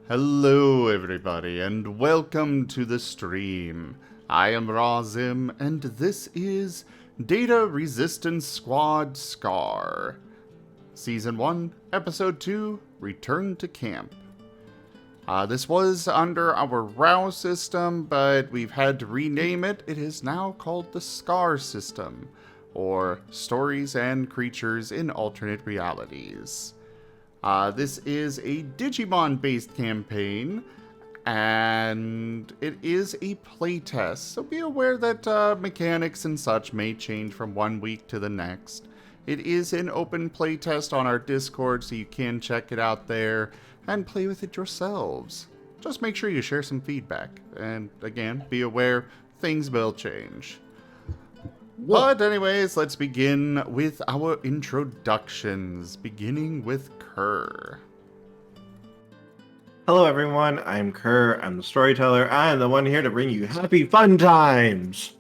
Hello everybody and welcome to the stream. I am Razim and this is Data Resistance Squad Scar. Season 1, Episode 2, Return to Camp. This was under our RAW system, but we've had to rename it. It is now called the Scar system, or Stories and Creatures in Alternate Realities. This is a Digimon-based campaign, and it is a playtest, so be aware that mechanics and such may change from one week to the next. It is an open playtest on our Discord, so you can check it out there and play with it yourselves. Just make sure you share some feedback, and again, be aware things will change. But anyways, let's begin with our introductions, beginning with Kerr. Hello everyone, I'm Kerr, I'm the Storyteller, I am the one here to bring you happy fun times!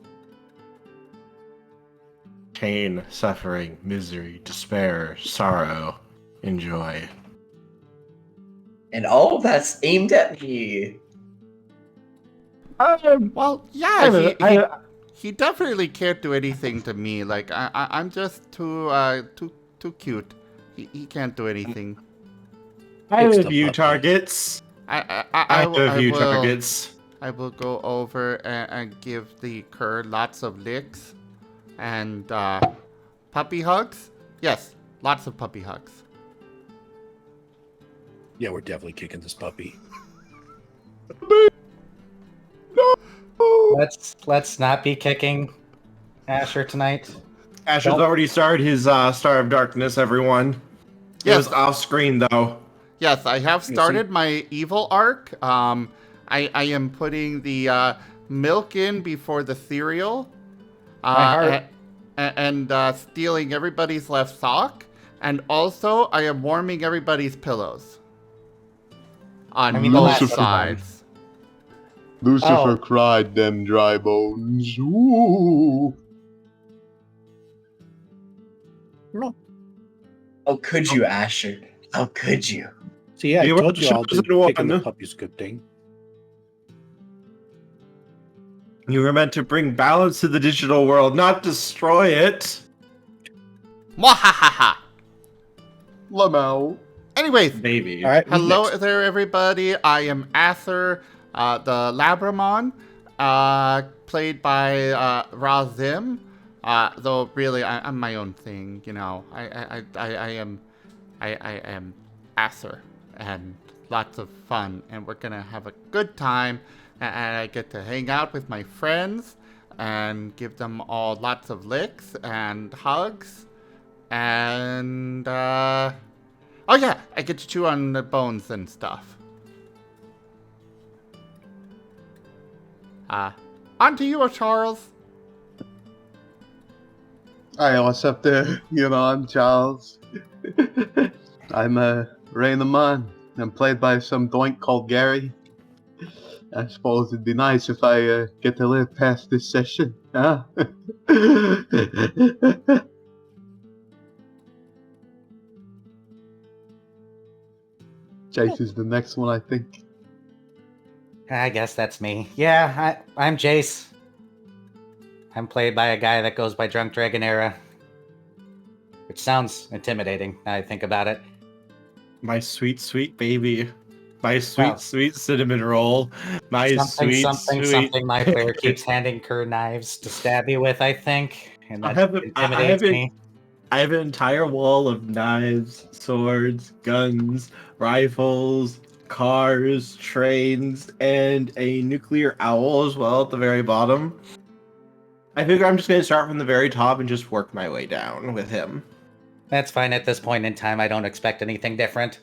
Pain, suffering, misery, despair, sorrow, enjoy. And all of that's aimed at me. Well, yeah, he definitely can't do anything to me. Like, I'm just too cute. He can't do anything. I have a few targets. I have a few targets. I will go over and give the Kerr lots of licks and puppy hugs. Yes, lots of puppy hugs. Yeah, we're definitely kicking this puppy. Let's not be kicking Asher tonight. Asher's already started his Star of Darkness, everyone. It was off screen though. Yes, I have started my evil arc. I am putting the milk in before the cereal. And stealing everybody's left sock. And also, I am warming everybody's pillows. On both sides. Lucifer cried them dry bones. Ooh. How could you, Asher? How could you? See, I told you all chosen to one. kicking the puppy's a good thing. You were meant to bring balance to the digital world, not destroy it. Mwahaha! Lamau. Anyways, Baby. All right. hello there, everybody. I am Ather, the Labramon, played by Razim. Though really, I'm my own thing. You know, I am Ather, and lots of fun, and we're gonna have a good time. And I get to hang out with my friends and give them all lots of licks and hugs, and oh yeah, I get to chew on the bones and stuff. On to you, Charles. Hi, what's up there? You know, I'm Charles. I'm Rain the Man. I'm played by some doink called Gary. I suppose it'd be nice if I get to live past this session, huh? Jace is the next one, I think. I guess that's me. Yeah, I'm Jace. I'm played by a guy that goes by Drunk Dragon Era. Which sounds intimidating now I think about it. My sweet, sweet baby. My sweet, sweet cinnamon roll. My sweet. Something my player keeps handing Kerr knives to stab you with, I think. And that intimidates me. I have an entire wall of knives, swords, guns, rifles, cars, trains, and a nuclear owl as well at the very bottom. I figure I'm just going to start from the very top and just work my way down with him. That's fine at this point in time. I don't expect anything different.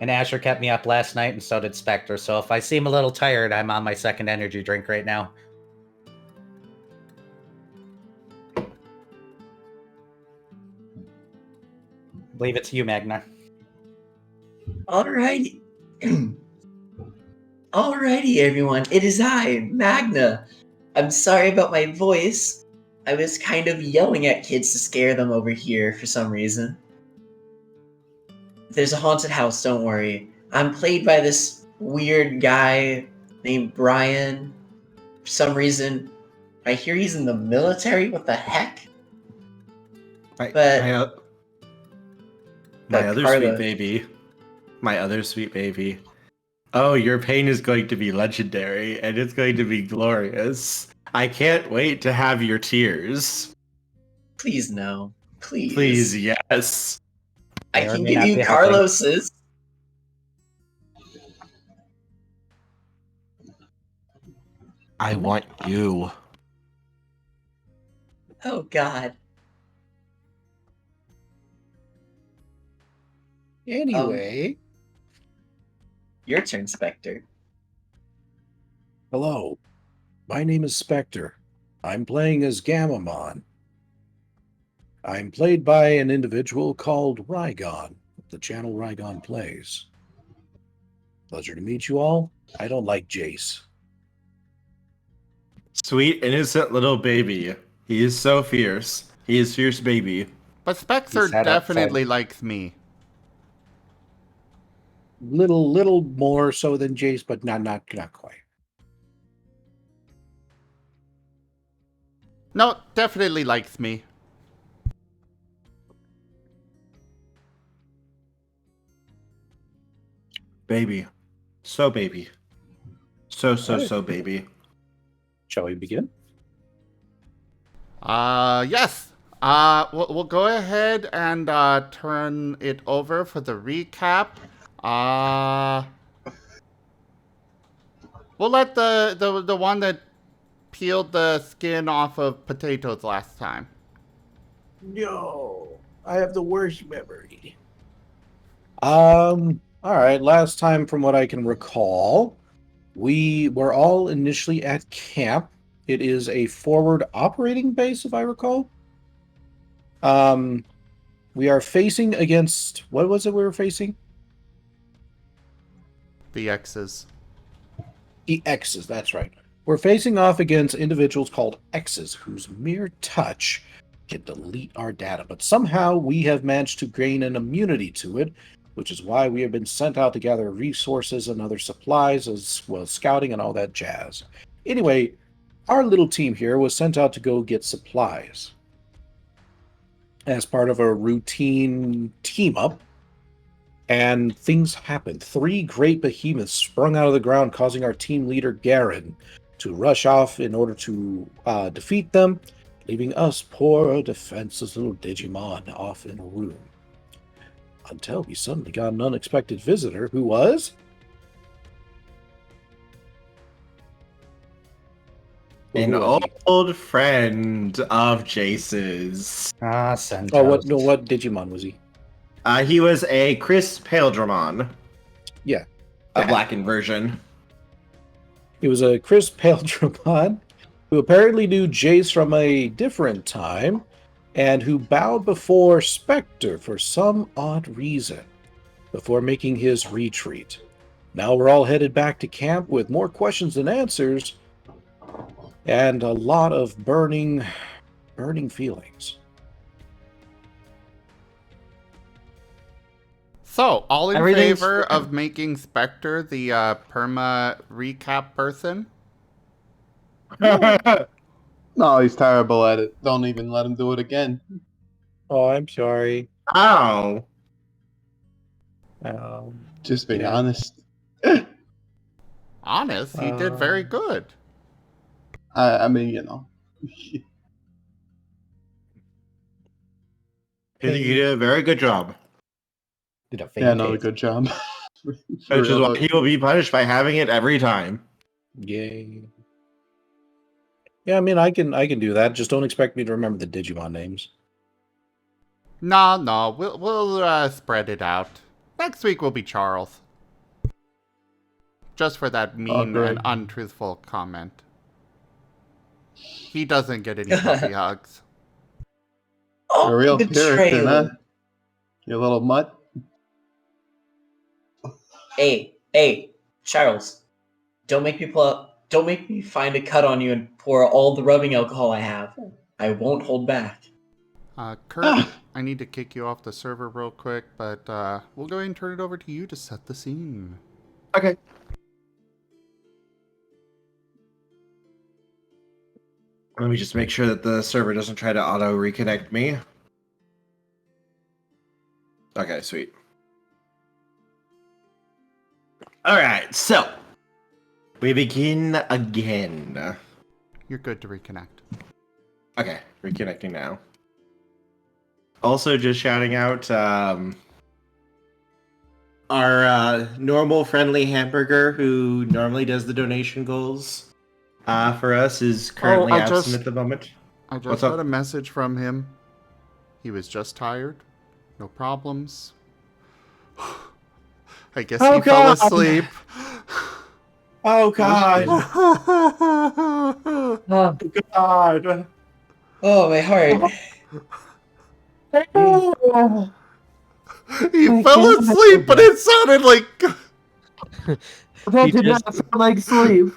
And Asher kept me up last night, and so did Specter. So if I seem a little tired, I'm on my second energy drink right now. I believe it's you, Magna. Alrighty. Alrighty, everyone. It is I, Magna. I'm sorry about my voice. I was kind of yelling at kids to scare them over here for some reason. there's a haunted house, don't worry. I'm played by this weird guy named Bryan. For some reason, I hear he's in the military. What the heck? My But other Carla- sweet baby. My other sweet baby. Oh, your pain is going to be legendary, and it's going to be glorious. I can't wait to have your tears. Please no. Please. Please, yes. I May or can may give not you be happening. Carlos's. I want you. Oh God. Anyway, Your turn, Specter. hello. My name is Specter. I'm playing as Gamamon. I'm played by an individual called Rygon, the channel Rygon Plays. Pleasure to meet you all. I don't like Jace. Sweet, innocent little baby. He is so fierce. He is fierce baby. But Spectre sat definitely outside. likes me. Little more so than Jace, but not quite. No, definitely likes me. Baby. So baby. So Alright. baby. Shall we begin? Yes. We'll go ahead and turn it over for the recap. We'll let the one that peeled the skin off of potatoes last time. No, I have the worst memory. All right. Last time, from what I can recall, we were all initially at camp. It is a forward operating base, if I recall. We are facing against, what was it we were facing? The X's. The X's, that's right. We're facing off against individuals called X's, whose mere touch can delete our data. But somehow we have managed to gain an immunity to it, which is why we have been sent out to gather resources and other supplies, as well as scouting and all that jazz. Anyway, our little team here was sent out to go get supplies as part of a routine team-up. And things happened. 3 great behemoths sprung out of the ground, causing our team leader, Garen, to rush off in order to defeat them, leaving us poor, defenseless little Digimon off in a room. Until we suddenly got an unexpected visitor who was... An Who was he? old friend of Jace's. Ah, Sun Oh, what Toast. Digimon was he? He was a Chris Paledramon. Yeah. A blackened version. It was a Chris Paledramon who apparently knew Jace from a different time and who bowed before Specter for some odd reason before making his retreat. Now we're all headed back to camp with more questions than answers and a lot of burning feelings. So, all in Everything's- favor of making Spectre the perma recap person? No, he's terrible at it. Don't even let him do it again. Oh, I'm sorry. Ow. Just being Yeah. honest. Honest, he did very good. I mean, you know. I think you did a very good job. Did a Yeah, no, case. good job. For Which is real, why though. he will be punished by having it every time. Yay. Yeah, I mean, I can do that. Just don't expect me to remember the Digimon names. No, we'll spread it out. Next week will be Charles. Just for that mean great. and untruthful comment. He doesn't get any puppy hugs. Oh, A real betrayal. character, huh? You little mutt. Hey, Charles. Don't make me find a cut on you and pour all the rubbing alcohol I have. I won't hold back. Kurt, I need to kick you off the server real quick, but we'll go ahead and turn it over to you to set the scene. Okay. Let me just make sure that the server doesn't try to auto reconnect me. Okay, sweet. Alright, so we begin again. You're good to reconnect. Okay, reconnecting now. Also, just shouting out our normal friendly hamburger who normally does the donation goals for us is currently absent at the moment. I just What's up? got a message from him. He was just tired. No problems. I guess Oh, he fell God. asleep. Oh God! Oh, God! oh, my heart. He fell asleep, but it sounded like... That You did just- not sound like sleep.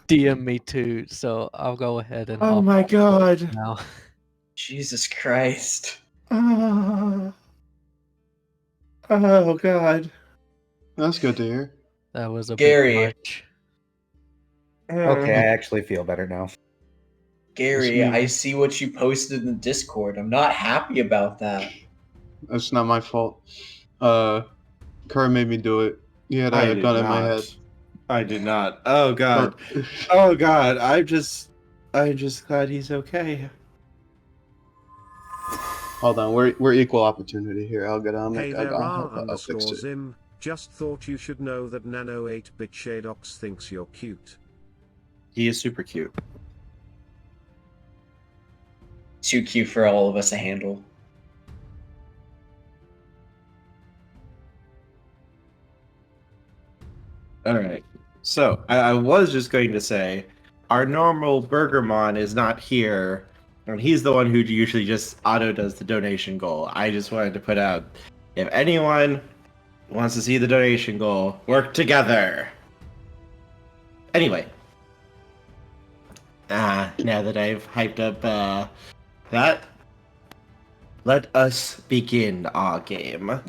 DM me too, so I'll go ahead and. Oh my God! Now. Jesus Christ. Oh God! That's good to hear. That was a Gary. bit much. Okay, I actually feel better now. Gary, I see what you posted in the Discord. I'm not happy about that. That's not my fault. Kerr made me do it. He had a gun in my head. I did not. Oh God! But- Oh God! I'm just glad he's okay. Hold on, we're equal opportunity here. I'll get on Hey it. there, I'll fix it. _Zim. Just thought you should know that Nano 8-bit Shadox thinks you're cute. He is super cute. Too cute for all of us to handle. All right. So I was just going to say, our normal Burgermon is not here, and he's the one who usually just auto does the donation goal. I just wanted to put out, if anyone wants to see the donation goal, work together. Anyway, now that I've hyped up that, let us begin our game.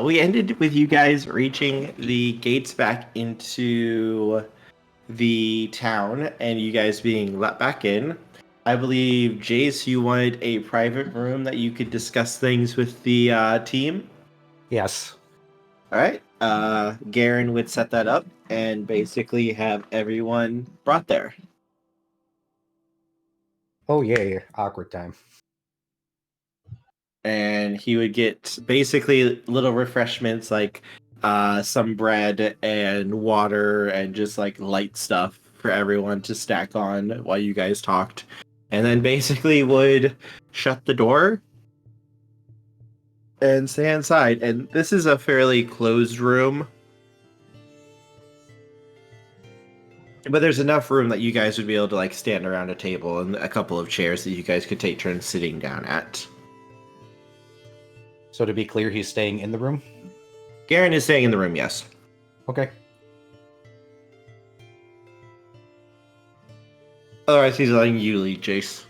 We ended with you guys reaching the gates back into the town and you guys being let back in. I believe, Jace, you wanted a private room that you could discuss things with the team. Yes. All right. Garen would set that up and basically have everyone brought there. Oh, yay. Awkward time. And he would get basically little refreshments like some bread and water and just like light stuff for everyone to stack on while you guys talked. And then basically would shut the door and stay inside. And this is a fairly closed room. But there's enough room that you guys would be able to like stand around a table and a couple of chairs that you guys could take turns sitting down at. So to be clear, he's staying in the room? Garen is staying in the room, yes. Okay. Otherwise, he's letting you lead, Jace.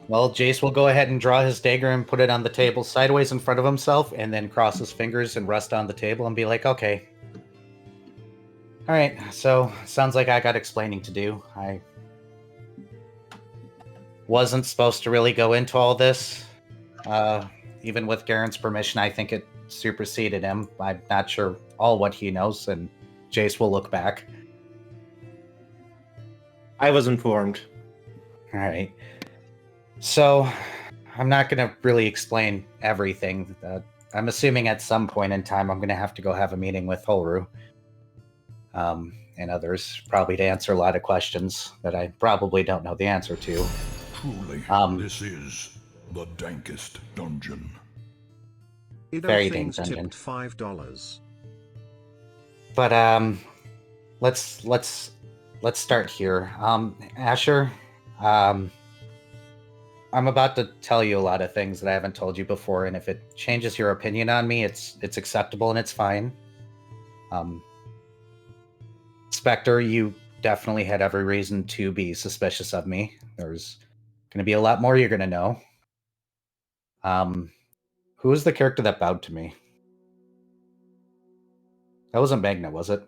Well, Jace will go ahead and draw his dagger and put it on the table sideways in front of himself, and then cross his fingers and rest on the table and be like, okay. Alright, so sounds like I got explaining to do. I wasn't supposed to really go into all this. Even with Garen's permission, I think it superseded him. I'm not sure all what he knows, and Jace will look back. I was informed. Alright. So, I'm not going to really explain everything. I'm assuming at some point in time I'm going to have to go have a meeting with Holru. And others, probably to answer a lot of questions that I probably don't know the answer to. Truly, this is the dankest dungeon. Very dank Things dungeon. tipped $5. But let's start here. Asher, I'm about to tell you a lot of things that I haven't told you before, and if it changes your opinion on me, it's acceptable and it's fine. Specter, you definitely had every reason to be suspicious of me. There's going to be a lot more you're going to know. Who was the character that bowed to me? That wasn't Magna, was it?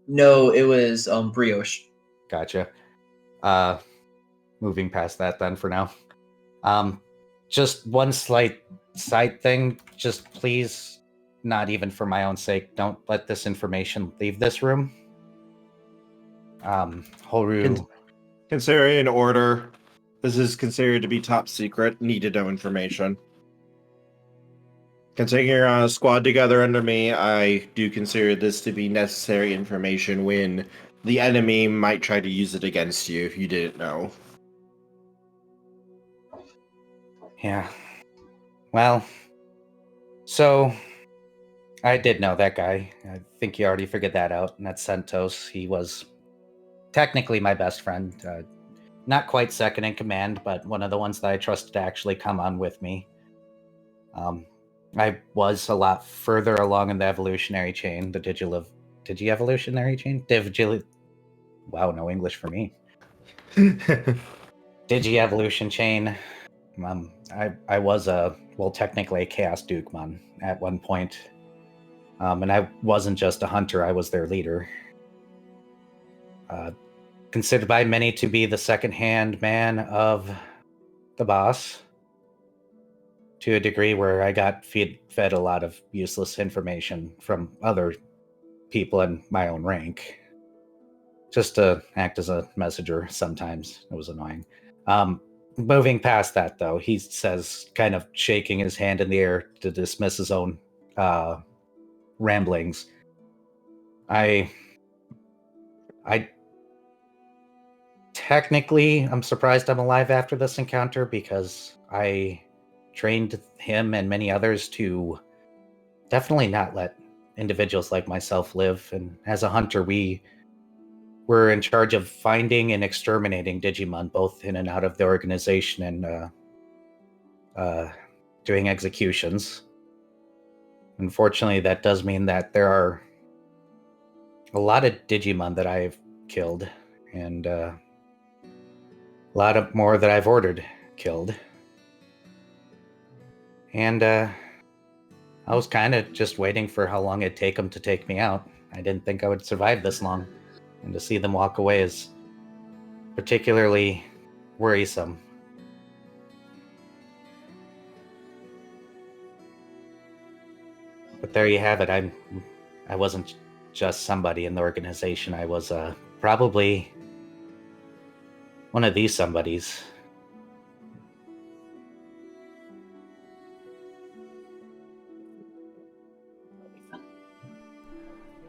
No, it was Brioche. Gotcha. Moving past that then for now. Just one slight side thing. Just please, not even for my own sake, don't let this information leave this room. Holru. Considering an order, this is considered to be top secret, need to know information. Considering you're on a squad together under me, I do consider this to be necessary information when the enemy might try to use it against you if you didn't know. Yeah. Well, so I did know that guy. I think you already figured that out. And that's Santos. He was technically my best friend. Not quite second in command, but one of the ones that I trusted to actually come on with me. I was a lot further along in the evolutionary chain, the digi-evolutionary chain? Wow, no English for me. Digi-evolution chain. I was technically a Chaos Dukemon at one point. And I wasn't just a hunter, I was their leader. Considered by many to be the second-hand man of the boss. To a degree where I got fed a lot of useless information from other people in my own rank. Just to act as a messenger sometimes. It was annoying. Moving past that, though, he says, kind of shaking his hand in the air to dismiss his own ramblings. I technically, I'm surprised I'm alive after this encounter because I trained him and many others to definitely not let individuals like myself live. And as a hunter, we were in charge of finding and exterminating Digimon, both in and out of the organization and doing executions. Unfortunately, that does mean that there are a lot of Digimon that I've killed, and a lot of more that I've ordered killed. And I was kind of just waiting for how long it'd take them to take me out. I didn't think I would survive this long. And to see them walk away is particularly worrisome. But there you have it. I wasn't just somebody in the organization. I was probably one of these somebodies.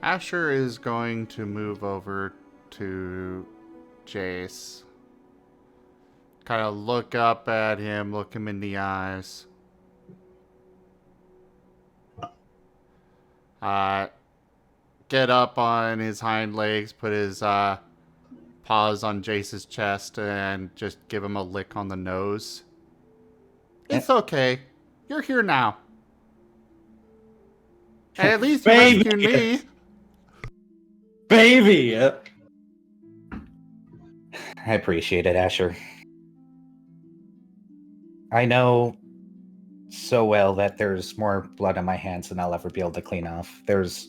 Asher is going to move over to Jace. Kind of look up at him, look him in the eyes. Get up on his hind legs, put his paws on Jace's chest, and just give him a lick on the nose. It's okay. You're here now. And at least you rescued me. Baby! I appreciate it, Asher. I know so well that there's more blood on my hands than I'll ever be able to clean off. There's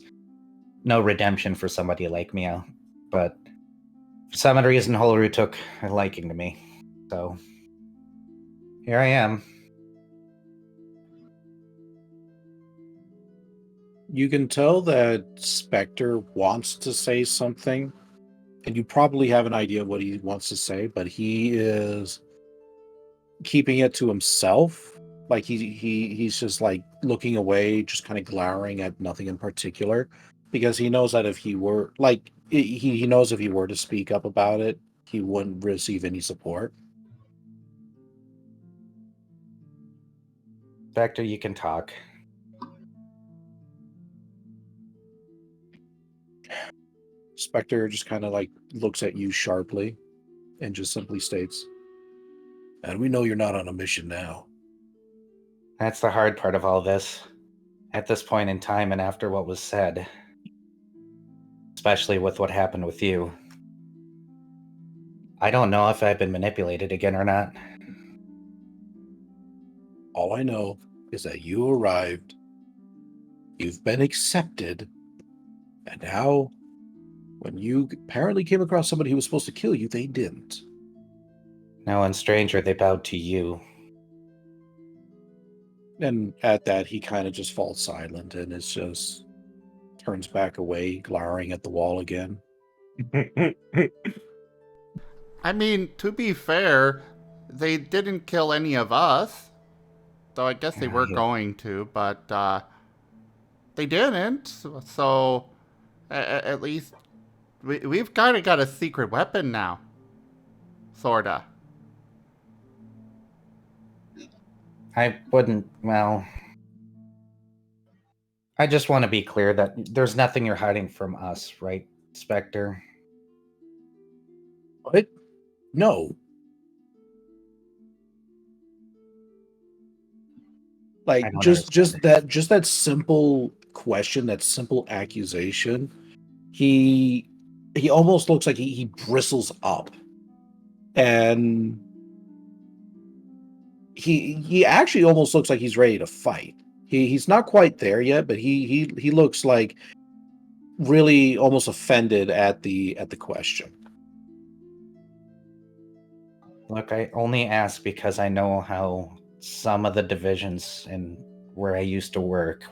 no redemption for somebody like me, but for some odd reason, Holru took a liking to me. So, here I am. You can tell that Specter wants to say something, and you probably have an idea of what he wants to say, but he is keeping it to himself. Like he's just like looking away, just kind of glowering at nothing in particular, because he knows that if he were he knows if he were to speak up about it, he wouldn't receive any support. Specter, you can talk. Specter just kind of like looks at you sharply and just simply states, "And we know you're not on a mission now." That's the hard part of all this. At this point in time and after what was said, especially with what happened with you, I don't know if I've been manipulated again or not. All I know is that you arrived, you've been accepted, and now, when you apparently came across somebody who was supposed to kill you, they didn't. No, and stranger, they bowed to you. And at that, he kind of just falls silent and is just turns back away, glowering at the wall again. I mean, to be fair, they didn't kill any of us. Though I guess they were going to, but they didn't. So at least we've kind of got a secret weapon now. Sorta. I wouldn't, well... I just want to be clear that there's nothing you're hiding from us, right, Specter? What? No. Like just that simple question, that simple accusation, he almost looks like he bristles up. And he actually almost looks like he's ready to fight. He's not quite there yet, but he looks like really almost offended at the question. Look, I only ask because I know how some of the divisions and where I used to work.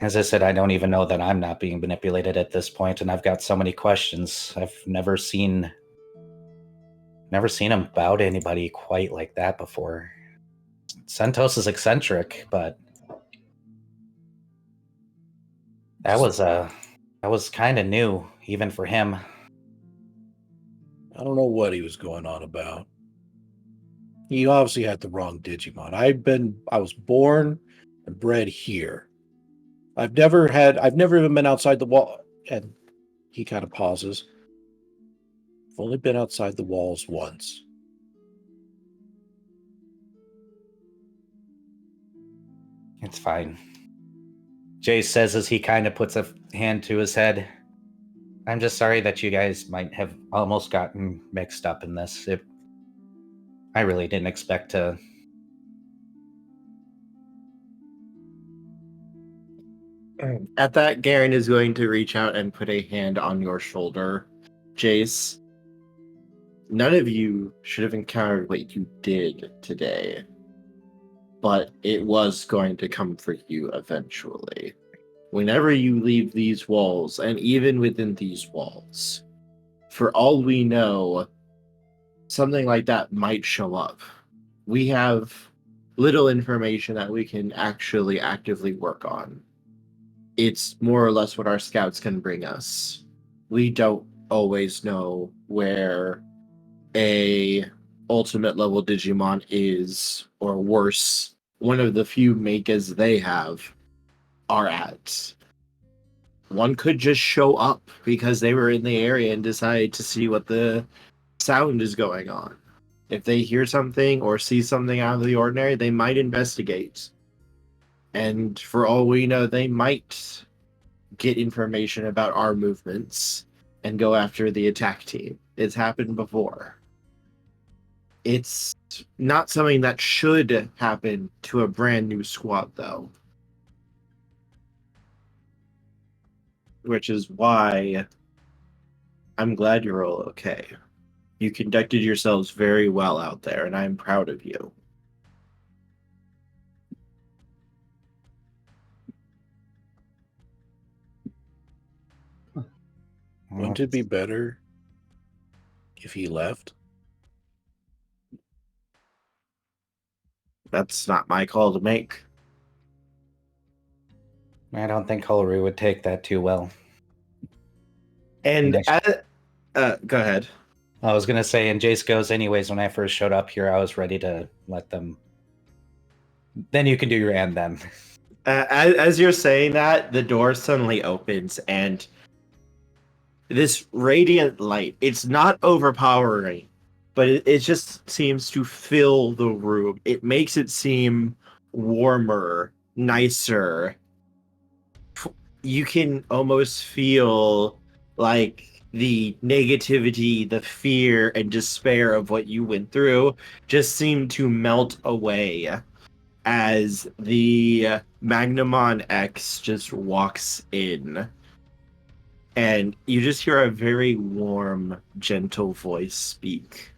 As I said, I don't even know that I'm not being manipulated at this point, and I've got so many questions. I've never seen him bow to anybody quite like that before. Centos is eccentric, but that was kind of new, even for him. I don't know what he was going on about. He obviously had the wrong Digimon. I was born and bred here. I've never even been outside the wall. And he kind of pauses. I've only been outside the walls once. It's fine. Jace says as he kind of puts a hand to his head. I'm just sorry that you guys might have almost gotten mixed up in this. I really didn't expect to. At that, Garen is going to reach out and put a hand on your shoulder. Jace, none of you should have encountered what you did today, but it was going to come for you eventually. Whenever you leave these walls, and even within these walls, for all we know, something like that might show up. We have little information that we can actually actively work on. It's more or less what our scouts can bring us. We don't always know where a ultimate level Digimon is, or worse, one of the few megas they have are at. One could just show up because they were in the area and decide to see what the sound is going on. If they hear something or see something out of the ordinary, they might investigate. And for all we know, they might get information about our movements and go after the attack team. It's happened before. It's not something that should happen to a brand new squad, though. Which is why I'm glad you're all okay. You conducted yourselves very well out there, and I'm proud of you. Wouldn't it be better if he left? That's not my call to make. I don't think Holru would take that too well. And go ahead. I was gonna say, and Jace goes, anyways, when I first showed up here, I was ready to let them. Then you can do your and then. As you're saying that, the door suddenly opens, and this radiant light, it's not overpowering, but it just seems to fill the room. It makes it seem warmer, nicer. You can almost feel like the negativity, the fear, and despair of what you went through just seem to melt away as the Magnamon X just walks in. And you just hear a very warm, gentle voice speak.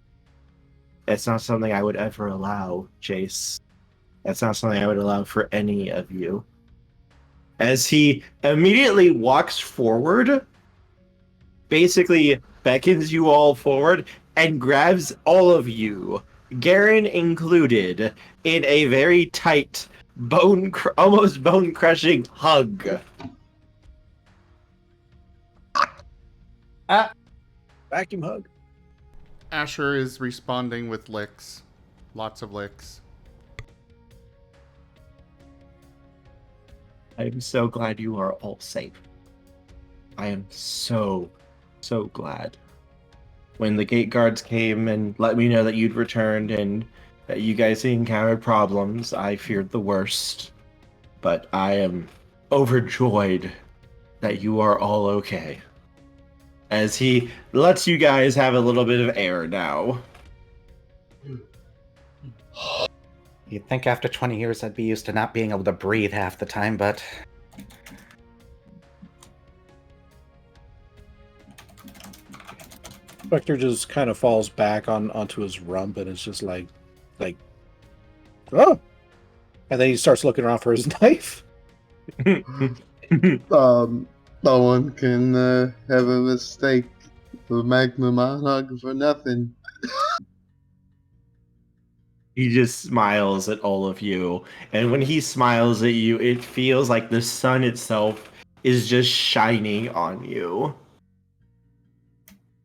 That's not something I would ever allow, Jace. That's not something I would allow for any of you. As he immediately walks forward, basically beckons you all forward, and grabs all of you, Garen included, in a very tight, almost bone-crushing hug. Vacuum hug. Asher is responding with licks. Lots of licks. I'm so glad you are all safe. I am so glad. When the gate guards came and let me know that you'd returned and that you guys encountered problems, I feared the worst. But I am overjoyed that you are all okay. As he lets you guys have a little bit of air now. You'd think after 20 years I'd be used to not being able to breathe half the time, but... Specter just kind of falls back onto his rump, and it's just like, oh! And then he starts looking around for his knife. No one can have a mistake with Magna Monarch for nothing. He just smiles at all of you. And when he smiles at you, it feels like the sun itself is just shining on you.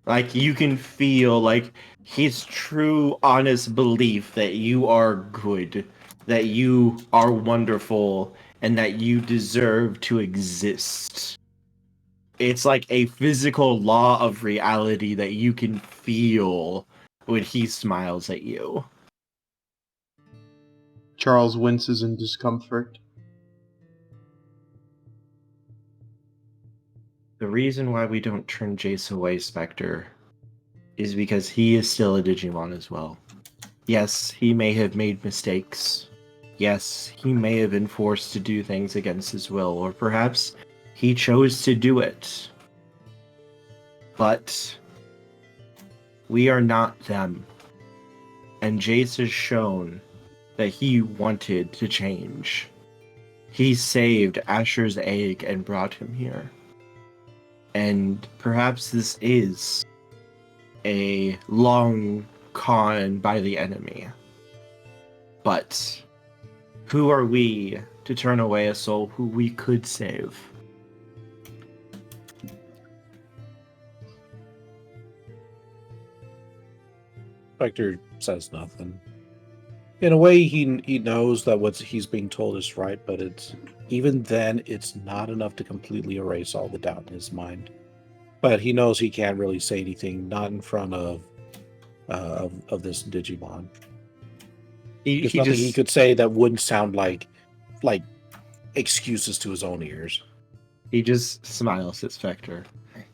Like, you can feel, like, his true, honest belief that you are good, that you are wonderful, and that you deserve to exist. It's like a physical law of reality that you can feel when he smiles at you. Charles winces in discomfort. The reason why we don't turn Jace away, Specter, is because he is still a Digimon as well. Yes, he may have made mistakes. Yes, he may have been forced to do things against his will, or perhaps he chose to do it. But we are not them. And Jace has shown that he wanted to change. He saved Asher's egg and brought him here. And perhaps this is a long con by the enemy. But who are we to turn away a soul who we could save? Specter says nothing. In a way, he knows that what he's being told is right, but even then, it's not enough to completely erase all the doubt in his mind. But he knows he can't really say anything, not in front of this Digimon. There's nothing he could say that wouldn't sound like excuses to his own ears. He just smiles at Specter.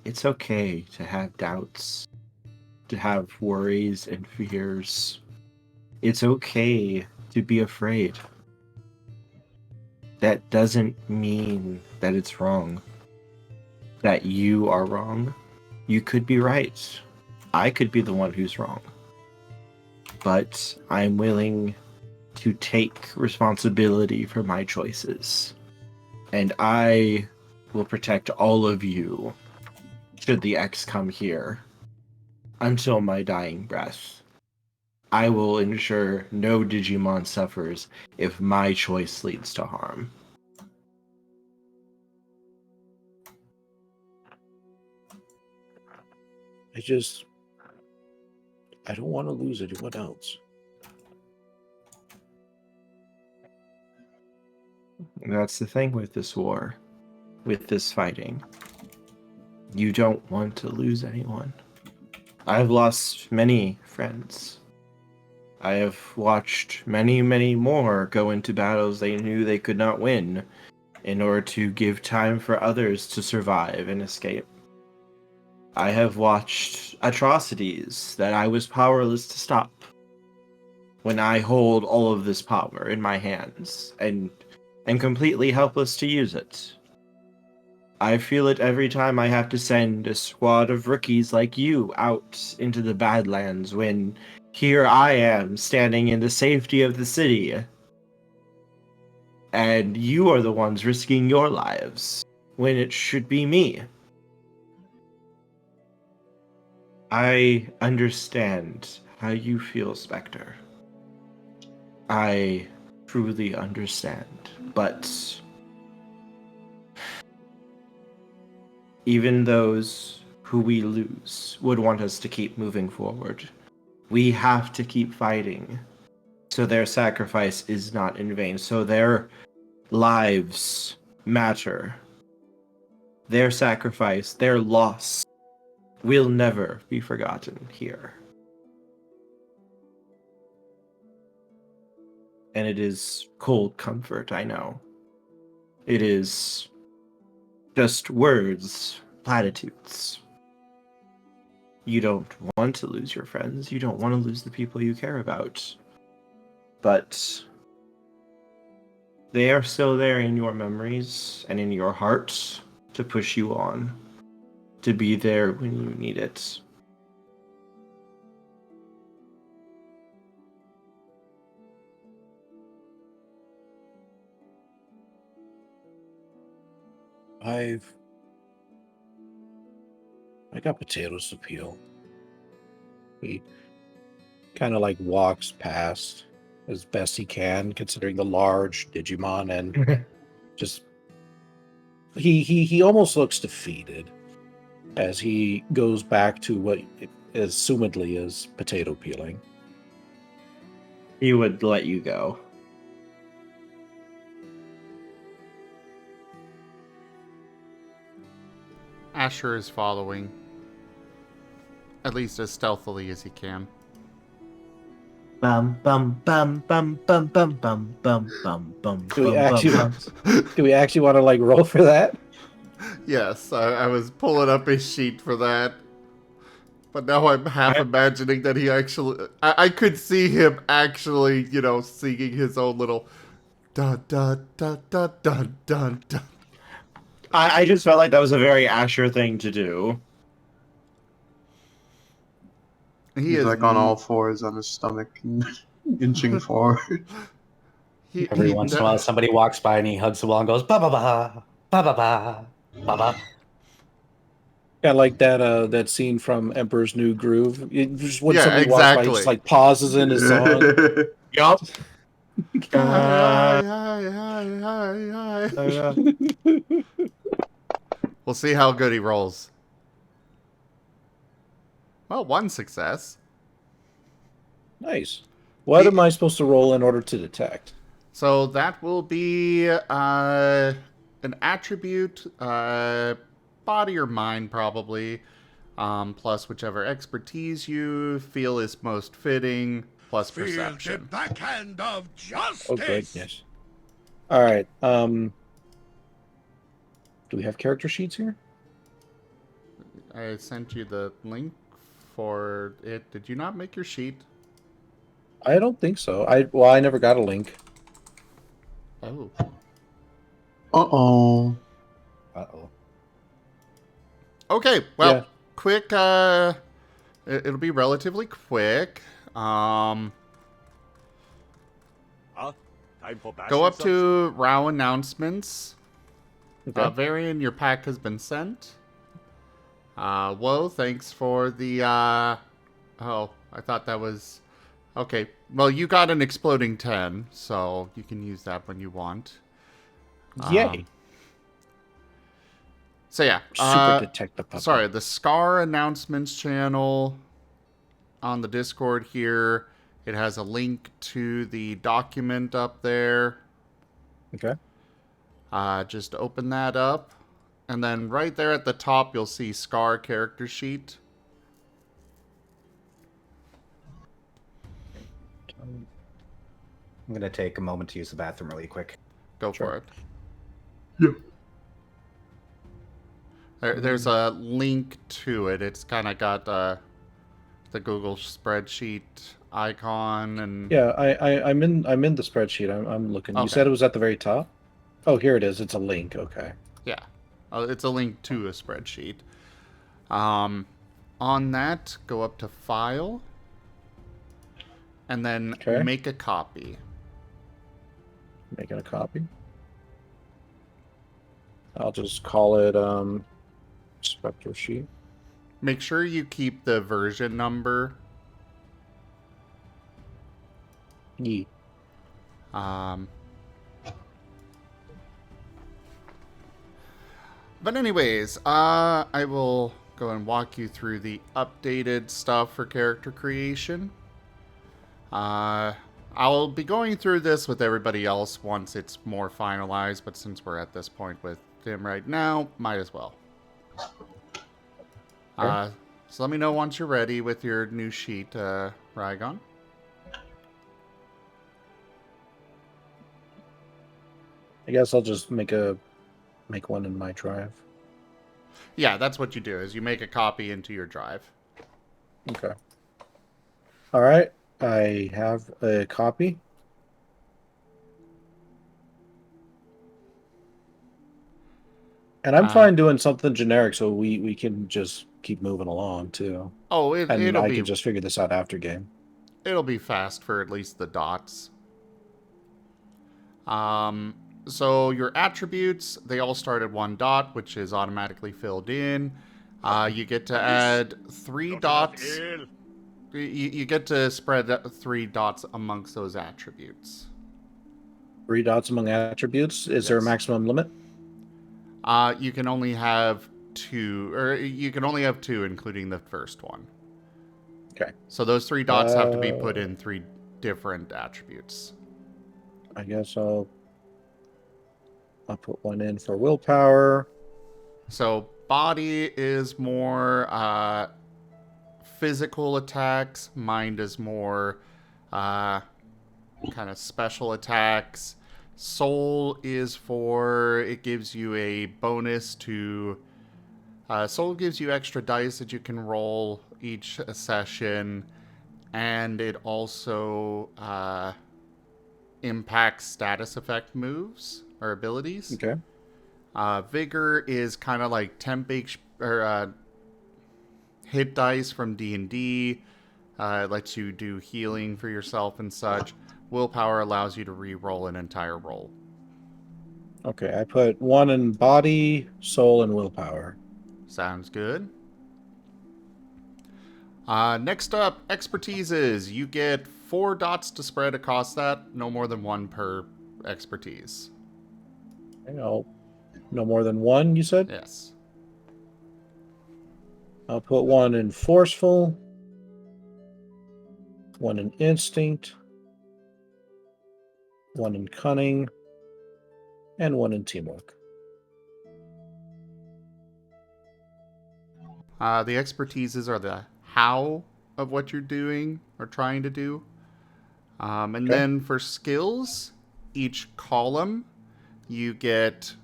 It's okay to have doubts, to have worries and fears. It's okay to be afraid. That doesn't mean that it's wrong. That you are wrong. You could be right. I could be the one who's wrong. But I'm willing to take responsibility for my choices. And I will protect all of you should the X come here until my dying breath. I will ensure no Digimon suffers if my choice leads to harm. I don't want to lose anyone else. That's the thing with this war, with this fighting. You don't want to lose anyone. I've lost many friends. I have watched many, many more go into battles they knew they could not win in order to give time for others to survive and escape. I have watched atrocities that I was powerless to stop. When I hold all of this power in my hands and am completely helpless to use it. I feel it every time I have to send a squad of rookies like you out into the Badlands when here I am standing in the safety of the city. And you are the ones risking your lives when it should be me. I understand how you feel, Specter. I truly understand, but even those who we lose would want us to keep moving forward. We have to keep fighting, so their sacrifice is not in vain, so their lives matter. Their sacrifice, their loss, will never be forgotten here. And it is cold comfort, I know. It is just words, platitudes. You don't want to lose your friends. You don't want to lose the people you care about. But they are still there in your memories and in your heart to push you on, to be there when you need it. I got potatoes to peel. He kind of like walks past as best he can, considering the large Digimon, and just he almost looks defeated as he goes back to what assumedly is potato peeling. He would let you go. Asher is following. At least as stealthily as he can. Bum bum bum bum bum bum bum bum bum bum. Do we actually want to like roll for that? Yes, I was pulling up his sheet for that. But now I'm half imagining that he actually... I could see him actually, singing his own little... Dun, dun, dun, dun, dun, dun, dun. I just felt like that was a very Asher thing to do. He's like on all fours on his stomach, inching forward. Every once in a while, somebody walks by and he hugs the wall and goes, ba ba ba, ba ba ba, ba ba. Yeah, like that scene from Emperor's New Groove. Just when Yeah, somebody walks by, he exactly. just like pauses in his song. Yup. We'll see how good he rolls. Well, one success. Nice. What am I supposed to roll in order to detect? So that will be an attribute, body or mind probably, plus whichever expertise you feel is most fitting, plus perception. Feel the backhand of justice. Oh goodness. All right. Do we have character sheets here? I sent you the link for it. Did you not make your sheet? I don't think so. I never got a link. Oh. Uh-oh. Uh-oh. Okay, well, Yeah. quick, it'll be relatively quick. Time for Go up to RAW announcements. Okay. Varian, your pack has been sent. Whoa, thanks for the, oh, I thought that was... Okay, well, you got an exploding 10, so you can use that when you want. Yay. So yeah, Super detect the puppet. sorry, the Scar announcements channel on the Discord here. It has a link to the document up there. Okay. Just open that up. And then right there at the top, you'll see Scar character sheet. I'm going to take a moment to use the bathroom really quick. Go for it. Yep. There's a link to it. It's kind of got the Google spreadsheet icon and Yeah, I'm in the spreadsheet. I'm looking. You Okay. said it was at the very top? Oh, here it is. It's a link. Okay. yeah, it's a link to a spreadsheet. On that, go up to File, and then Okay. make a copy. Making a copy. I'll just call it Specter sheet. Make sure you keep the version number. Yeet. But anyways, I will go and walk you through the updated stuff for character creation. I'll be going through this with everybody else once it's more finalized, but since we're at this point with him right now, might as well. Okay. So let me know once you're ready with your new sheet, Rygon. I guess I'll just make one in my drive. Yeah, that's what you do, is you make a copy into your drive. Okay. All right. I have a copy. And I'm fine doing something generic so we can just keep moving along too. Oh, And I can just figure this out after game. It'll be fast for at least the dots. So your attributes, they all start at 1 dot, which is automatically filled in. You get to add 3 dots. You get to spread 3 dots amongst those attributes. 3 dots among attributes. Is there a maximum limit? You can only have 2, or you can only have 2, including the first one. Okay. So those 3 dots have to be put in 3 different attributes. I guess I'll put 1 in for willpower. So body is more physical attacks. Mind is more kind of special attacks. Soul is for, it gives you a bonus to... Soul gives you extra dice that you can roll each session. And it also impacts status effect moves or abilities. Okay. Vigor is kind of like temp hit dice from D&D. It lets you do healing for yourself and such. Willpower allows you to re-roll an entire roll. Okay, I put 1 in body, soul, and willpower. Sounds good. Next up, expertises. You get 4 dots to spread across that. No more than 1 per expertise. No more than 1, you said? Yes. I'll put 1 in forceful, 1 in instinct, 1 in cunning, and 1 in teamwork. The expertises are the how of what you're doing or trying to do. And then for skills, each column, you get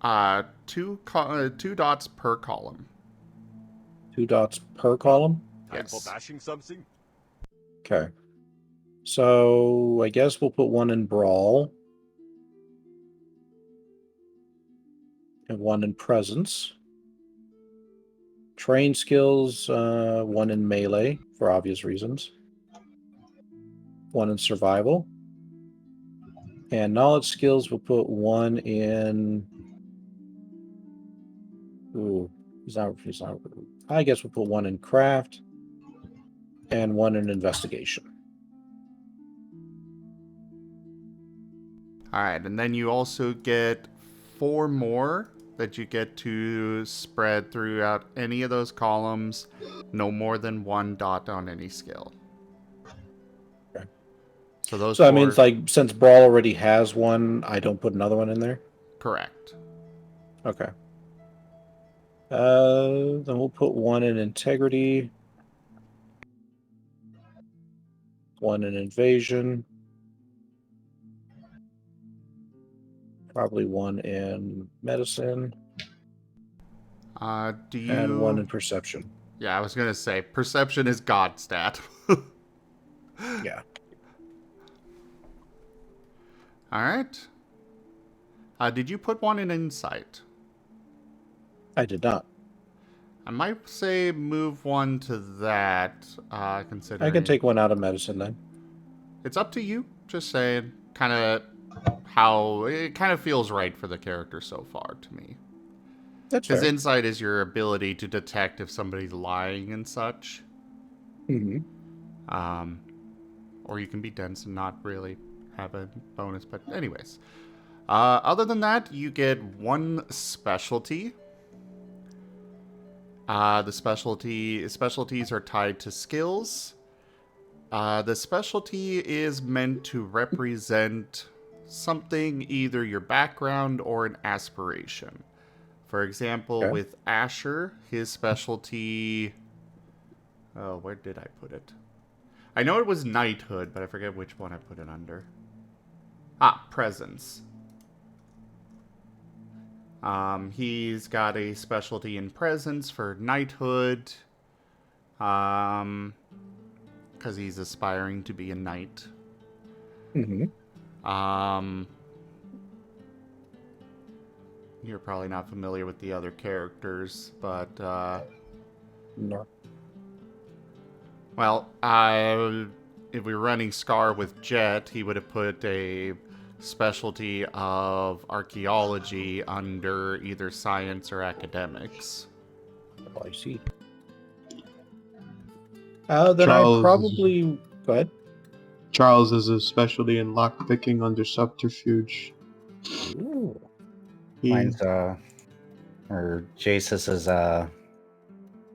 2 dots per column. 2 dots per column? Time for bashing something? Okay. So I guess we'll put 1 in brawl. And 1 in presence. Train skills, 1 in melee, for obvious reasons. 1 in survival. And knowledge skills, we'll put 1 in... Ooh, he's not... I guess we'll put 1 in craft. And 1 in investigation. Alright, and then you also get 4 more that you get to spread throughout any of those columns. No more than 1 dot on any skill. Okay. So those. So that means, like, since brawl already has 1, I don't put another one in there? Correct. Okay. Then we'll put 1 in integrity. 1 in invasion. Probably 1 in medicine. Do you... And 1 in perception. Yeah, I was gonna say, perception is God stat. Yeah. Alright. Did you put 1 in insight? I did not. I might say move 1 to that, considering... I can take 1 out of medicine then. It's up to you. Just saying. Kind of how... It kind of feels right for the character so far to me. That's Because fair. insight is your ability to detect if somebody's lying and such. Mm-hmm. Or you can be dense and not really have a bonus. But anyways. Other than that, you get 1 specialty. The specialties are tied to skills. The specialty is meant to represent something, either your background or an aspiration. For example, Okay. with Asher, his specialty... Oh, where did I put it? I know it was knighthood, but I forget which one I put it under. Presence. He's got a specialty in presence for knighthood. Because he's aspiring to be a knight. Mm-hmm. You're probably not familiar with the other characters, but, No. well, if we were running Scar with Jet, he would have put a specialty of archaeology under either science or academics. Oh, I see. Then Charles I probably... Go ahead. Charles has a specialty in lockpicking under subterfuge. Ooh. Mine's or Jace's is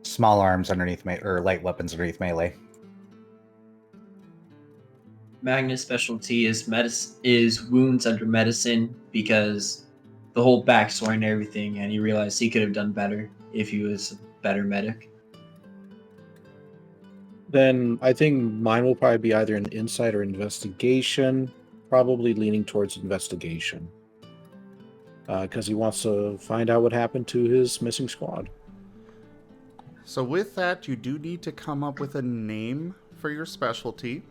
small arms underneath or light weapons underneath melee. Magna's specialty is wounds under medicine, because the whole backstory and everything, and he realized he could have done better if he was a better medic. Then I think mine will probably be either an insight or investigation. Probably leaning towards investigation. Because he wants to find out what happened to his missing squad. So with that, you do need to come up with a name for your specialty.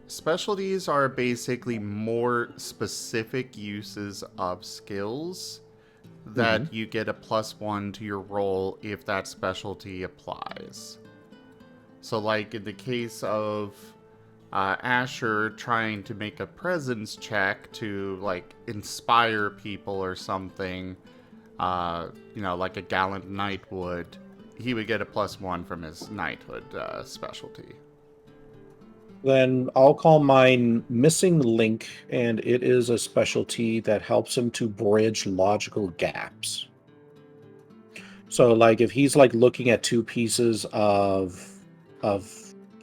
Specialties are basically more specific uses of skills that you get a +1 to your roll if that specialty applies. So like in the case of Asher trying to make a presence check to like inspire people or something, like a gallant knight would, he would get a +1 from his knighthood specialty. Then I'll call mine Missing Link, and it is a specialty that helps him to bridge logical gaps. So, like, if he's like looking at 2 pieces of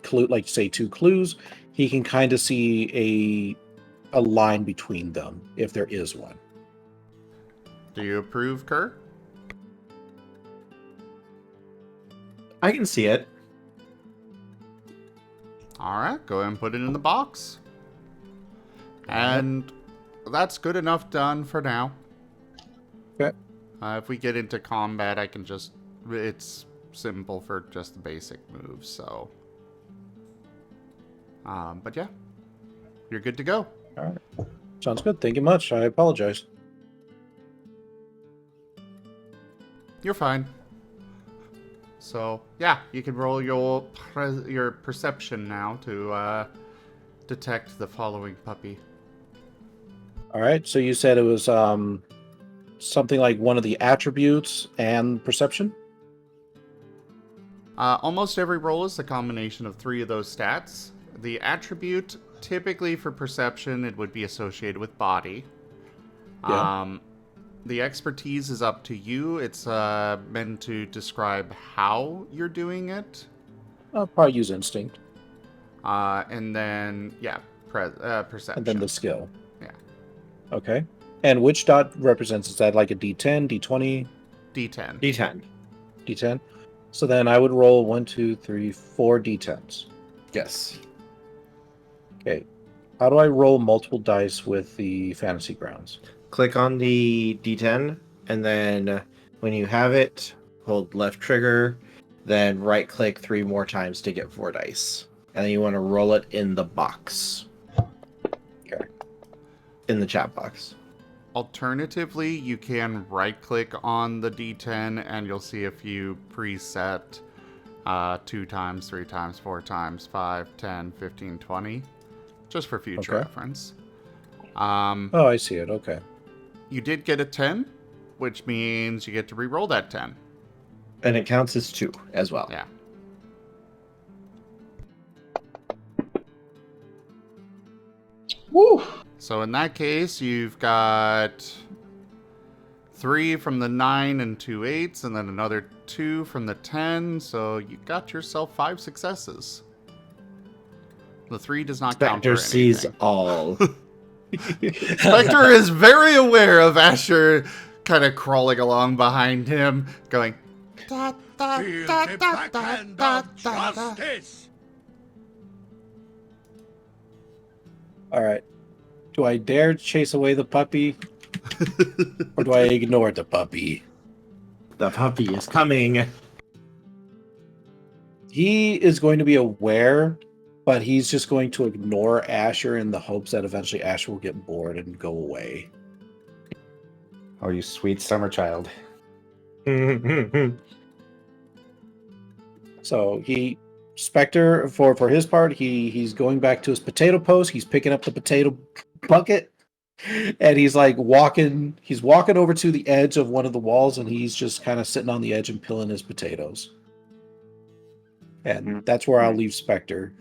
clue, like say 2 clues, he can kind of see a line between them if there is one. Do you approve, Kerr? I can see it. Alright, go ahead and put it in the box. And that's good enough done for now. Okay. If we get into combat, I can just... It's simple for just the basic moves, so... but yeah. You're good to go. All right. Sounds good. Thank you much. I apologize. You're fine. So, yeah, you can roll your perception now to detect the following puppy. All right. So you said it was something like one of the attributes and perception? Almost every roll is a combination of 3 of those stats. The attribute, typically for perception, it would be associated with body. Yeah. The expertise is up to you. It's meant to describe how you're doing it. I'll probably use instinct. And then, yeah, perception. And then the skill. Yeah. Okay. And which dot represents? Is that like a D10, D20? D10. D10. D10? So then I would roll 1, 2, 3, 4 D10s. Yes. Okay. How do I roll multiple dice with the fantasy grounds? Click on the D10, and then When you have it, hold left trigger, then right click 3 more times to get 4 dice. And then you want to roll it in the box. Here. In the chat box. Alternatively, you can right-click on the D10 and you'll see a few preset 2 times, 3 times, 4 times, 5, 10, 15, 20. Just for future reference. Oh, I see it. Okay. You did get a 10, which means you get to re-roll that 10. And it counts as 2 as well. Yeah. Woo! So in that case, you've got 3 from the 9 and 2 8s, and then another 2 from the 10. So you got yourself 5 successes. The 3 does not count for Specter sees anything. all. Specter is very aware of Asher kind of crawling along behind him, going, da, da, Feel da, the da, da, backhand da, of da, da. justice. All right. Do I dare chase away the puppy? Or do I ignore the puppy? The puppy is coming. He is going to be aware, but he's just going to ignore Asher in the hopes that eventually Asher will get bored and go away. Oh, you sweet summer child. So Specter, for his part, he's going back to his potato post. He's picking up the potato bucket, and he's walking over to the edge of one of the walls, and he's just kind of sitting on the edge and peeling his potatoes. And that's where I'll leave Specter.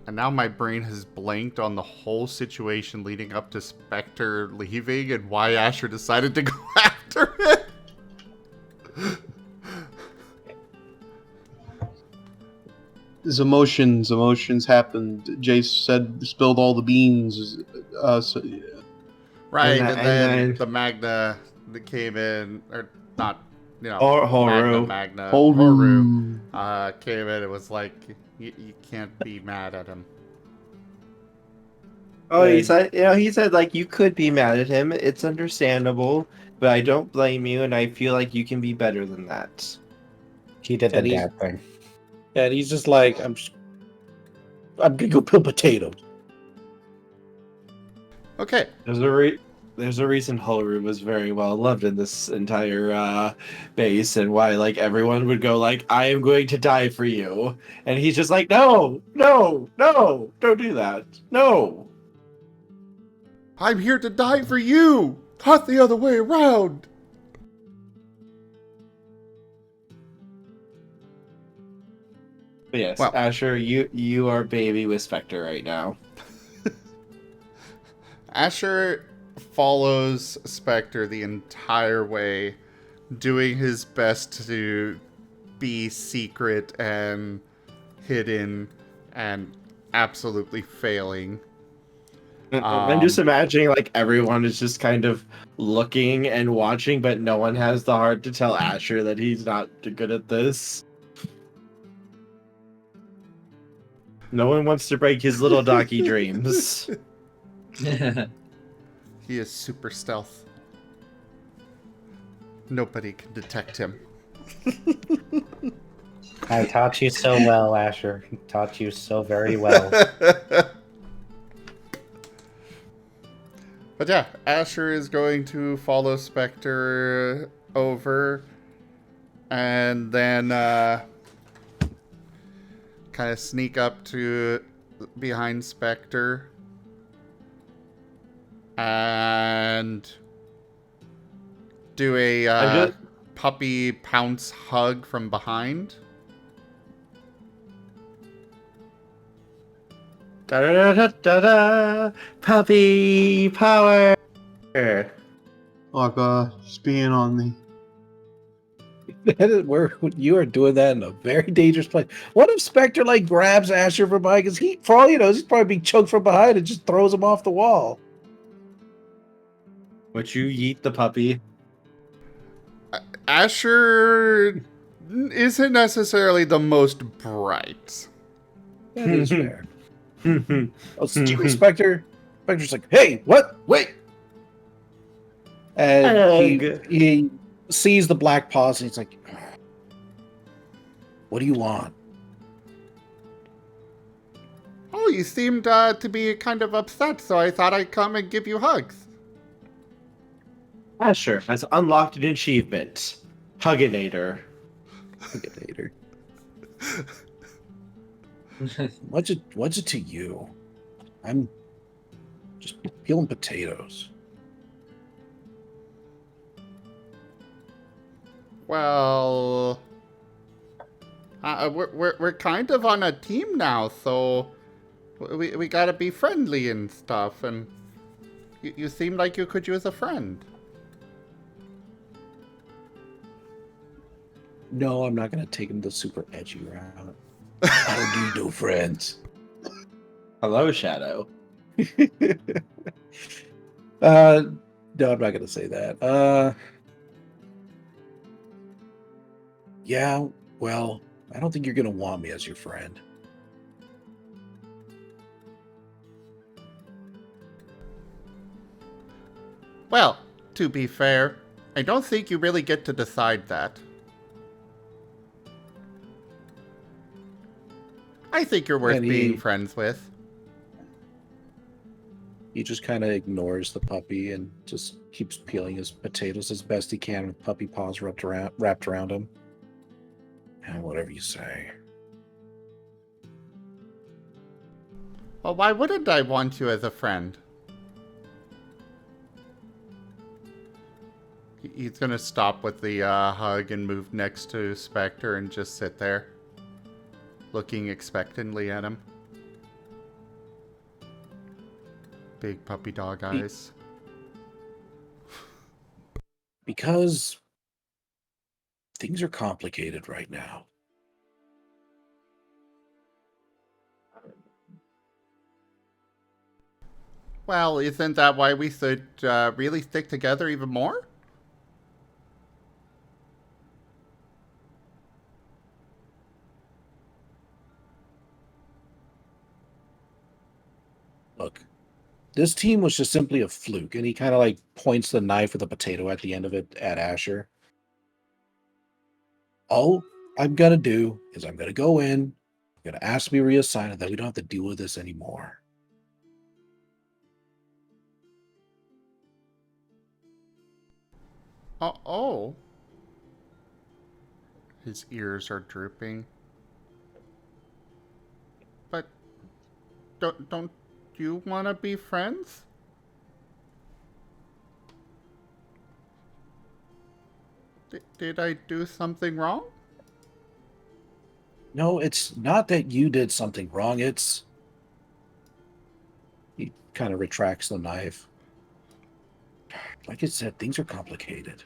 And now my brain has blanked on the whole situation leading up to Specter leaving and why Asher decided to go after it. His emotions happened. Jace spilled all the beans. Right, And and, that- then and then- the Magna that came in, or not, Holru. Magna, Holru. came in and was like, you can't be mad at him. Oh, he said, you could be mad at him. It's understandable, but I don't blame you, and I feel like you can be better than that. He did the And he's- dad thing. And he's just like, I'm gonna go peel potatoes. Okay, There's a reason Holru was very well loved in this entire base, and why everyone would go I am going to die for you, and he's just like, no, don't do that, no. I'm here to die for you, not the other way around. But yes, Well- Asher, you are baby with Specter right now. Asher follows Specter the entire way, doing his best to be secret and hidden and absolutely failing. I'm just imagining everyone is just kind of looking and watching, but no one has the heart to tell Asher that he's not good at this. No one wants to break his little docky dreams. He is super stealth. Nobody can detect him. I taught you so well, Asher. Taught you so very well. But yeah, Asher is going to follow Specter over and then kind of sneak up to behind Specter and do a puppy pounce hug from behind. Da da da da da! Puppy power! Just being on me. That is where you are doing that in a very dangerous place. What if Specter grabs Asher from behind? Because for all you know, he's probably being choked from behind and just throws him off the wall. Would you yeet the puppy? Asher isn't necessarily the most bright. That is fair. Oh, Stewie Specter. Specter's like, hey, what? Wait. And he sees the black paws and he's like, what do you want? Oh, you seemed to be kind of upset, so I thought I'd come and give you hugs. Asher has unlocked an achievement. Hugginator. Hugginator. What's it to you? I'm just peeling potatoes. Well, we're kind of on a team now, so we gotta be friendly and stuff. And you seem like you could use a friend. No, I'm not gonna take him the super edgy route. How do you do, friends? Hello, Shadow. No, I'm not gonna say that. Yeah, well, I don't think you're gonna want me as your friend. Well, to be fair, I don't think you really get to decide that. I think you're worth being friends with. He just kind of ignores the puppy and just keeps peeling his potatoes as best he can with puppy paws wrapped around him. And whatever you say. Well, why wouldn't I want you as a friend? He's gonna stop with the hug and move next to Specter and just sit there, looking expectantly at him. Big puppy dog eyes. Because things are complicated right now. Well, isn't that why we should really stick together even more? Look, this team was just simply a fluke, and he kind of like points the knife with a potato at the end of it at Asher. All I'm gonna do is I'm gonna go in, I'm gonna ask to be reassigned, and that we don't have to deal with this anymore. Oh. His ears are drooping. But don't you want to be friends? Did I do something wrong? No, it's not that you did something wrong. It's... He kind of retracts the knife. Like I said, things are complicated.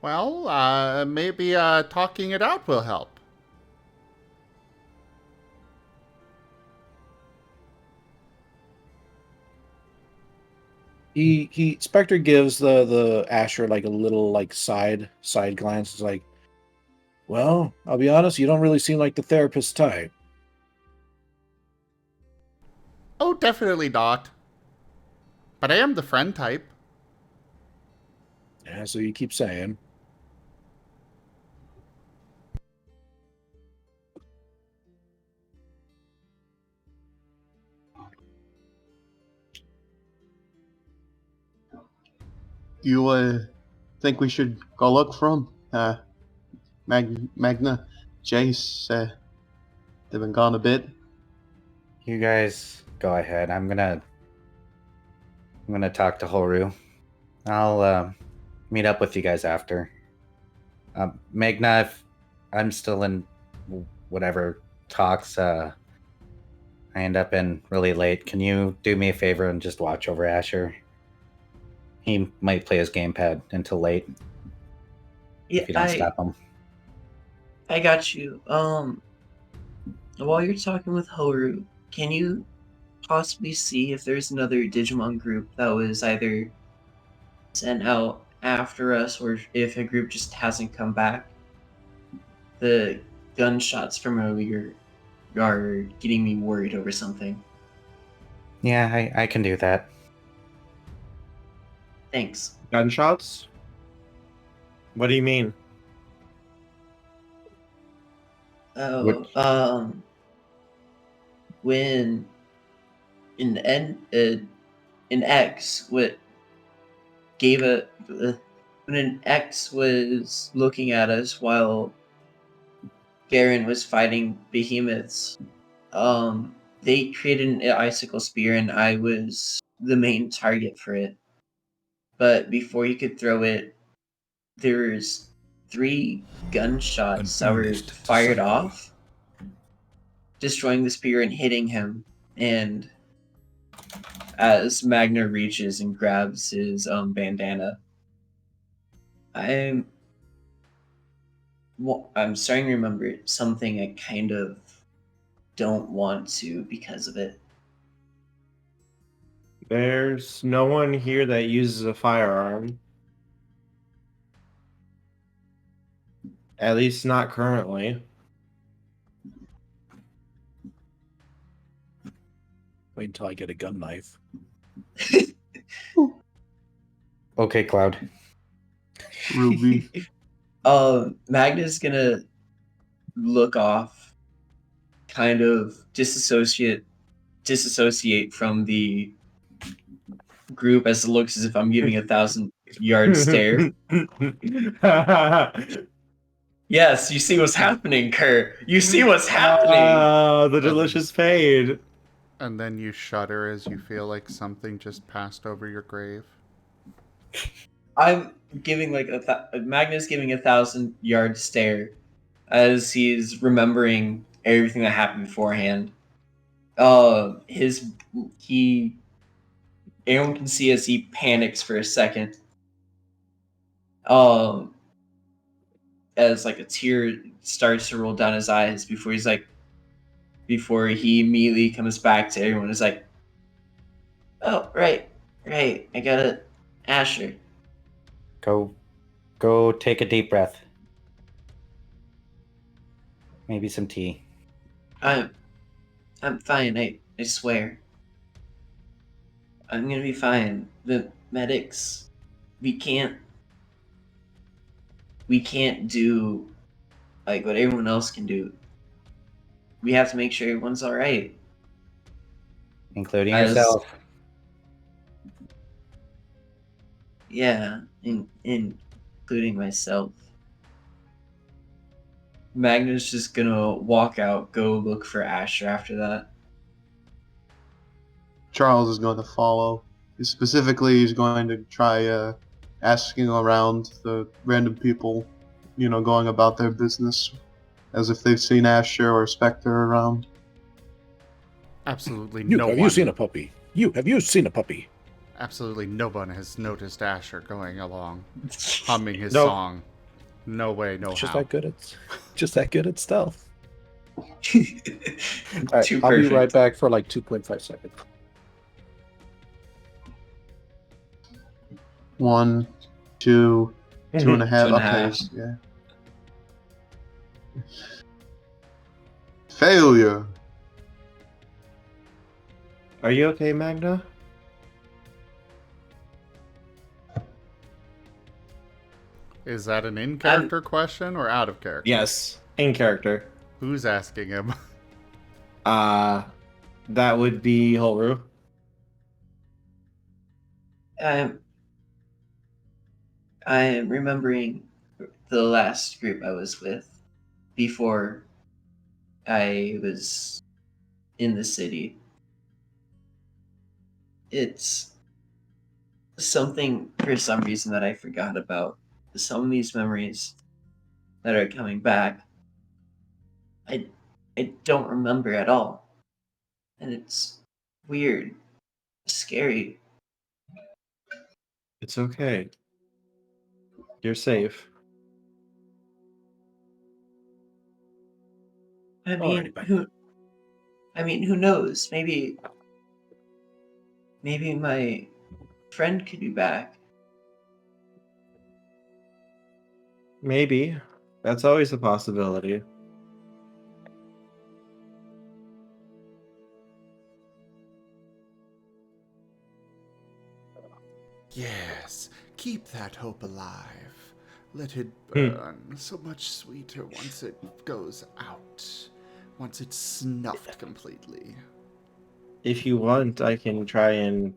Well, maybe talking it out will help. Spectre gives the Asher like a little like side glance. It's like, well, I'll be honest, you don't really seem like the therapist type. Oh, definitely not. But I am the friend type. Yeah, so you keep saying. You think we should go look for him? Magna, Jace, they've been gone a bit. You guys go ahead. I'm gonna talk to Holru. I'll meet up with you guys after. Magna, if I'm still in whatever talks I end up in really late, can you do me a favor and just watch over Asher? He might play his gamepad until late. Yeah, if you don't stop him. I got you. While you're talking with Holru, can you possibly see if there's another Digimon group that was either sent out after us or if a group just hasn't come back. The gunshots from earlier are getting me worried over something. Yeah, I can do that. Thanks. Gunshots? What do you mean? Oh, when in X what gave a when an X was looking at us while Garen was fighting behemoths, they created an icicle spear and I was the main target for it. But before you could throw it, there's 3 gunshots that were fired off, destroying the spear and hitting him. And as Magna reaches and grabs his bandana, I'm starting to remember something I kind of don't want to because of it. There's no one here that uses a firearm. At least not currently. Wait until I get a gun knife. Okay, Cloud. Ruby. Magna's gonna look off, kind of disassociate from the group as it looks as if I'm giving 1,000-yard stare. Yes, you see what's happening, Kurt. You see what's happening. Oh, the delicious fade. And then you shudder as you feel like something just passed over your grave. I'm giving like Magna's giving 1,000-yard stare as he's remembering everything that happened beforehand. Everyone can see as he panics for a second. As like a tear starts to roll down his eyes before he immediately comes back to everyone. Is like, oh right, I got it, Asher. Go take a deep breath. Maybe some tea. I'm fine. I swear. I'm gonna be fine. The medics, we can't do like what everyone else can do. We have to make sure everyone's all right, Including yourself. Yeah, including myself. Magna's just gonna walk out, go look for Asher after that. Charles is going to follow. Specifically, he's going to try asking around the random people, going about their business as if they've seen Asher or Specter around. Absolutely You, no have one. you seen a puppy? Have you seen a puppy? Absolutely no one has noticed Asher going along, humming his Nope. song. No way, no It's just how. that good at stealth. Too All right, I'll be right back for like 2.5 seconds. 1, 2, 2.5. 2.5. Okay, yeah. Failure. Are you okay, Magna? Is that an in-character question or out of character? Yes, in character. Who's asking him? That would be Holru. I am remembering the last group I was with before I was in the city. It's something for some reason that I forgot about. Some of these memories that are coming back, I don't remember at all. And it's weird, scary. It's okay. You're safe. I mean, Alrighty, bye. who knows? Maybe maybe my friend could be back. Maybe. That's always a possibility. Yes, keep that hope alive. Let it burn so much sweeter once it goes out. Once it's snuffed completely. If you want, I can try and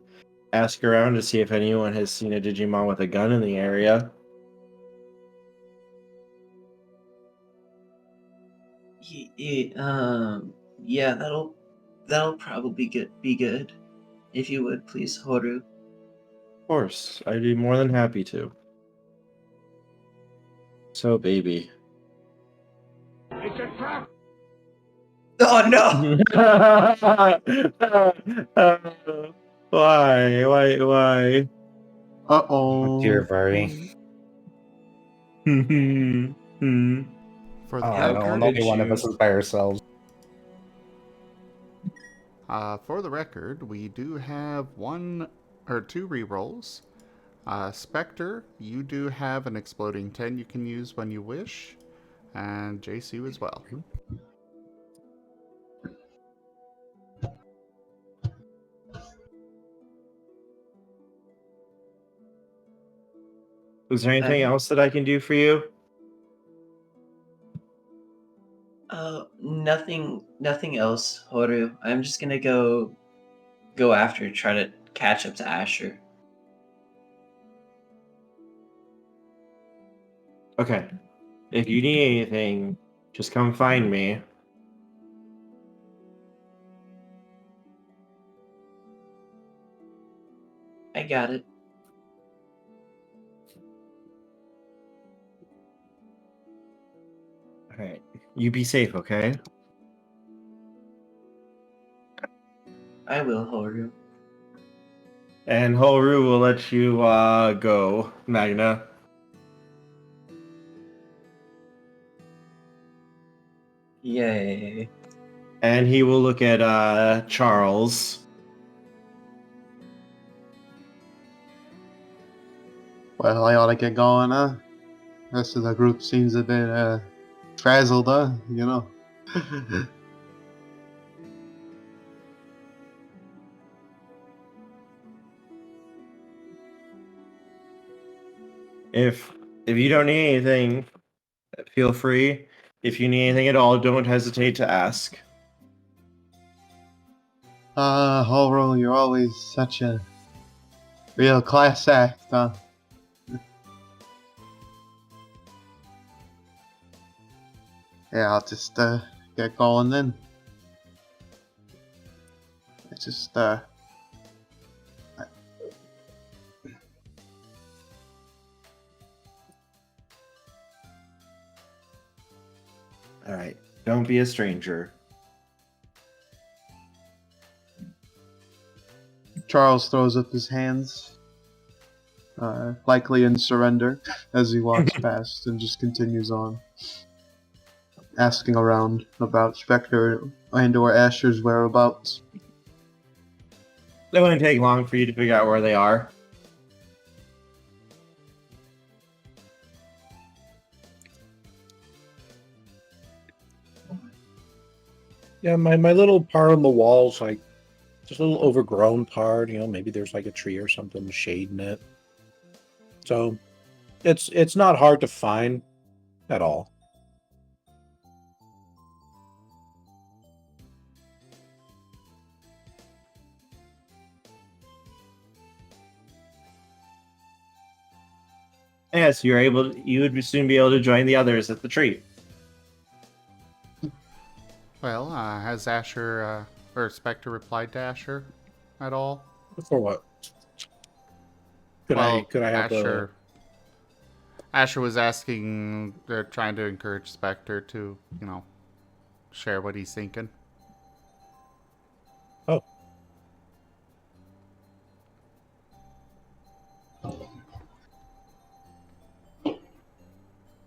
ask around to see if anyone has seen a Digimon with a gun in the area. Yeah, that'll probably be good. If you would, please, Holru. Of course, I'd be more than happy to. So, baby. Oh no! Why? Uh-oh. Dear Furry. For the How No, record, only one of us is by ourselves. for the record, we do have two rerolls. Specter, you do have an exploding 10 you can use when you wish, and Jace, you as well. Is there anything else that I can do for you? Nothing else, Holru. I'm just gonna go after, try to catch up to Asher. Okay. If you need anything, just come find me. I got it. Alright. You be safe, okay? I will, Holru. And Holru will let you go, Magna. Yay. And he will look at Charles. Well, I ought to get going, huh? Rest of the group seems a bit frazzled, huh? You know. If you don't need anything, feel free. If you need anything at all, don't hesitate to ask. Holru, you're always such a real class act, huh? Yeah, I'll just get going then. It's just Alright. Don't be a stranger. Charles throws up his hands, likely in surrender, as he walks past and just continues on, asking around about Specter and or Asher's whereabouts. It wouldn't take long for you to figure out where they are. Yeah, my little part on the wall's like just a little overgrown part, maybe there's like a tree or something shading it. So it's not hard to find at all. Yes, you would soon be able to join the others at the tree. Well, has Asher, or Spectre replied to Asher at all? For what? Could I have Asher, Asher was asking, they're trying to encourage Spectre to, share what he's thinking. Oh.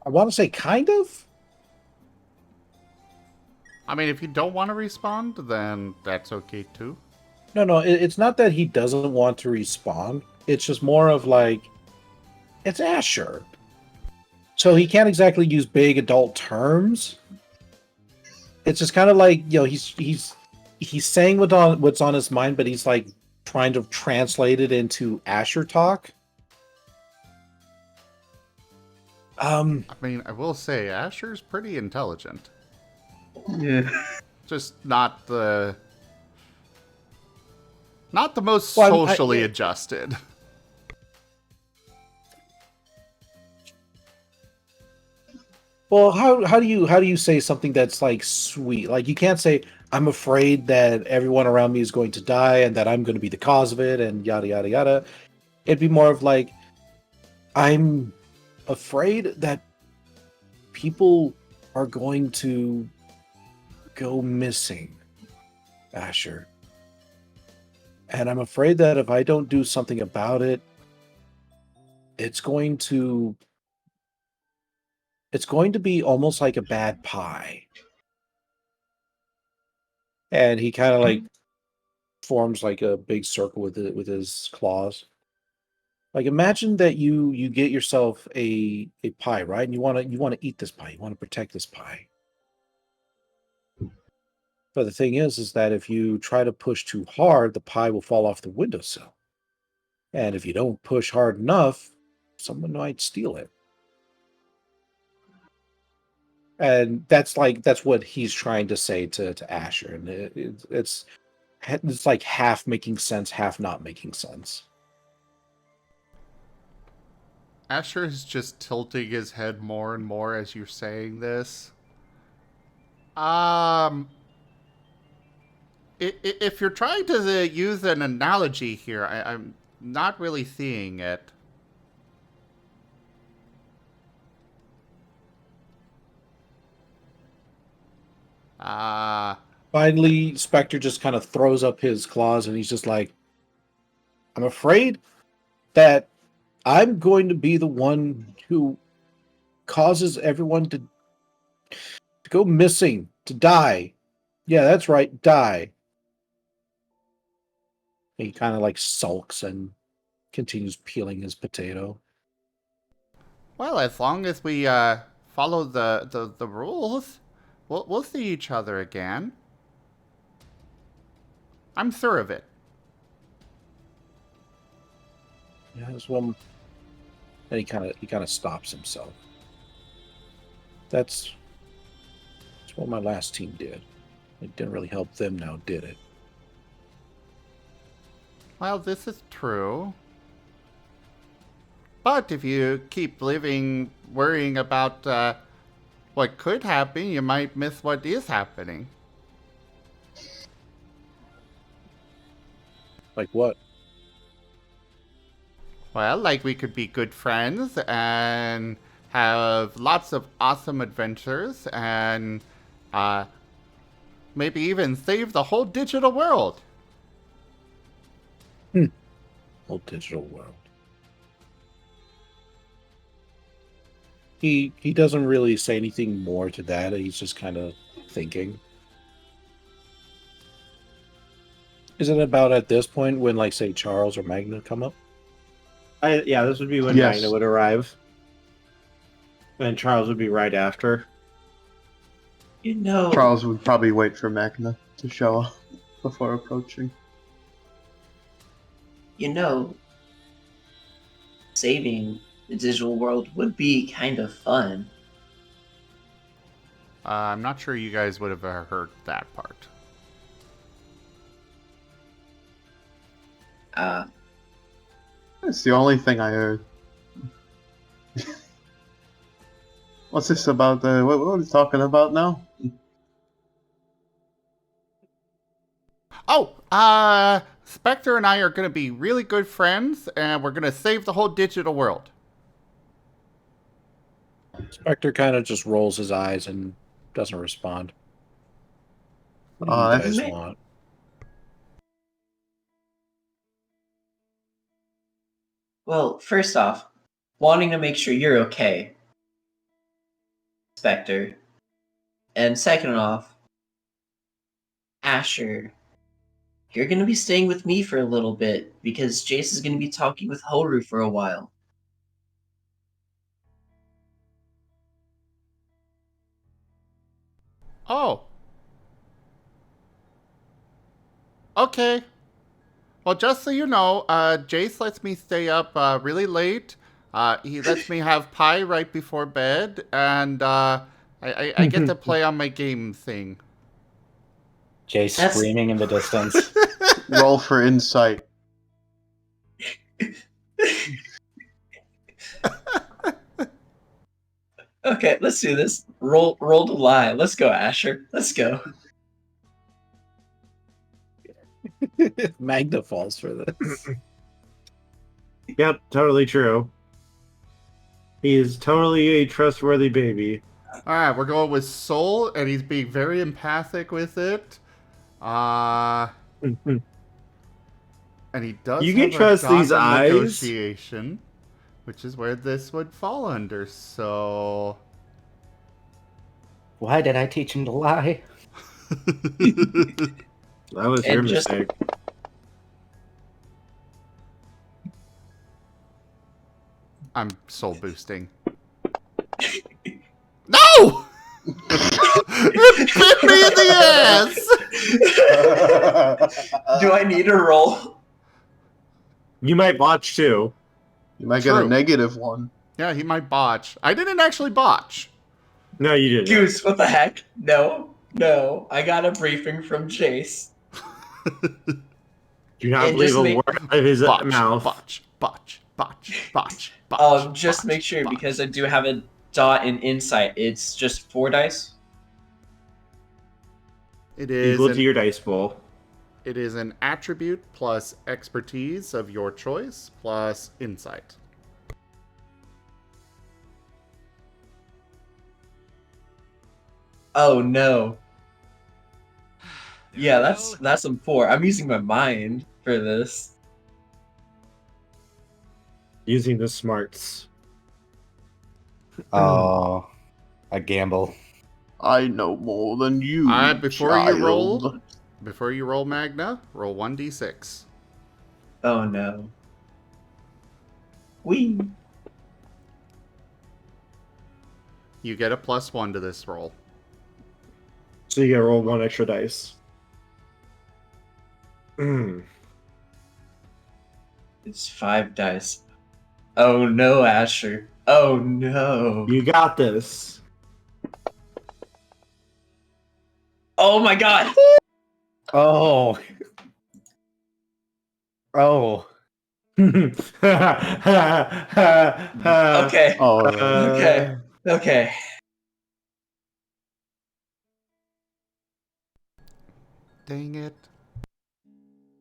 I want to say kind of. I mean, if you don't want to respond, then that's okay too. No, it's not that he doesn't want to respawn. It's just more of like, it's Asher. So he can't exactly use big adult terms. It's just kind of like, he's saying what's on his mind, but he's like trying to translate it into Asher talk. I mean, I will say Asher's pretty intelligent. Yeah. Just not the most Well, socially adjusted. Well, how do you say something that's like sweet? Like you can't say I'm afraid that everyone around me is going to die and that I'm going to be the cause of it and yada yada yada. It'd be more of like I'm afraid that people are going to go missing, Asher. And I'm afraid that if I don't do something about it, it's going to be almost like a bad pie. And he kind of like forms like a big circle with his claws. Like imagine that you get yourself a pie, right? And you want to eat this pie. You want to protect this pie. But the thing is that if you try to push too hard, the pie will fall off the windowsill. And if you don't push hard enough, someone might steal it. And that's what he's trying to say to Asher, and it's like half making sense, half not making sense. Asher is just tilting his head more and more as you're saying this. If you're trying to use an analogy here, I'm not really seeing it. Finally, Specter just kind of throws up his claws and he's just like, I'm afraid that I'm going to be the one who causes everyone to go missing, to die. Yeah, that's right, die. He kind of like sulks and continues peeling his potato. Well, as long as we follow the rules, we'll see each other again. I'm sure of it. Yes, well, and he kind of stops himself. That's what my last team did. It didn't really help them now, did it? Well, this is true. But if you keep living worrying about what could happen, you might miss what is happening. Like what? Well, like we could be good friends and have lots of awesome adventures and maybe even save the whole digital world. Whole digital world. He doesn't really say anything more to that. He's just kind of thinking. Is it about at this point when, like, say, Charles or Magna come up? Yeah, this would be when Yes. Magna would arrive. And Charles would be right after. You know, Charles would probably wait for Magna to show up before approaching. Saving the digital world would be kind of fun. I'm not sure you guys would have heard that part. That's the only thing I heard. What's this about? What are we talking about now? Oh, Specter and I are going to be really good friends, and we're going to save the whole digital world. Specter kind of just rolls his eyes and doesn't respond. What do you guys want? Well, first off, wanting to make sure you're okay, Specter. And second off, Asher, You're going to be staying with me for a little bit, because Jace is going to be talking with Holru for a while. Oh. Okay. Well, just so you know, Jace lets me stay up really late. He lets me have pie right before bed, and I get to play on my game thing. Jace That's- screaming in the distance. Roll for insight. Okay, let's do this. Roll to lie. Let's go, Asher. Let's go. Magna falls for this. Yep, totally true. He is totally a trustworthy baby. Alright, we're going with Soul, and he's being very empathic with it. And he does You can have trust a these dominant eyes. negotiation, which is where this would fall under, so... Why did I teach him to lie? That was your And just- mistake. I'm soul boosting. No! It bit me in the ass! Do I need a roll? You might botch too. You might get True. a negative one. Yeah, he might botch. I didn't actually botch. No, you didn't. Goose, what the heck? No. I got a briefing from Jace. Do not And believe just a make- word of his Botch, mouth. botch. Just botch, make sure, botch. because I do have a dot in insight. It's just 4 dice. It is Equal an, to your dice pool. it is an attribute plus expertise of your choice plus insight. Oh no. Yeah, that's a 4. I'm using my mind for this. Using the smarts. Oh, a gamble. I know more than you. Alright, before child. you roll Magna, roll 1d6. Oh no. Wee. You get a +1 to this roll. So you gotta roll 1 extra dice. It's 5 dice. Oh no, Asher. Oh no. You got this. Oh my god. Oh. Oh. Okay. Oh, Okay. Dang it.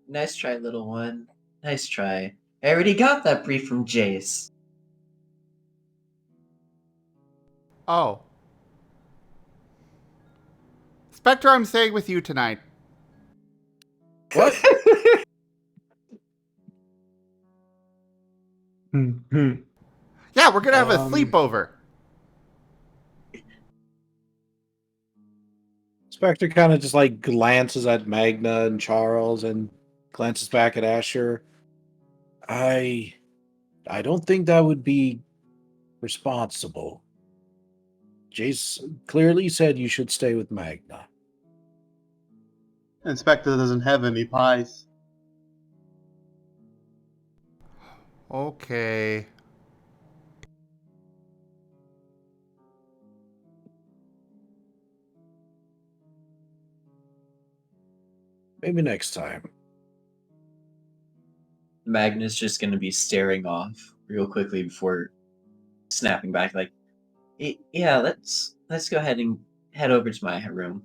Nice try, little one. Nice try. I already got that brief from Jace. Oh. Specter, I'm staying with you tonight. What? Yeah, we're gonna have a sleepover. Spectre kind of just like glances at Magna and Charles and glances back at Asher. I don't think that would be responsible. Jace clearly said you should stay with Magna. Inspector doesn't have any pies. Okay. Maybe next time. Magna's just gonna be staring off real quickly before snapping back like, yeah, let's go ahead and head over to my room.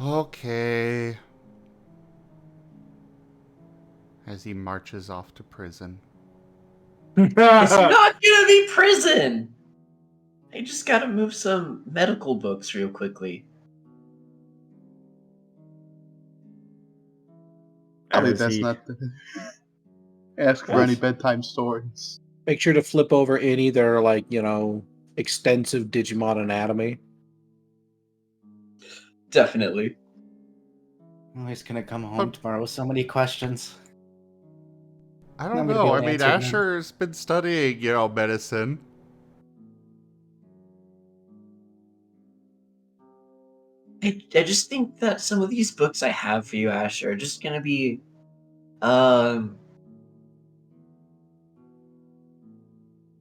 Okay. As he marches off to prison. It's not gonna be prison! I just gotta move some medical books real quickly. Probably As best he- not to ask for any bedtime stories. Make sure to flip over any that are like, extensive Digimon anatomy. Definitely. Oh, he's gonna come home tomorrow with so many questions. I don't I'm gonna be know. able I to mean, answer them. Asher's been studying, medicine. I just think that some of these books I have for you, Asher, are just gonna be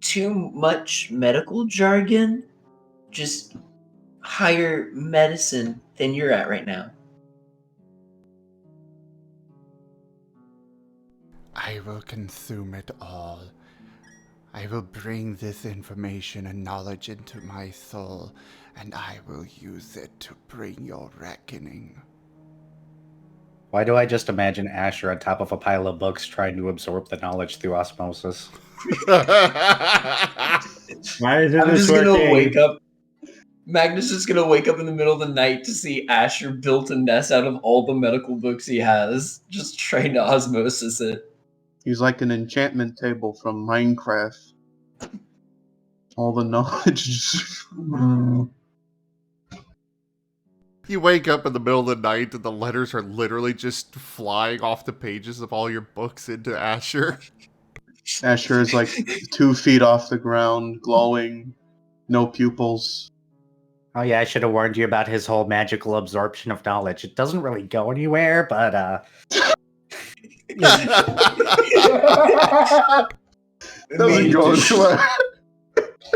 too much medical jargon. Just higher medicine than you're at right now. I will consume it all. I will bring this information and knowledge into my soul, and I will use it to bring your reckoning. Why do I just imagine Asher on top of a pile of books trying to absorb the knowledge through osmosis? Why isn't I'm this just gonna working? wake up. Magnus is gonna wake up in the middle of the night to see Asher built a nest out of all the medical books he has, just trying to osmosis it. He's like an enchantment table from Minecraft. All the knowledge. You wake up in the middle of the night and the letters are literally just flying off the pages of all your books into Asher. Asher is like 2 feet off the ground, glowing, no pupils. Oh yeah, I should have warned you about his whole magical absorption of knowledge. It doesn't really go anywhere, but Doesn't go anywhere.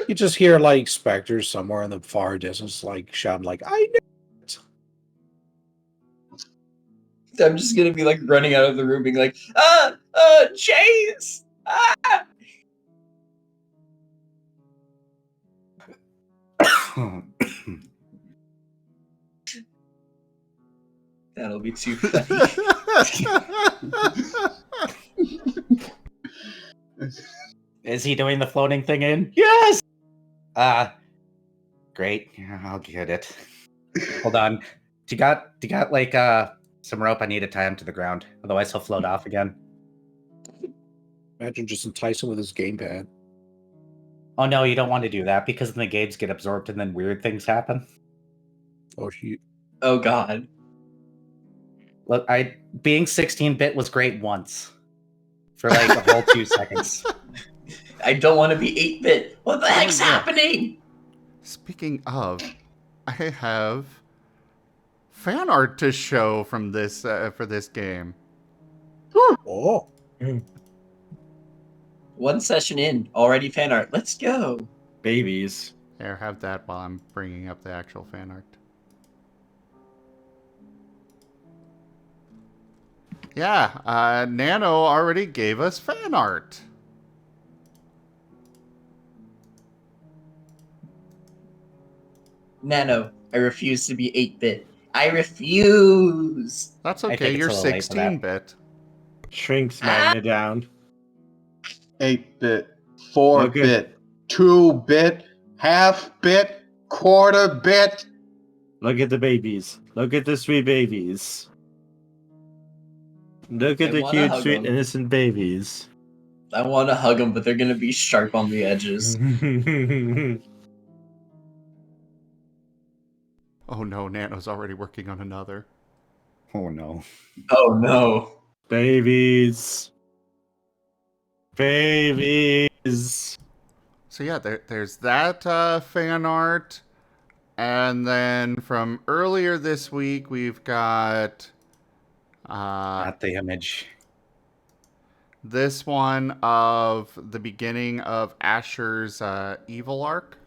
You just hear like Specter somewhere in the far distance, like shouting, like, "I know it." I'm just gonna be like running out of the room, being like, Jace! Ah! That'll be too funny. is he doing the floating thing in? Yes! Great. Yeah, I'll get it. Hold on. Do you got like some rope? I need to tie him to the ground. Otherwise he'll float off again. Imagine just entice him with his gamepad. Oh no, you don't want to do that because then the games get absorbed and then weird things happen. Oh, he... Oh god. Look, being 16-bit was great once. For like a whole 2 seconds. I don't want to be 8-bit. What the heck's happening? Speaking of, I have fan art to show from this for this game. Oh. One session in, already fan art. Let's go. Babies. Here, have that while I'm bringing up the actual fan art. Yeah, Nano already gave us fan art. Nano, I refuse to be 8-bit. I refuse! That's I okay, think you're it's a little late for that. 16-bit. Shrinks Magna down. 8-bit, 4-bit, 2-bit, half-bit, quarter-bit. Look at the babies. Look at the sweet babies. Look at I the wanna cute, hug sweet, them. innocent babies. I want to hug them, but they're gonna be sharp on the edges. Oh no, Nano's already working on another. Oh no. Oh no. Babies. Babies. So yeah, there's that fan art. And then from earlier this week, we've got Not the image. this one of the beginning of Asher's evil arc.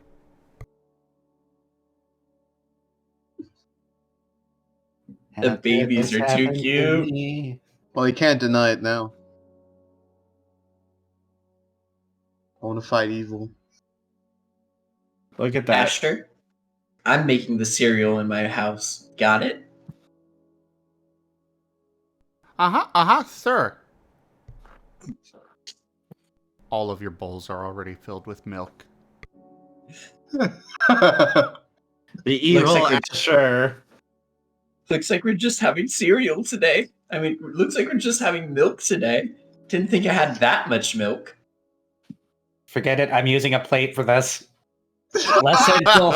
The babies are too cute. Well, you can't deny it now. I want to fight evil. Look at that. Asher, I'm making the cereal in my house. Got it? Sir. All of your bowls are already filled with milk. The evil like we're- Asher. Looks like we're just having cereal today. I mean, looks like we're just having milk today. Didn't think I had that much milk. Forget it. I'm using a plate for this. Less central.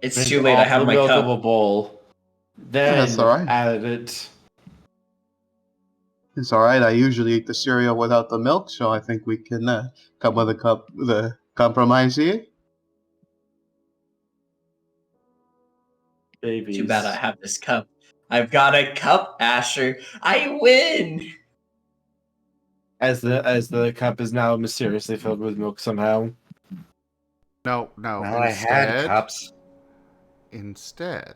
It's too late. I have my milk of a cup. bowl. Then That's all right. added it. It's alright, I usually eat the cereal without the milk, so I think we can come with a compromise here. Babies. Too bad I have this cup. I've got a cup, Asher. I win. As the cup is now mysteriously filled with milk somehow. No. Well, I had cups. Instead,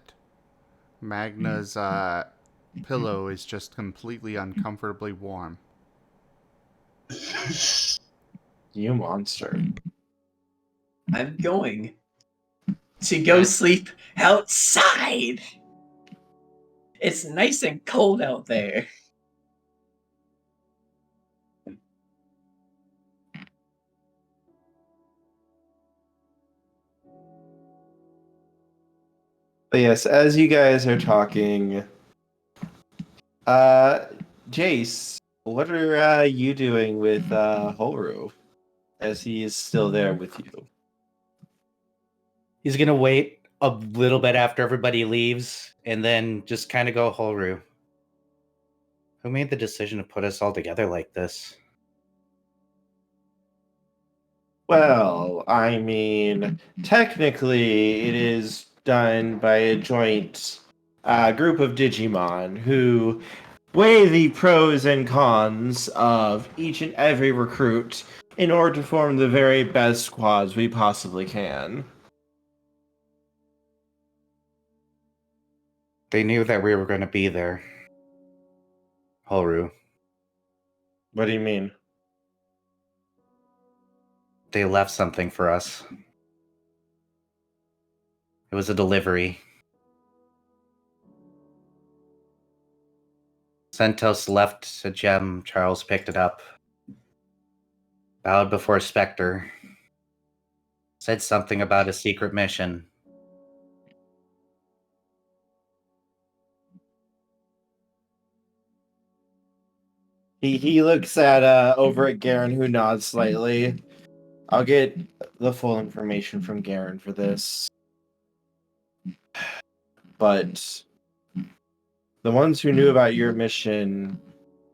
Magna's pillow is just completely uncomfortably warm. You monster. I'm going to go sleep outside. It's nice and cold out there. But yes, as you guys are talking, Jace, what are you doing with Holru as he is still there with you? He's gonna wait a little bit after everybody leaves, and then just kind of go Holru. Who made the decision to put us all together like this? Well, I mean, technically, it is done by a joint group of Digimon who weigh the pros and cons of each and every recruit in order to form the very best squads we possibly can. They knew that we were going to be there. Holru. What do you mean? They left something for us. It was a delivery. Centos left a gem. Charles picked it up. Bowed before Specter. Said something about a secret mission. He looks at over at Garen, who nods slightly. I'll get the full information from Garen for this. But the ones who knew about your mission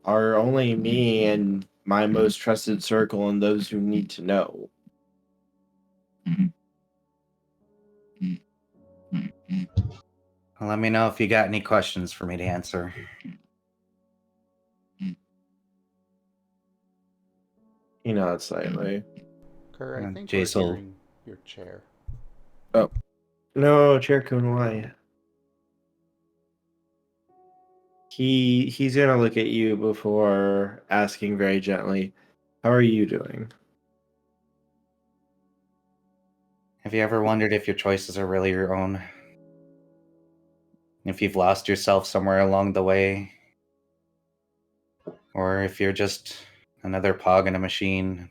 are only me and my most trusted circle and those who need to know. Let me know if you got any questions for me to answer. He nods slightly. Kerr, I think Jace we're will- hearing your chair. Oh. No, Chair-kun, why? He's gonna look at you before asking very gently, how are you doing? Have you ever wondered if your choices are really your own? If you've lost yourself somewhere along the way? Or if you're just another pog in a machine?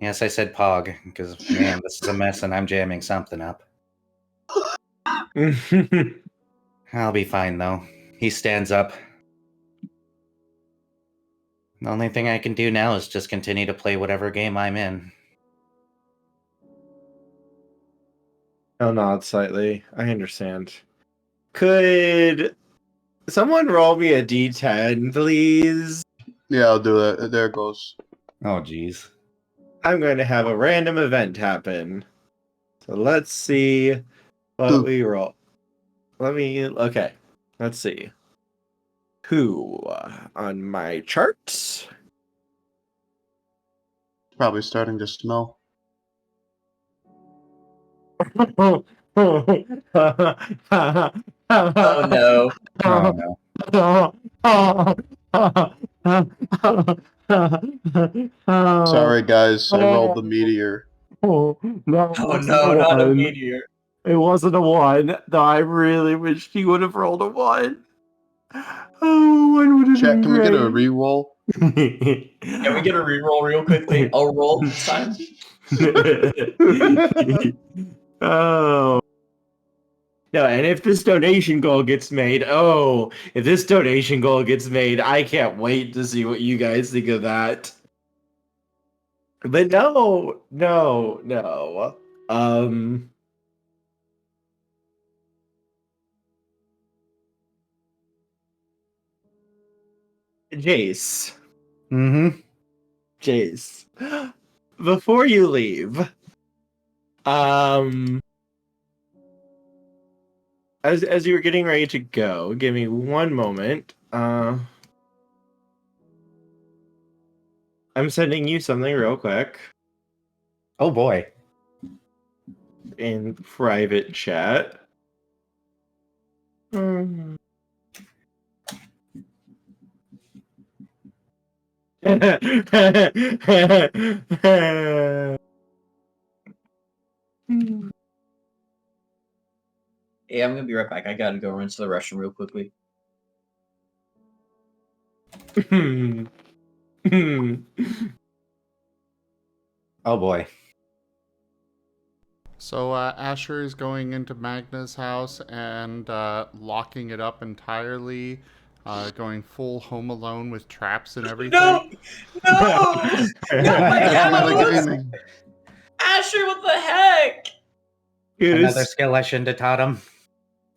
Yes, I said pog, because, man, this is a mess and I'm jamming something up. I'll be fine, though. He stands up. The only thing I can do now is just continue to play whatever game I'm in. I'll nod slightly. I understand. Could someone roll me a d10, please? Yeah, I'll do that. There it goes. Oh, jeez. I'm going to have a random event happen. So let's see what we roll. Okay. Let's see. Who on my charts? Probably starting to snow. Oh no. Sorry, guys. I rolled the meteor. No, Oh no, not a meteor. It wasn't a 1, though I really wished he would have rolled a 1. Oh, 1 would have Chat, been can we get a great. reroll? Can we get a reroll real quickly? I'll roll this time. Oh. No, and if this donation goal gets made, I can't wait to see what you guys think of that. But no. Jace. Mm-hmm. Jace. Before you leave, as you were getting ready to go, give me one moment. I'm sending you something real quick Oh boy. in private chat. Hey, I'm gonna be right back. I gotta go run to the restroom real quickly. Oh boy. So Asher is going into Magna's house and locking it up entirely, going full Home Alone with traps and everything. No! No! Not my Definitely house! gaming. Asher, what the heck? Another Goose, skill I shouldn't have taught him.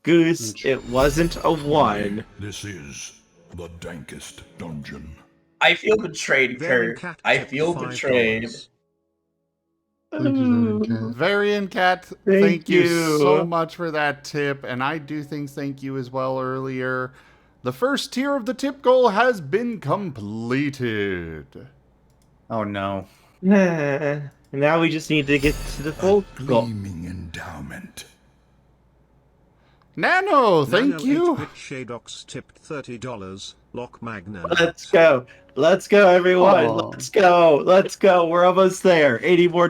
Goose, it wasn't a one. This is the dankest dungeon. I feel betrayed, Varian Kurt. Cat I tipped feel $5. betrayed. Thank you, Varian Cat. Varian Cat, Thank thank you you. so much for that tip, and I do think thank you as well earlier. The first tier of the tip goal has been completed. Oh no. Now we just need to get to the full goal. Gleaming endowment. Nano, thank Nano you. 8-bit Shadox tipped $30. Lock Magna. Let's go. Let's go, everyone. Oh. Let's go. Let's go. We're almost there. $80 more.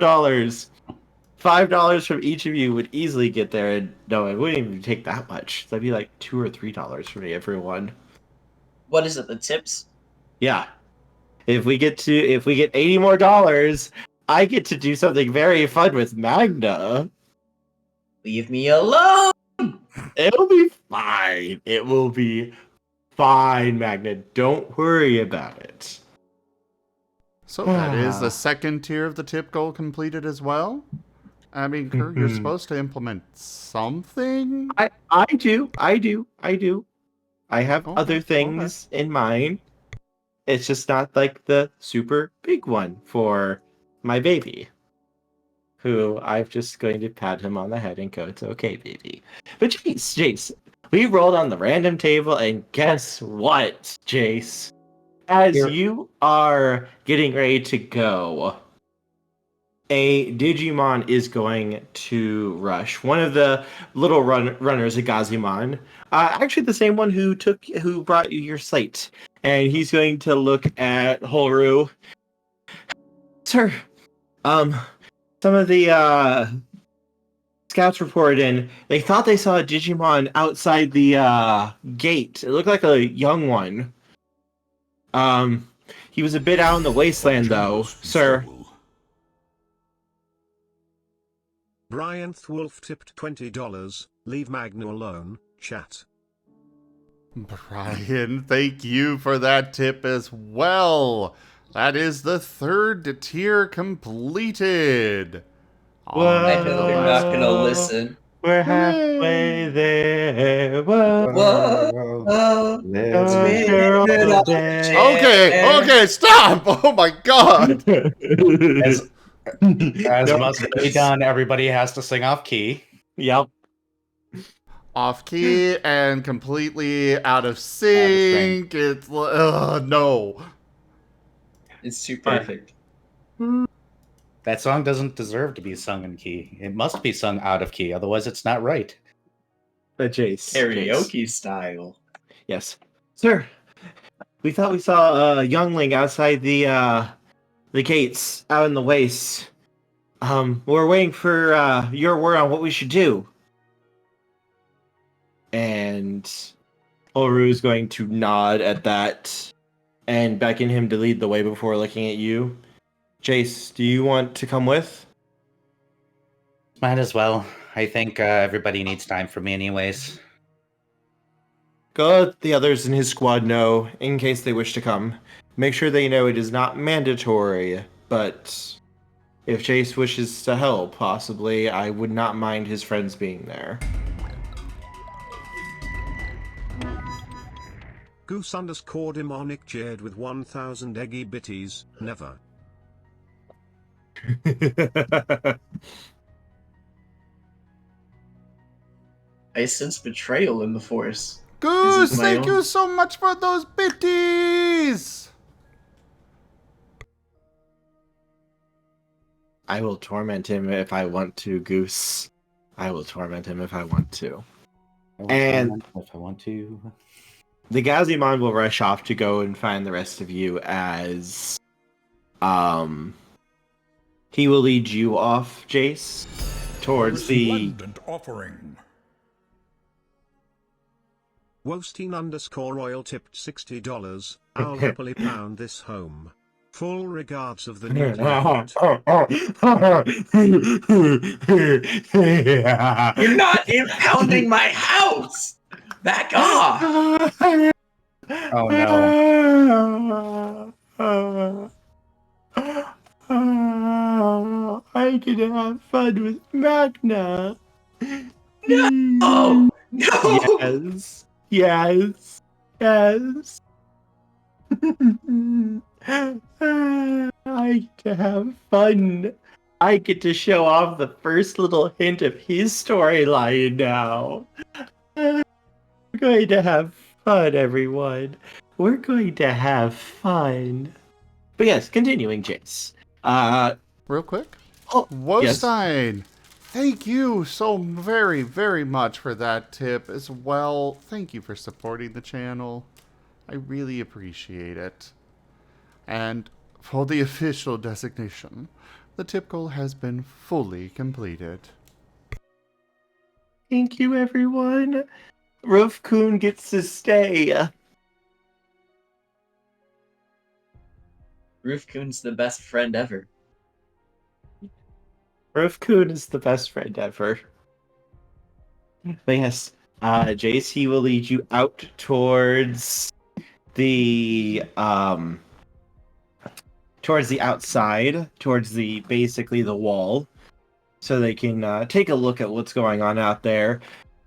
$5 from each of you would easily get there. And no, it wouldn't even take that much. That'd be like $2 or $3 for me, everyone. What is it, the tips? Yeah. If we get $80 more, I get to do something very fun with Magna. Leave me alone! It'll be fine. It will be fine, Magna. Don't worry about it. So that is the second tier of the tip goal completed as well. I mean, Kurt, you're supposed to implement something. I do. I have Okay, other things in mind. It's just not like the super big one for my baby, who I'm just going to pat him on the head and go, "It's okay, baby." But Jace, we rolled on the random table, and guess what, Jace? As you are getting ready to go, a Digimon is going to rush. One of the little runners, a Gazimon, actually the same one who brought you your slate, and he's going to look at Holru. Sir, some of the scouts reported in. They thought they saw a Digimon outside the gate. It looked like a young one. He was a bit out in the wasteland, though, sir. Bryan Wolf tipped $20. Leave Magna alone, chat. Bryan, thank you for that tip as well. That is the third tier completed. I know they're not gonna listen. We're halfway there. Whoa. Whoa, Let's spin it up. Okay, stop! Oh my god! As must be done, everybody has to sing off key. Yep. Off key and completely out of sync. It's no. It's too perfect. That song doesn't deserve to be sung in key. It must be sung out of key, otherwise it's not right. But Jace. Karaoke style. Yes. Sir, we thought we saw a youngling outside the gates out in the waste. We're waiting for your word on what we should do. And Holru is going to nod at that and beckon him to lead the way before looking at you. Jace, do you want to come with? Might as well. I think everybody needs time for me anyways. Go let the others in his squad know in case they wish to come. Make sure they know it is not mandatory, but If Jace wishes to help, possibly, I would not mind his friends being there. Goose _ demonic Jade with 1000 eggy bitties, never. I sense betrayal in the force. Goose, my thank you own? so much for those bitties! I will torment him if I want to, Goose. I will torment him if I want to. And if I want to. the Gazimon will rush off to go and find the rest of you as he will lead you off, Jace, towards the Resplendent offering. Wosteen _ royal tipped $60. I'll happily pound this home. Full regards of the new You're not impounding my house! Back off! Oh no. I can have fun with Magna. No! No! Yes. Yes. Yes. I get to have fun. I get to show off the first little hint of his storyline now. We're going to have fun, everyone. We're going to have fun. But yes, continuing, Jace. Real quick. Oh, yes. Wostein, thank you so very, very much for that tip as well. Thank you for supporting the channel. I really appreciate it. And for the official designation, the tip goal has been fully completed. Thank you, everyone. Roof-kun gets to stay. Roof-kun's the best friend ever. Roof-kun is the best friend ever. But yes, Jace, he will lead you out towards the outside, towards the basically the wall, so they can take a look at what's going on out there.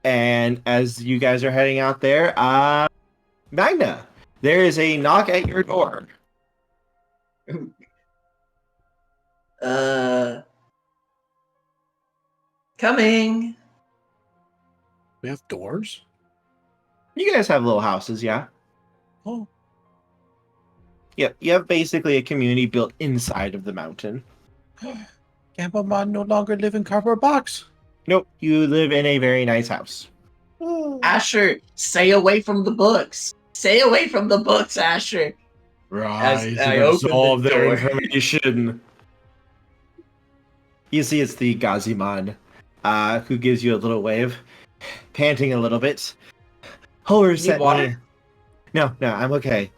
And as you guys are heading out there, Magna, there is a knock at your door. Coming. We have doors? You guys have little houses, yeah? Oh. Yep, you have basically a community built inside of the mountain. Gamblemon no longer live in cardboard box. Nope, you live in a very nice house. Asher, stay away from the books. Stay away from the books, Asher. Rise As and I open absorb the their door. information. You see it's the Gazimon, who gives you a little wave, panting a little bit. Holru Need sent water? me. No, I'm okay.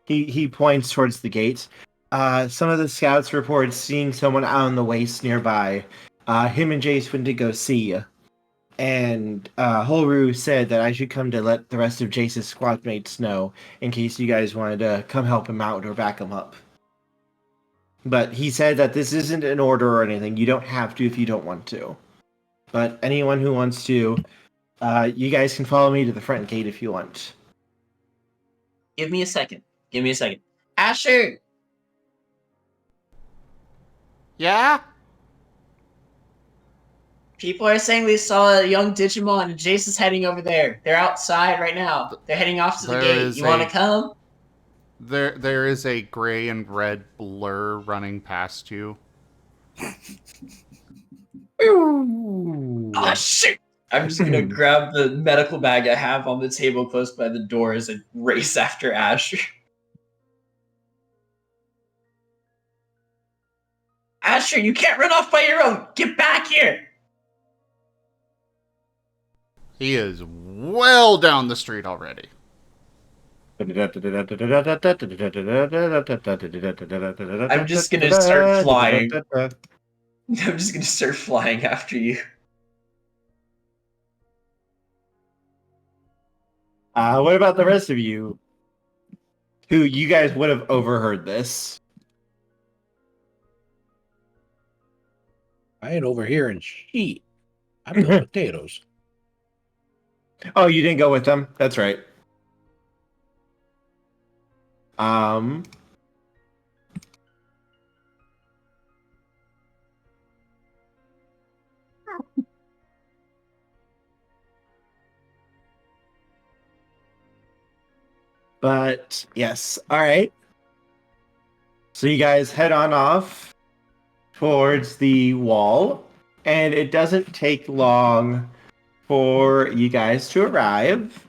He points towards the gate. Some of the scouts report seeing someone out on the waste nearby. Him and Jace went to go see. And Holru said that I should come to let the rest of Jace's squad mates know in case you guys wanted to come help him out or back him up. But he said that this isn't an order or anything. You don't have to if you don't want to. But anyone who wants to, you guys can follow me to the front gate if you want. Give me a second. Asher! Yeah? People are saying they saw a young Digimon and Jace is heading over there. They're outside right now. They're heading off to the There gate. is You want to a- come? There is a gray and red blur running past you. Oh, shoot! I'm just gonna grab the medical bag I have on the table close by the doors and race after Asher. Asher, you can't run off by your own! Get back here! He is well down the street already. I'm just gonna start flying. I'm just gonna start flying after you. What about the rest of you? Who you guys would have overheard this? I ain't over here in sheet. I built potatoes. Oh, you didn't go with them? That's right. But yes, all right. So you guys head on off towards the wall, and it doesn't take long for you guys to arrive.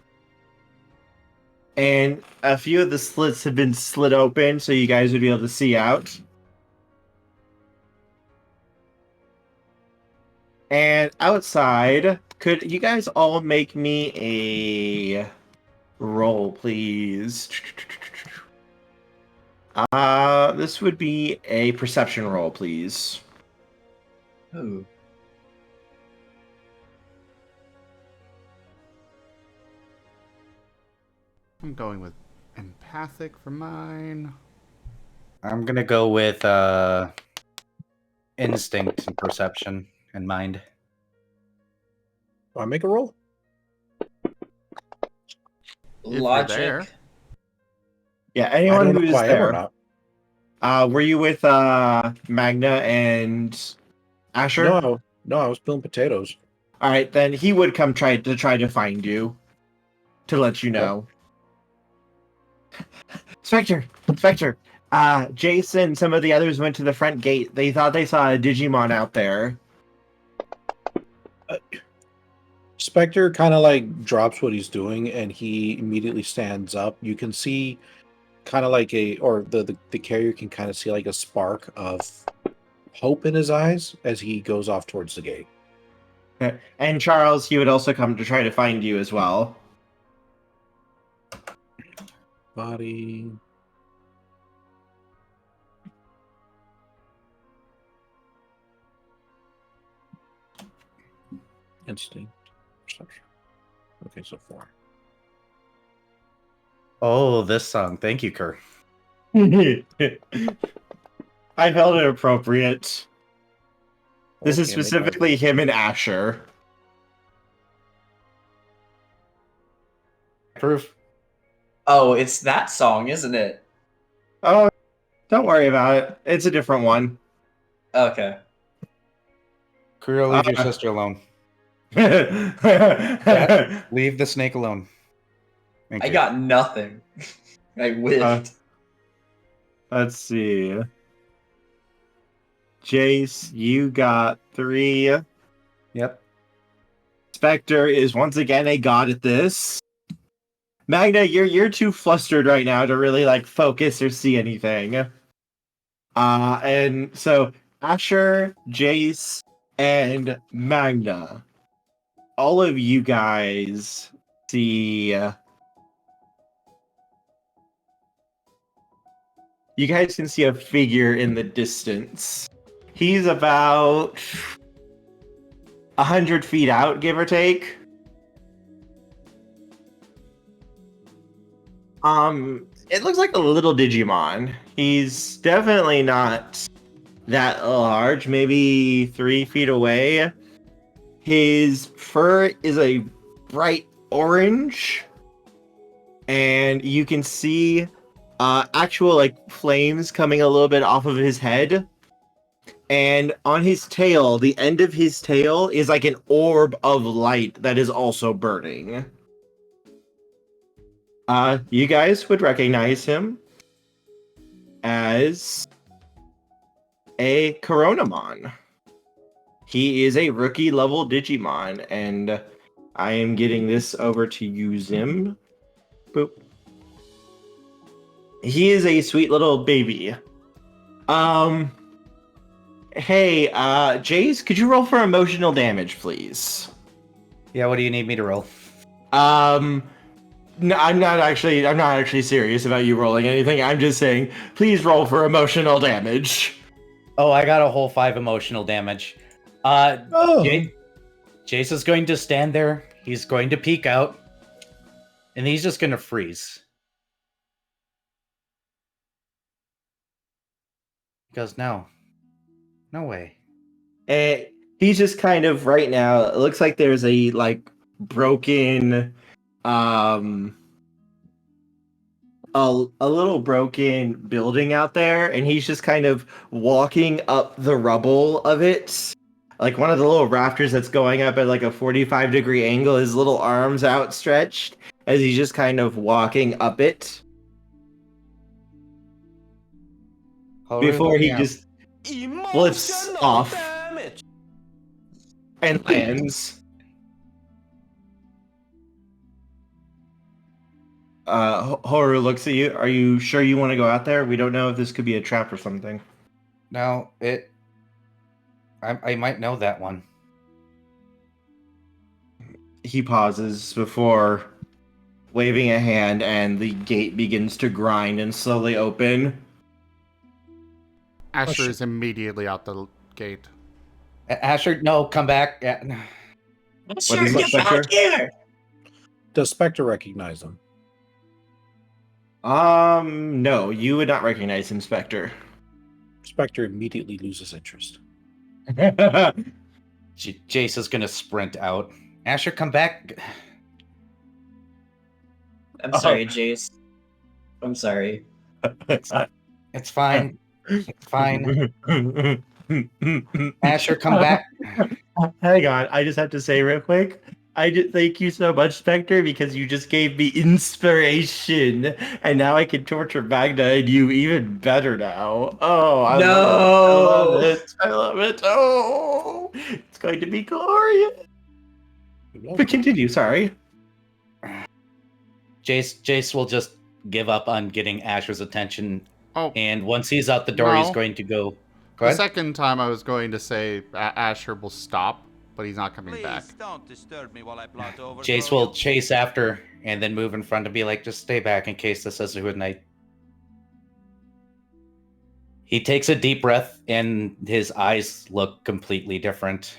And a few of the slits have been slit open, so you guys would be able to see out. And outside, could you guys all make me a roll, please? This would be a perception roll, please. Oh. I'm going with empathic for mine. I'm gonna go with instinct and perception and mind. Do I make a roll? you're there. Logic. Yeah, I anyone don't know who's if I am or there. not. Were you with Magna and Asher? No, I was peeling potatoes. All right, then he would come try to find you, to let you know. Specter. Jace and some of the others went to the front gate. They thought they saw a Digimon out there. Specter kind of like drops what he's doing and he immediately stands up. You can see kind of like the carrier can kind of see like a spark of hope in his eyes as he goes off towards the gate. And Charles, he would also come to try to find you as well. Body. Instinct. Perception. Okay, so 4. Oh, this song. Thank you, Kerr. I felt it appropriate. This is Okay, specifically him and Asher. Proof. Oh, it's that song, isn't it? Oh, don't worry about it. It's a different one. Okay. Kuro, leave your sister alone. Leave the snake alone. Thank I you. got nothing. I whiffed. Let's see. Jace, you got 3. Yep. Specter is once again a god at this. Magna, you're too flustered right now to really like focus or see anything. And so Asher, Jace, and Magna, all of you guys see. You guys can see a figure in the distance. He's about 100 feet out, give or take. It looks like a little Digimon. He's definitely not that large, maybe 3 feet away. His fur is a bright orange, and you can see actual like flames coming a little bit off of his head. And on his tail, the end of his tail is like an orb of light that is also burning. You guys would recognize him as a Coronamon. He is a rookie level Digimon, and I am getting this over to you, Zim. Boop. He is a sweet little baby. Hey, Jace, could you roll for emotional damage, please? Yeah, what do you need me to roll? No, I'm not actually serious about you rolling anything. I'm just saying, please roll for emotional damage. Oh, I got a whole 5 emotional damage. Jace is going to stand there. He's going to peek out. And he's just going to freeze. He goes, no. No way. And he's just kind of right now. It looks like there's a like broken, a little broken building out there, and he's just kind of walking up the rubble of it. Like one of the little rafters that's going up at like a 45-degree angle, his little arms outstretched as he's just kind of walking up it. Before he just flips off and lands. Holru looks at you. Are you sure you want to go out there? We don't know if this could be a trap or something. No, I might know that one. He pauses before waving a hand, and the gate begins to grind and slowly open. Asher is immediately out the gate. Asher, no, come back. Asher, get back here! Does Specter recognize him? No, you would not recognize him, Specter. Specter immediately loses interest. Jace is gonna sprint out. Asher, come back. I'm sorry, Jace. I'm sorry. It's fine. It's fine. Asher, come back. Hang on, I just have to say real quick. I just thank you so much, Specter, because you just gave me inspiration, and now I can torture Magna and you even better now. Oh, I love it! I love it! Oh, it's going to be glorious. But continue. Sorry. Jace will just give up on getting Asher's attention, Oh, and once he's out the door, No. he's going to go. Go the ahead. second time I was going to say Asher will stop, but he's not coming back. Don't disturb me while I plot over. Jace will chase after and then move in front and be like, just stay back in case this is a good night. He takes a deep breath and his eyes look completely different.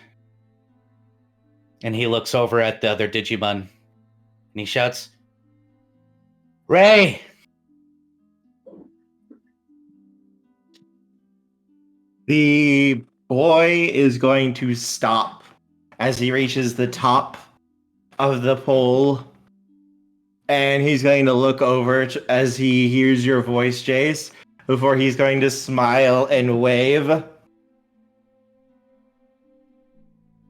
And he looks over at the other Digimon and he shouts, Ray! The boy is going to stop as he reaches the top of the pole, and he's going to look over as he hears your voice, Jace, before he's going to smile and wave.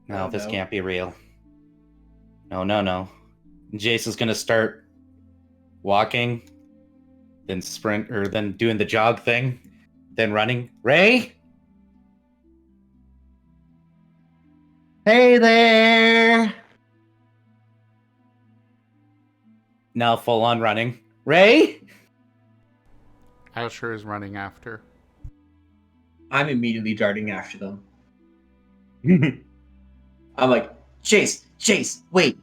No, this can't be real. No. Jace is going to start walking, then sprint, or then doing the jog thing, then running. Ray? Hey there! Now full on running. Ray? Asher is running after. I'm immediately darting after them. I'm like, Jace, wait.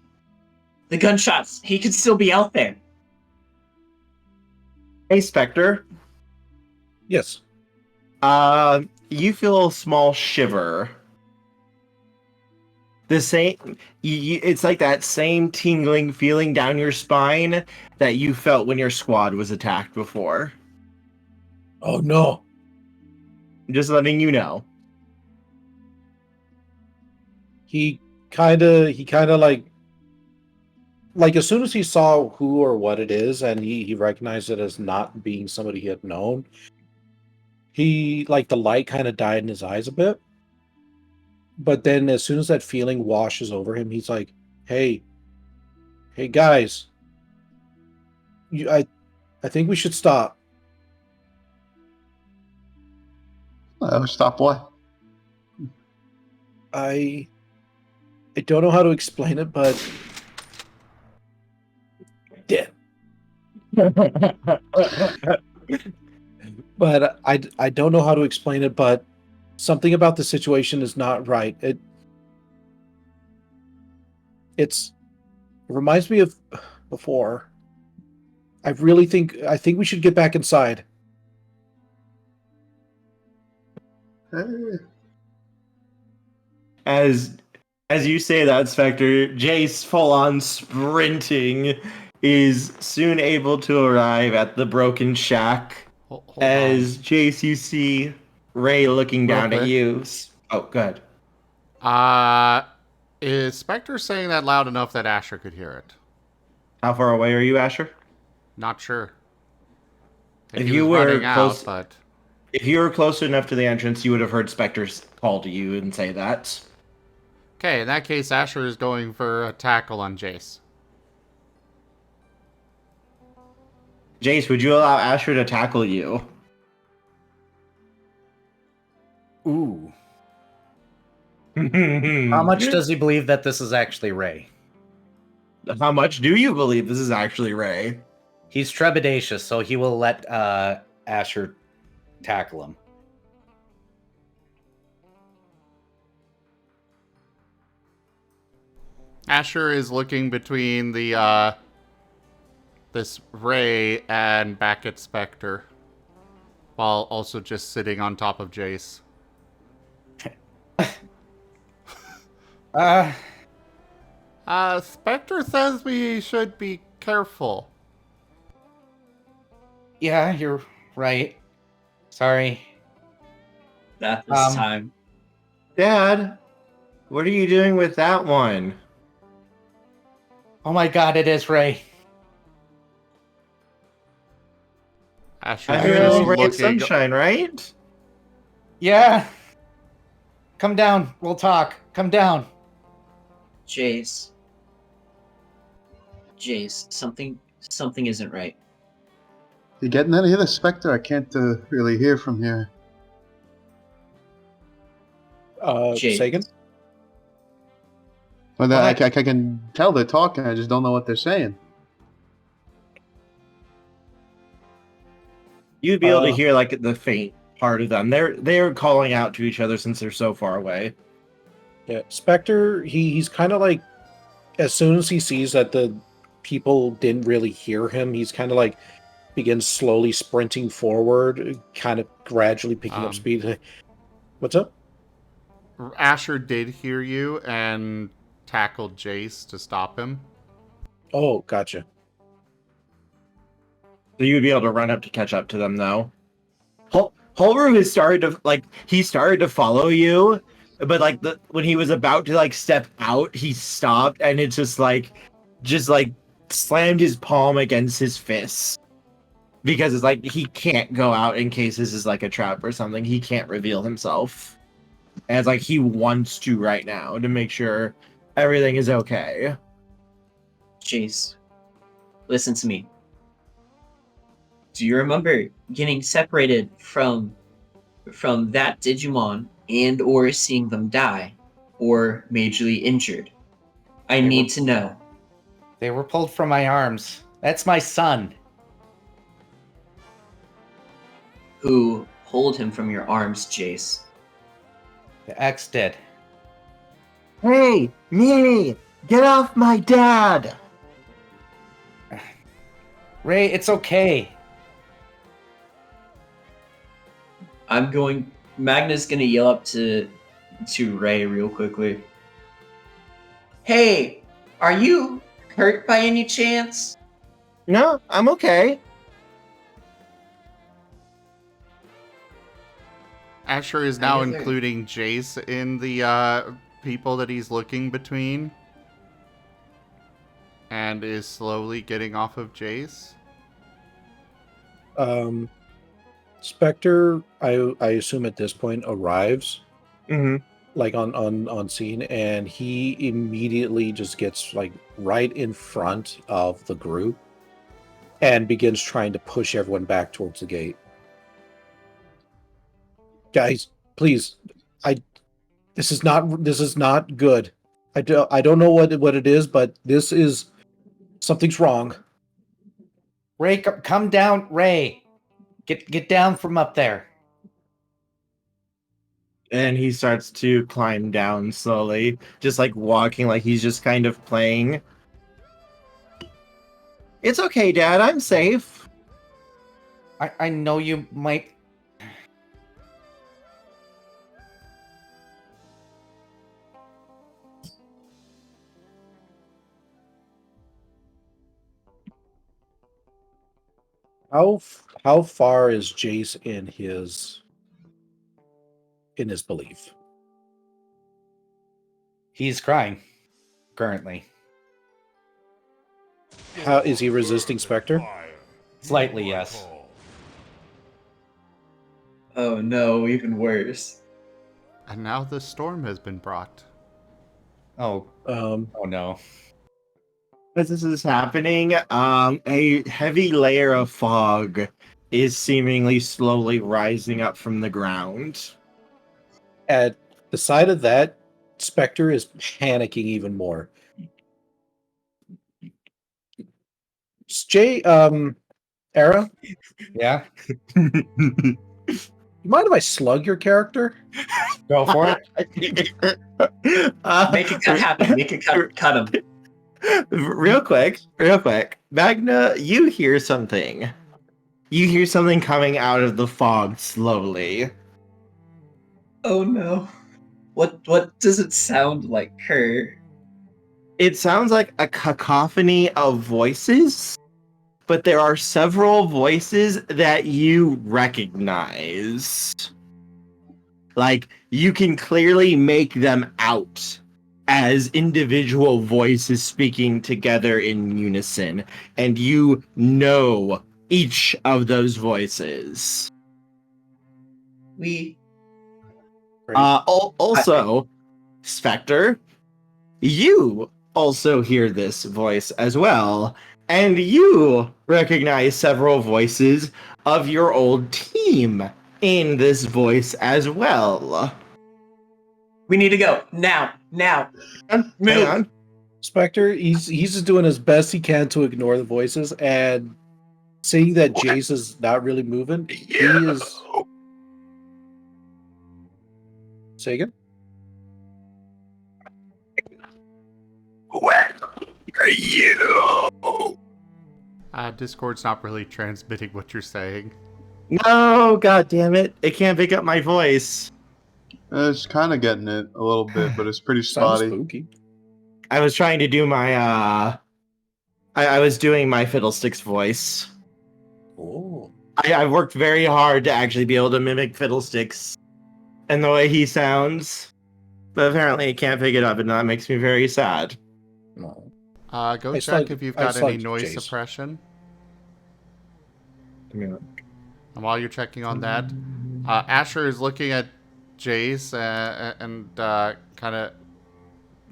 The gunshots, he could still be out there. Hey, Specter. Yes. You feel a small shiver. The same, it's like that same tingling feeling down your spine that you felt when your squad was attacked before. Oh no. Just letting you know. He kind of like as soon as he saw who or what it is, and he recognized it as not being somebody he had known, he like the light kind of died in his eyes a bit. But then as soon as that feeling washes over him, he's like, hey guys, I think we should stop. Stop what? I don't know how to explain it, but yeah. But I don't know how to explain it, but something about the situation is not right. It reminds me of before. I think we should get back inside. As you say that, Spectre, Jace, full on sprinting, is soon able to arrive at the broken shack. Hold As Jace, you see Ray looking down at quick. you. Oh, good. Is Specter saying that loud enough that Asher could hear it? How far away are you, Asher? Not sure. If He you was were running close, out, but if you were close enough to the entrance, you would have heard Specter's call to you and say that. okay. In that case, Asher is going for a tackle on Jace. Jace, would you allow Asher to tackle you? Ooh. How much does he believe that this is actually Ray? How much do you believe this is actually Ray? He's trepidatious, so he will let Asher tackle him. Asher is looking between the this Ray and back at Specter, while also just sitting on top of Jace. Specter says we should be careful. Yeah, you're right. Sorry. Not this time. Dad, what are you doing with that one? Oh my god, it is Ray. Asher I is hear just a ray of looking. sunshine, right? Yeah. Come down. We'll talk. Come down. Jace. Jace, something isn't right. You getting any of the Spectre? I can't really hear from here. Jace. Sagan? Well, I can tell they're talking. I just don't know what they're saying. You'd be able to hear like the faint part of them. They're calling out to each other since they're so far away. Yeah, Spectre, he's kind of like, as soon as he sees that the people didn't really hear him, he's kind of like begins slowly sprinting forward, kind of gradually picking up speed. What's up? Asher did hear you and tackled Jace to stop him. Oh, gotcha. So you would be able to run up to catch up to them, though. Holru has started to follow you, but like when he was about to like step out, he stopped, and it's just like slammed his palm against his fist because it's like he can't go out in case this is like a trap or something. He can't reveal himself, and it's like he wants to right now to make sure everything is okay. Jace, listen to me. Do you remember getting separated from that Digimon and or seeing them die or majorly injured? I need to know. They were pulled from my arms. That's my son. Who pulled him from your arms, Jace? The X did. Hey, Nini, get off my dad! Ray, it's okay. Magna's gonna yell up to Ray real quickly. Hey, are you hurt by any chance? No, I'm okay. Asher is now including Jace in the people that he's looking between. And is slowly getting off of Jace. Spectre, I assume at this point arrives, like on scene, and he immediately just gets like right in front of the group and begins trying to push everyone back towards the gate. Guys, please, this is not good. I don't know what it is, but something's wrong. Ray, come down, Ray. Get down from up there. And he starts to climb down slowly, just like walking like he's just kind of playing. It's okay, Dad, I'm safe. I know you might... How far is Jace in his belief? He's crying currently. How is he resisting Specter? Slightly, yes. Oh no, even worse. And now the storm has been brought. Oh no. As this is happening, a heavy layer of fog is seemingly slowly rising up from the ground. At the sight of that, Specter is panicking even more. Era, Yeah? you mind if I slug your character? Go for Make it cut happen. Make it cut him. Real quick. Magna, you hear something. You hear something coming out of the fog slowly. Oh no. What does it sound like, her? It sounds like a cacophony of voices, but there are several voices that you recognize. Like, you can clearly make them out as individual voices speaking together in unison, and you know each of those voices. Also, Specter, you also hear this voice as well, and you recognize several voices of your old team in this voice as well. We need to go now. Hang Move. on. Specter, he's just doing his best he can to ignore the voices, and seeing that Jace is not really moving, he is. Say again? Where are you? Discord's not really transmitting what you're saying. No, god damn it. It can't pick up my voice. It's kind of getting it a little bit, but it's pretty Sounds spotty. spooky. I was trying to do my I was doing my Fiddlesticks voice. Oh. I worked very hard to actually be able to mimic Fiddlesticks and the way he sounds. But apparently it can't pick it up, and that makes me very sad. No. Go I check slugged- if you've I got any slugged noise Jace. suppression. Yeah. And while you're checking on that, Asher is looking at Jace and kind of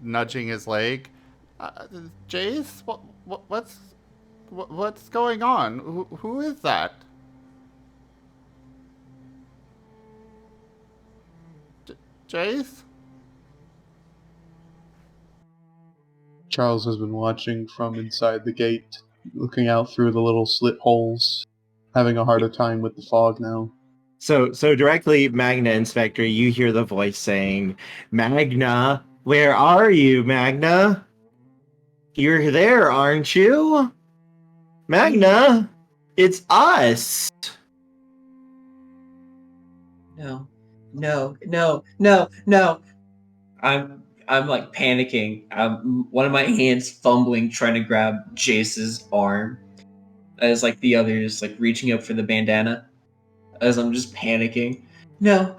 nudging his leg. Jace, what's going on? Who is that? Jace? Charles has been watching from inside the gate, looking out through the little slit holes, having a harder time with the fog now. So directly, Magna and Specter, you hear the voice saying, "Magna, where are you, Magna? You're there, aren't you? Magna, it's us." No. I'm like panicking. One of my hands fumbling, trying to grab Jace's arm, as like the others like reaching up for the bandana. As I'm just panicking. No.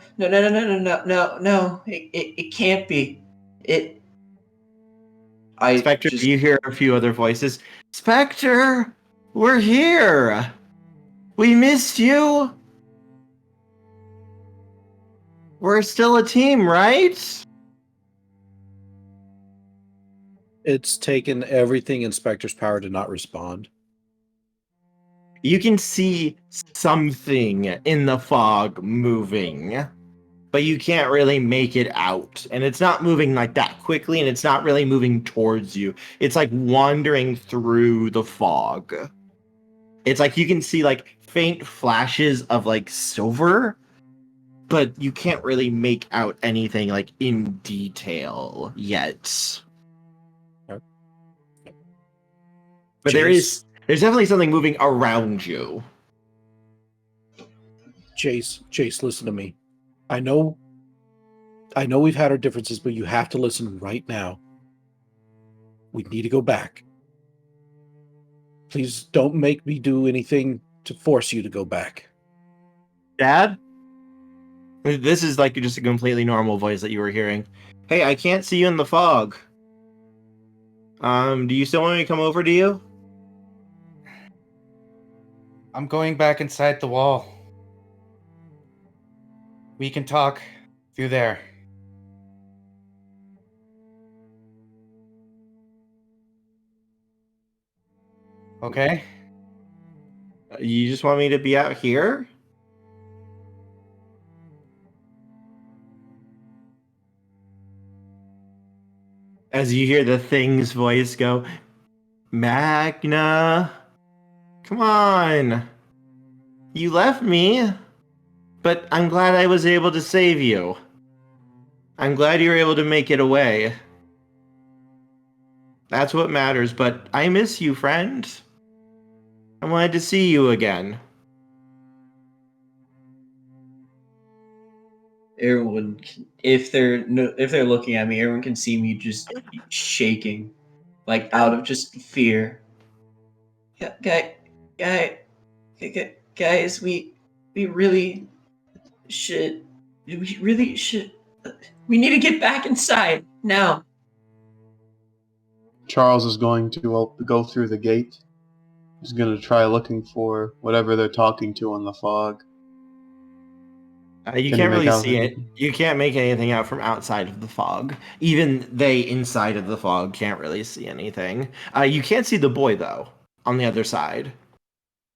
It can't be. Specter, you hear a few other voices. Specter, we're here. We missed you. We're still a team, right? It's taken everything in Specter's power to not respond. You can see something in the fog moving, but you can't really make it out. And it's not moving like that quickly, and it's not really moving towards you. It's like wandering through the fog. It's like you can see like faint flashes of like silver, but you can't really make out anything like in detail yet. But there's definitely something moving around you. Jace, listen to me. I know we've had our differences, but you have to listen right now. We need to go back. Please don't make me do anything to force you to go back. Dad? This is like just a completely normal voice that you were hearing. Hey, I can't see you in the fog. Do you still want me to come over to you? I'm going back inside the wall. We can talk through there. Okay? You just want me to be out here? As you hear the thing's voice go, Magna, come on. You left me, but I'm glad I was able to save you. I'm glad you were able to make it away. That's what matters, but I miss you, friend. I wanted to see you again. Everyone, if they're looking at me, everyone can see me just shaking, like out of just fear. Yeah, guys, we really should. We really should. We need to get back inside now. Charles is going to go through the gate. He's going to try looking for whatever they're talking to in the fog. You Can can't you make really out see it. anything? You can't make anything out from outside of the fog. Even they inside of the fog can't really see anything. You can't see the boy though on the other side.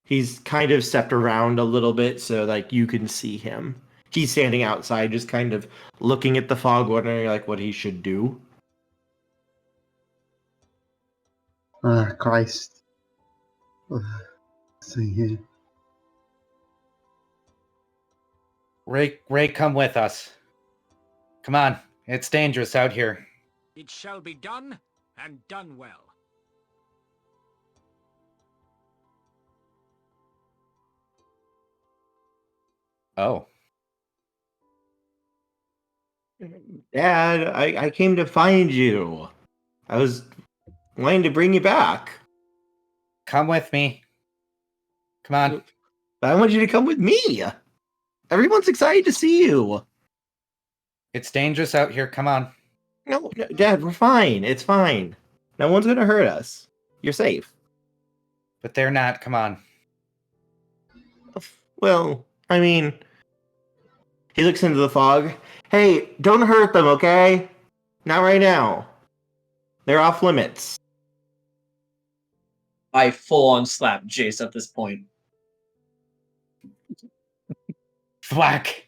He's kind of stepped around a little bit so like you can see him. He's standing outside just kind of looking at the fog, wondering like what he should do. Ah, Christ. Let's see here. Ray, come with us. Come on, it's dangerous out here. It shall be done, and done well. Oh. Dad, I came to find you. I was wanting to bring you back. Come with me. Come on. I want you to come with me. Everyone's excited to see you. It's dangerous out here. Come on. No, Dad, we're fine. It's fine. No one's gonna hurt us. You're safe. But they're not. Come on. Well, I mean, he looks into the fog. Hey, don't hurt them, okay? Not right now. They're off limits. I full on slap Jace at this point. Thwack.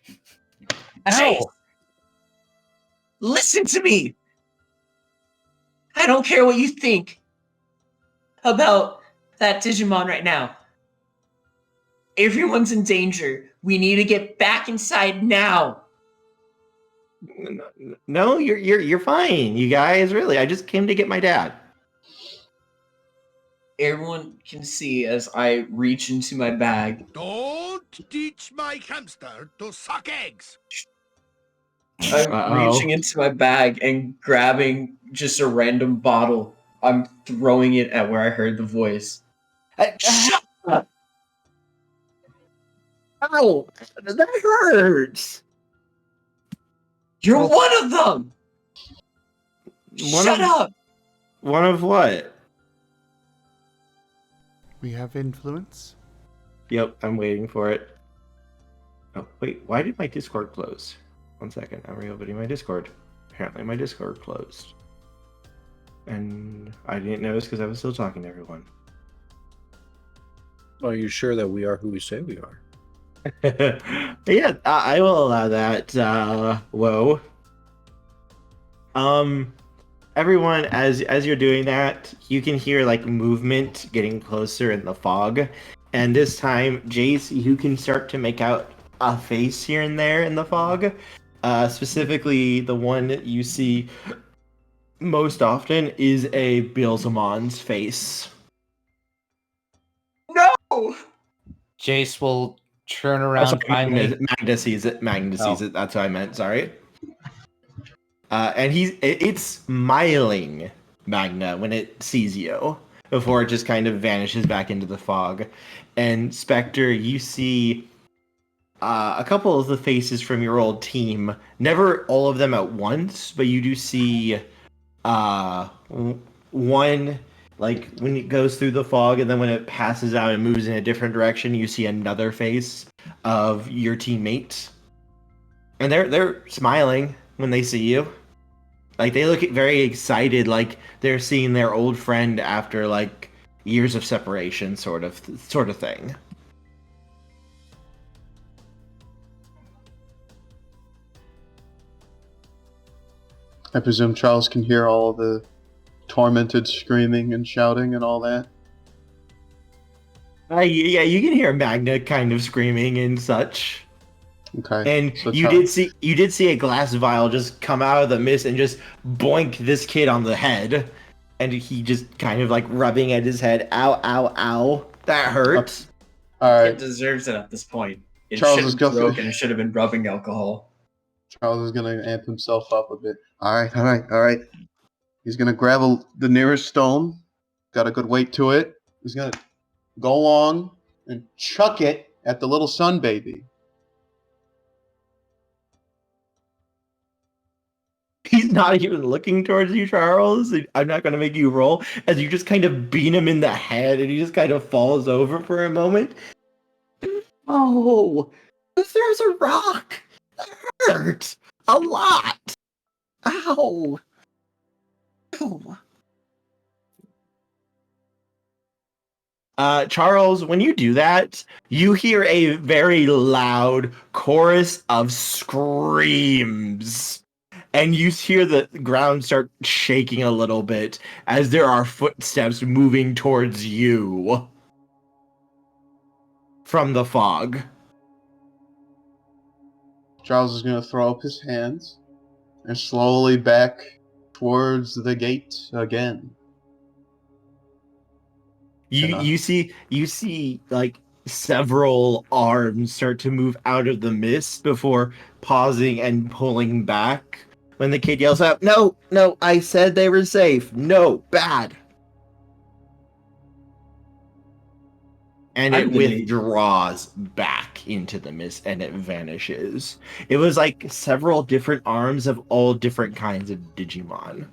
Jace, listen to me. I don't care what you think about that Digimon right now. Everyone's in danger. We need to get back inside now. No, you're fine, you guys. Really, I just came to get my dad. Everyone can see as I reach into my bag. Don't teach my hamster to suck eggs. I'm reaching into my bag and grabbing just a random bottle. I'm throwing it at where I heard the voice. Shut up! Ow! That hurts! You're one of them! Shut up! One of what? We have influence. Yep, I'm waiting for it. Oh, wait, why did my Discord close? 1 second, I'm reopening my Discord. Apparently my Discord closed. And I didn't notice because I was still talking to everyone. Are you sure that we are who we say we are? Yeah, I will allow that. Whoa. Everyone, as you're doing that, you can hear like movement getting closer in the fog, and this time, Jace, you can start to make out a face here and there in the fog. Specifically, the one that you see most often is a Bilzamon's face. No! Jace will turn around finally. Magna sees it. Magna sees it. That's what I meant. Sorry. And it's smiling, Magna, when it sees you before it just kind of vanishes back into the fog. And Specter, you see a couple of the faces from your old team. Never all of them at once, but you do see one, like when it goes through the fog, and then when it passes out and moves in a different direction, you see another face of your teammates, and they're smiling when they see you. Like they look very excited, like they're seeing their old friend after like years of separation, sort of thing. I presume Charles can hear all the tormented screaming and shouting and all that. Yeah, you can hear Magna kind of screaming and such. Okay. And so you did see a glass vial just come out of the mist and just boink this kid on the head, and he just kind of like rubbing at his head. Ow, ow, ow! That hurts. All It right. deserves it at this point. It Charles should is have going- broken. It should have been rubbing alcohol. Charles is gonna amp himself up a bit. All right. He's gonna grab the nearest stone. Got a good weight to it. He's gonna go along and chuck it at the little sun baby. He's not even looking towards you, Charles. I'm not going to make you roll, as you just kind of beat him in the head, and he just kind of falls over for a moment. Oh, there's a rock. That hurts a lot. Ow. Ow. Charles, when you do that, you hear a very loud chorus of screams. And you hear the ground start shaking a little bit as there are footsteps moving towards you from the fog. Charles is gonna throw up his hands and slowly back towards the gate again. You see like several arms start to move out of the mist before pausing and pulling back when the kid yells out, "No, I said they were safe. No, bad." And it withdraws back into the mist and it vanishes. It was like several different arms of all different kinds of Digimon.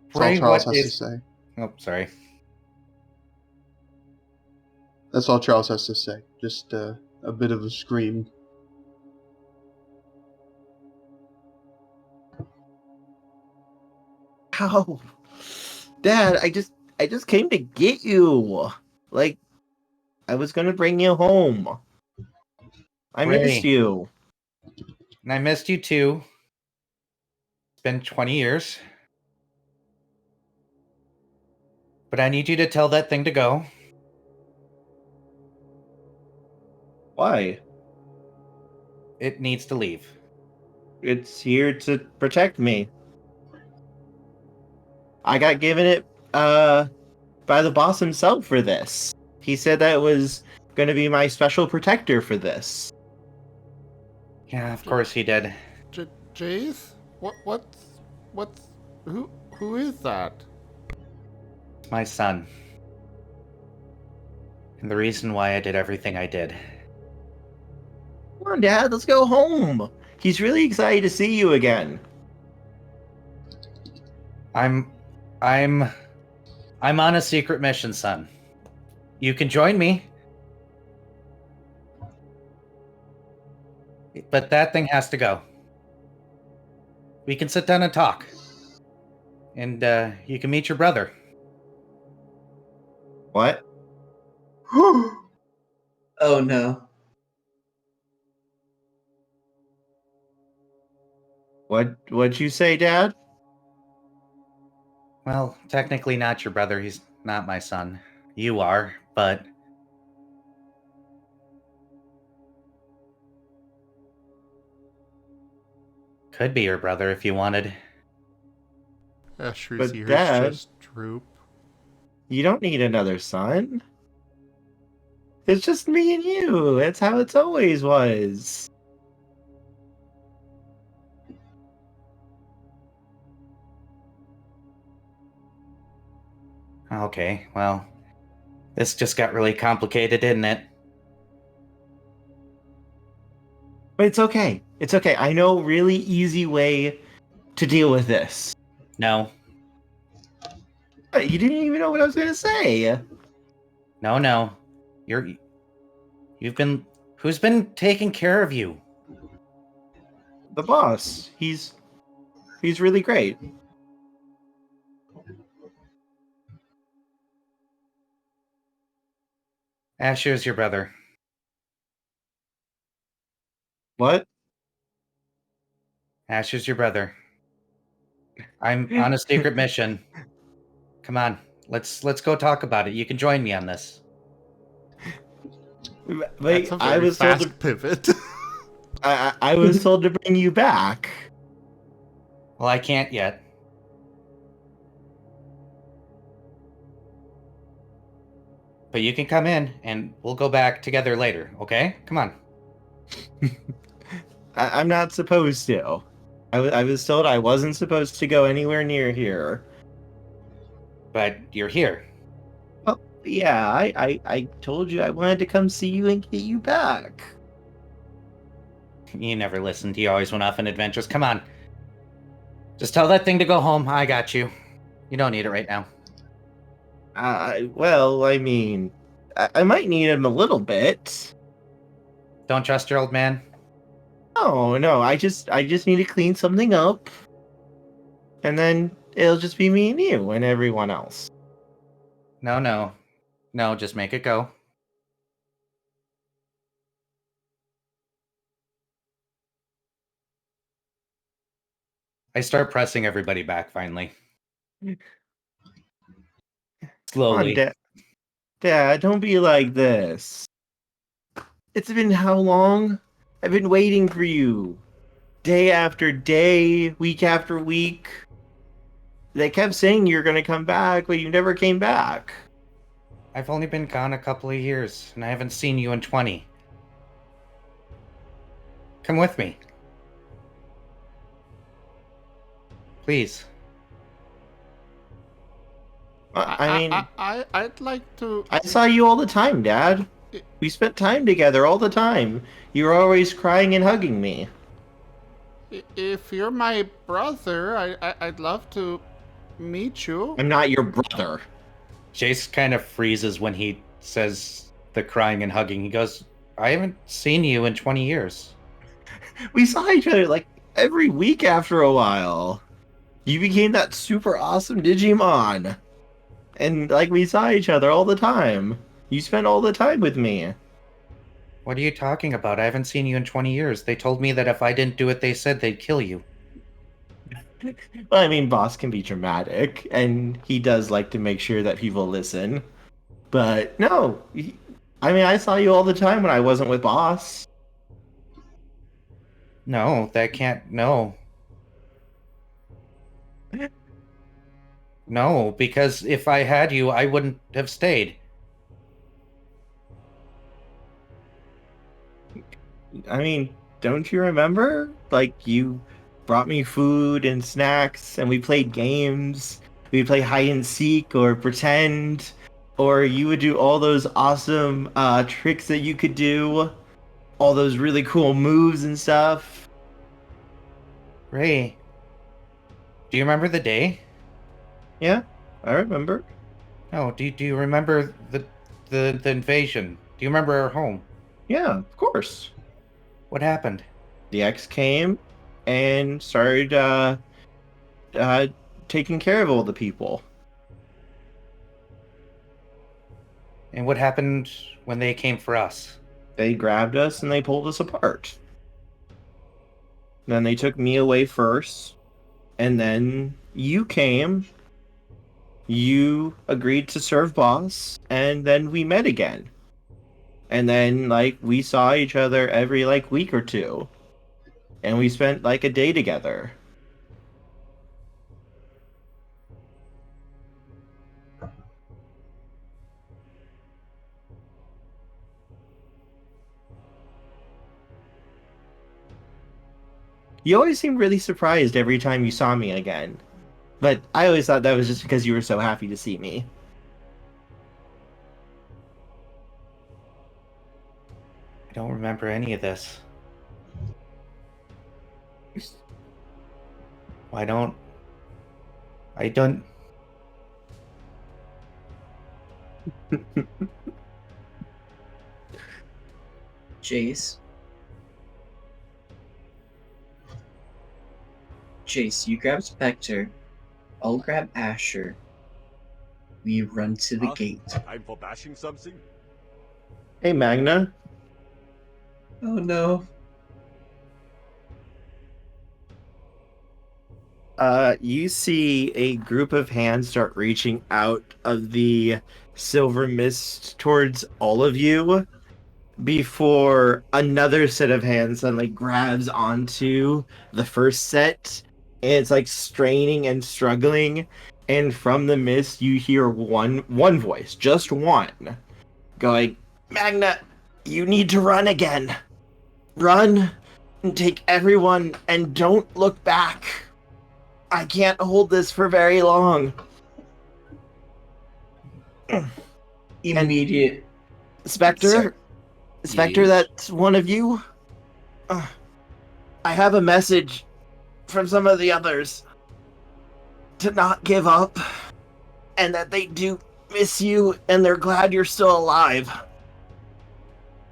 That's all Ray, Charles what has is- to say. Oh, sorry. That's all Charles has to say. Just a bit of a scream. Ow. Dad, I just came to get you. Like, I was gonna bring you home. I missed Ray. you. And I missed you too. It's been 20 years. But I need you to tell that thing to go. Why? It needs to leave. It's here to protect me. I got given it by the boss himself for this. He said that was gonna be my special protector for this. Yeah, of course he did. Jace? Who is that? It's my son. And the reason why I did everything I did. Come on, Dad, let's go home. He's really excited to see you again. I'm on a secret mission, son. You can join me. But that thing has to go. We can sit down and talk. And you can meet your brother. What? Oh no. What'd you say, Dad? Well, technically not your brother. He's not my son. You are, but... Could be your brother if you wanted. Ashru's But ears Dad- just droop. You don't need another son. It's just me and you. That's how it's always was. Okay, well... This just got really complicated, didn't it? But it's okay. It's okay. I know a really easy way to deal with this. No. You didn't even know what I was gonna say. No. Who's been taking care of you? The boss. He's really great. Asher's your brother. What? Asher's your brother. I'm on a secret mission. Come on, let's go talk about it. You can join me on this. That's a very fast pivot. I was told to bring you back. Well, I can't yet. But you can come in, and we'll go back together later, okay? Come on. I'm not supposed to. I was told I wasn't supposed to go anywhere near here. But you're here. Well, yeah, I told you I wanted to come see you and get you back. You never listened. You always went off on adventures. Come on. Just tell that thing to go home. I got you. You don't need it right now. Well, I mean, I might need him a little bit. Don't trust your old man? No, I just need to clean something up. And then it'll just be me and you and everyone else. No, just make it go. I start pressing everybody back finally. Slowly. Come on, Dad, don't be like this. It's been how long? I've been waiting for you. Day after day, week after week. They kept saying you're gonna come back, but you never came back. I've only been gone a couple of years, and I haven't seen you in 20. Come with me. Please. I'd like to. I saw you all the time, Dad. We spent time together all the time. You were always crying and hugging me. If you're my brother, I'd love to meet you. I'm not your brother. Jace kind of freezes when he says the crying and hugging. He goes, I haven't seen you in 20 years. We saw each other like every week after a while. You became that super awesome Digimon. And like we saw each other all the time. You spent all the time with me. What are you talking about? I haven't seen you in 20 years. They told me that if I didn't do what they said, they'd kill you. Well, I mean, Boss can be dramatic, and he does like to make sure that people listen. But no, I saw you all the time when I wasn't with Boss. No, that can't. No. No, because if I had you, I wouldn't have stayed. I mean, don't you remember? Like, you brought me food and snacks, and we played games. We'd play hide and seek or pretend, or you would do all those awesome tricks that you could do, all those really cool moves and stuff. Ray, do you remember the day? Yeah, I remember. No, do you remember the invasion? Do you remember our home? Yeah, of course. What happened? The X came and started taking care of all the people. And what happened when they came for us? They grabbed us and they pulled us apart. Then they took me away first, and then you came. You agreed to serve Boss, and then we met again. And then, like, we saw each other every, like, week or two. And we spent, like, a day together. You always seemed really surprised every time you saw me again. But I always thought that was just because you were so happy to see me. I don't remember any of this. I don't. Jace. Jace, you grab Specter. I'll grab Asher. We run to the gate. Time for bashing something? Hey, Magna. Oh no. You see a group of hands start reaching out of the silver mist towards all of you before another set of hands suddenly grabs onto the first set, and it's like straining and struggling, and from the mist you hear one voice, just one, going, Magna, you need to run again. Run and take everyone and don't look back. I can't hold this for very long. Immediate. Specter? Sorry. Specter, Yes. that's one of you? I have a message from some of the others to not give up, and that they do miss you, and they're glad you're still alive.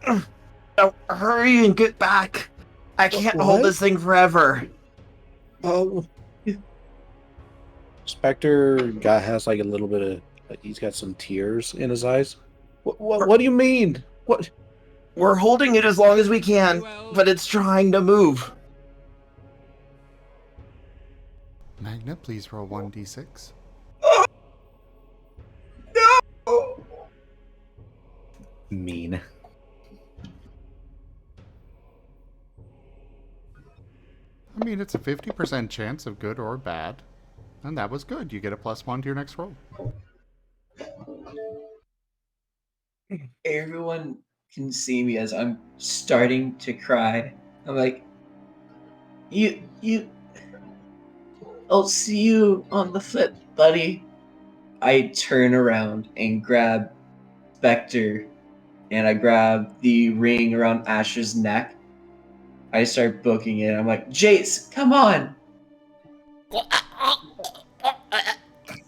Now, hurry and get back. I can't hold What? this thing forever. Oh. Specter guy has like a little bit of, like, he's got some tears in his eyes. What do you mean? What? We're holding it as long as we can, but it's trying to move. Magna, please roll 1d6. No! Mean. I mean, it's a 50% chance of good or bad. And that was good. You get a +1 to your next roll. Everyone can see me as I'm starting to cry. I'm like, you. I'll see you on the flip, buddy. I turn around and grab Specter, and I grab the ring around Asher's neck. I start booking it. I'm like, Jace, come on!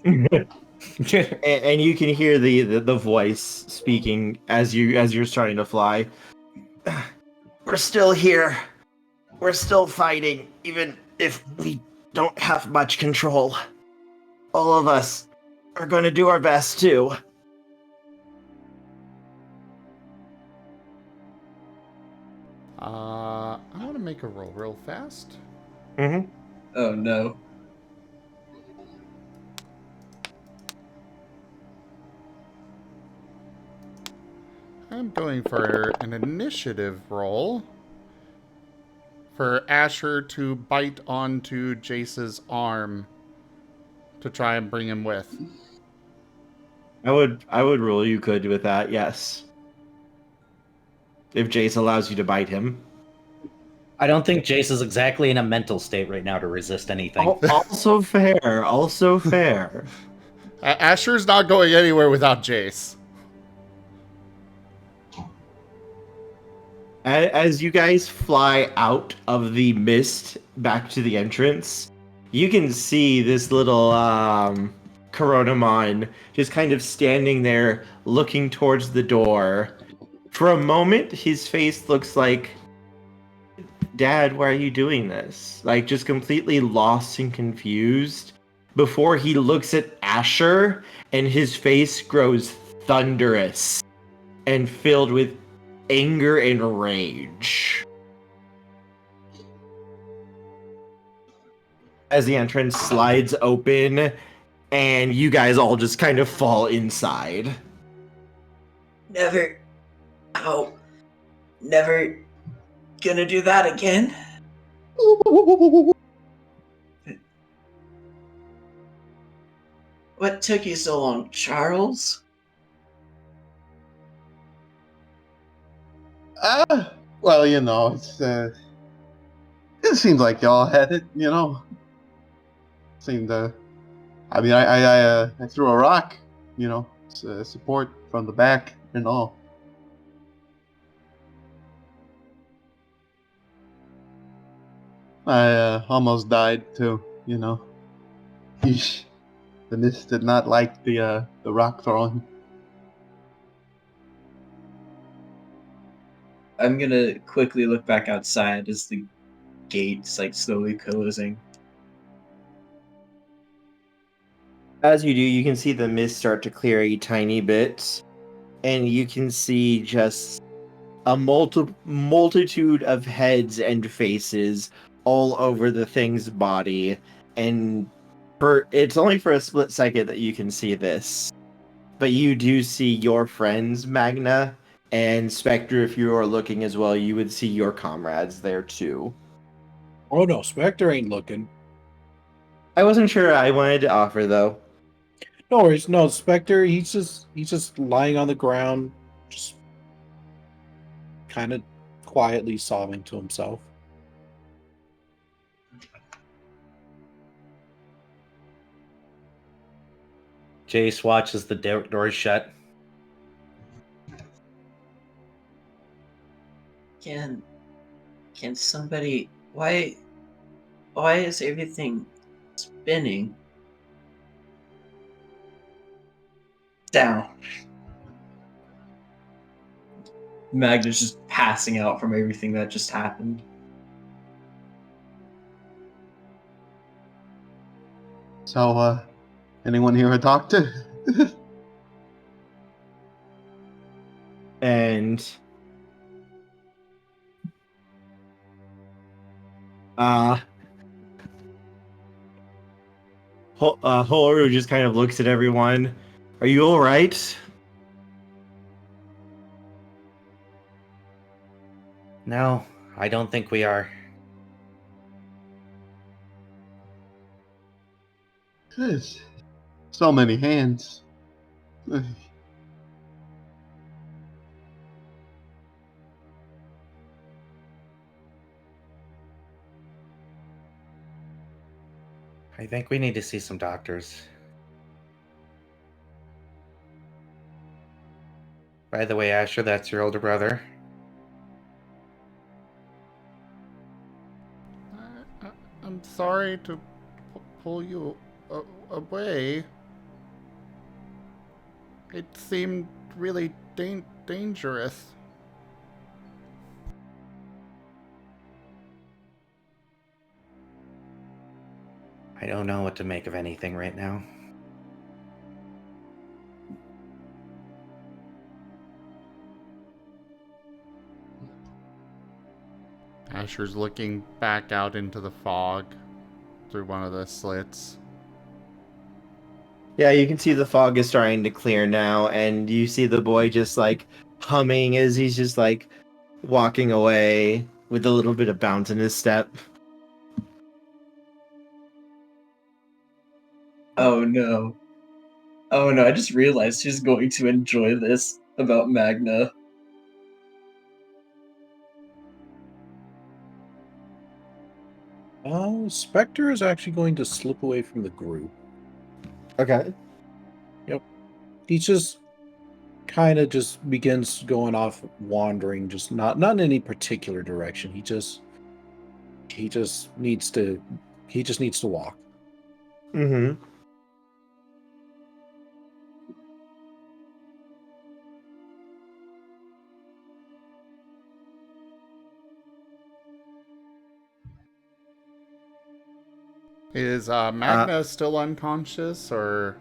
And you can hear the voice speaking as you're starting to fly. We're still here. We're still fighting, even if we don't have much control. All of us are going to do our best too. I want to make a roll real fast. Mm-hmm. Oh no. I'm going for an initiative roll for Asher to bite onto Jace's arm to try and bring him with. I would rule you could with that, yes. If Jace allows you to bite him. I don't think Jace is exactly in a mental state right now to resist anything. Also fair. Also fair. Asher's not going anywhere without Jace. As you guys fly out of the mist back to the entrance, you can see this little Coronamon just kind of standing there looking towards the door. For a moment, his face looks like, Dad, why are you doing this? Like, just completely lost and confused. Before he looks at Asher, and his face grows thunderous and filled with anger and rage. As the entrance slides open, and you guys all just kind of fall inside. Never. Ow. Never gonna do that again. What took you so long, Charles? Well, you know, it seemed like y'all had it, you know. Seemed, I mean, I threw a rock, you know, support from the back and all. I almost died too, you know. Yeesh. The Nist did not like the rock throwing. I'm gonna quickly look back outside as the gate's like slowly closing. As you do, you can see the mist start to clear a tiny bit, and you can see just a multitude of heads and faces all over the thing's body. And it's only for a split second that you can see this, but you do see your friends, Magna and Specter. If you are looking as well, you would see your comrades there too. Oh no, Specter ain't looking. I wasn't sure. I wanted to offer though. No worries. No, Specter, he's just lying on the ground, just kind of quietly sobbing to himself. Jace watches the door shut. Can somebody? Why is everything spinning? Down. Magna's just passing out from everything that just happened. So, anyone here a doctor? And Holru just kind of looks at everyone. Are you all right? No, I don't think we are. Yes. So many hands. I think we need to see some doctors. By the way, Asher, that's your older brother. I'm sorry to pull you away. It seemed really dangerous. I don't know what to make of anything right now. Asher's looking back out into the fog through one of the slits. Yeah, you can see the fog is starting to clear now, and you see the boy just like humming as he's just like walking away with a little bit of bounce in his step. Oh no. Oh no, I just realized who's going to enjoy this about Magna. Specter is actually going to slip away from the group. Okay. Yep. He just kind of just begins going off wandering, just not in any particular direction. He just needs to walk. Mm-hmm. Is Magna still unconscious, or?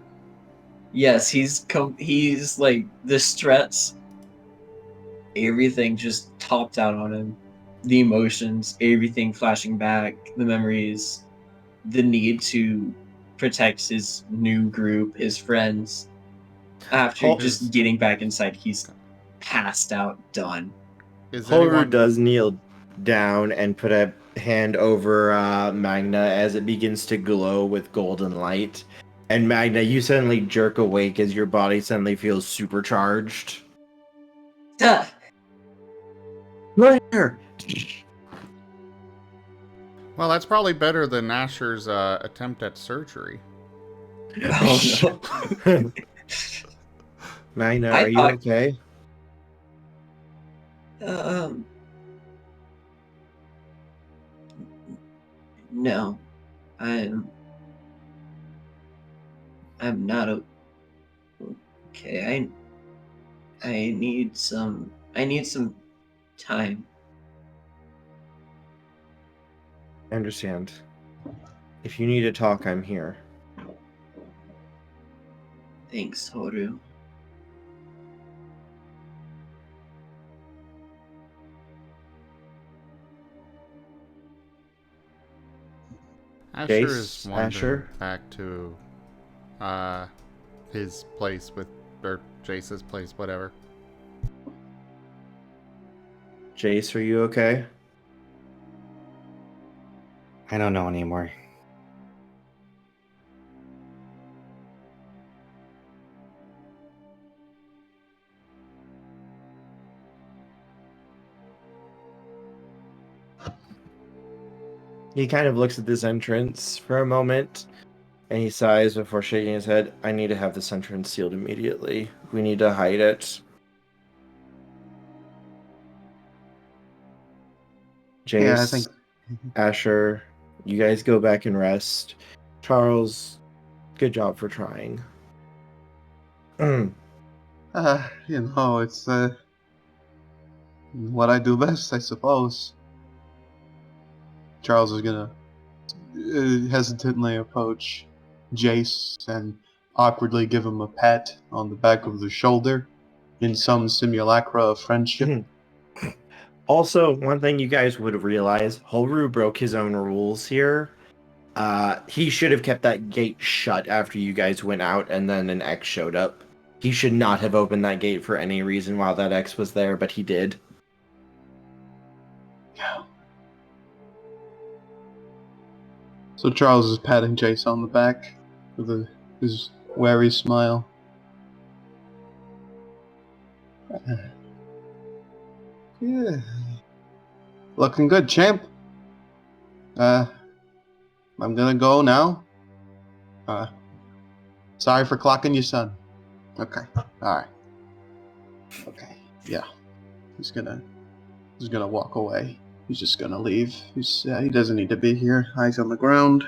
Yes, he's like the stress, everything just topped out on him. The emotions, everything flashing back, the memories, the need to protect his new group, his friends. After just getting back inside, he's passed out, done. Holru does kneel down and put a hand over Magna as it begins to glow with golden light. And Magna, you suddenly jerk awake as your body suddenly feels supercharged. Duh! Where? Well, that's probably better than Asher's attempt at surgery. Oh no. Magna, are you okay? No, I'm I'm not okay. I need some time. I understand. If you need to talk, I'm here. Thanks, Holru. Asher is Jace, wandering Asher? back to his place or Jace's place, whatever. Jace, are you okay? I don't know anymore. He kind of looks at this entrance for a moment, and he sighs before shaking his head. I need to have this entrance sealed immediately. We need to hide it. Jace, Yeah, I think. Asher, you guys go back and rest. Charles, good job for trying. It's what I do best, I suppose. Charles is gonna hesitantly approach Jace and awkwardly give him a pat on the back of the shoulder in some simulacra of friendship. Also, one thing you guys would realize, Holru broke his own rules here. He should have kept that gate shut after you guys went out and then an X showed up. He should not have opened that gate for any reason while that X was there, but he did. Yeah. So Charles is patting Jace on the back with his wary smile. Yeah. Looking good, champ. I'm gonna go now. Sorry for clocking you, son. Okay. Alright. Okay. Yeah. He's gonna walk away. He's just gonna leave. He doesn't need to be here. Eyes on the ground.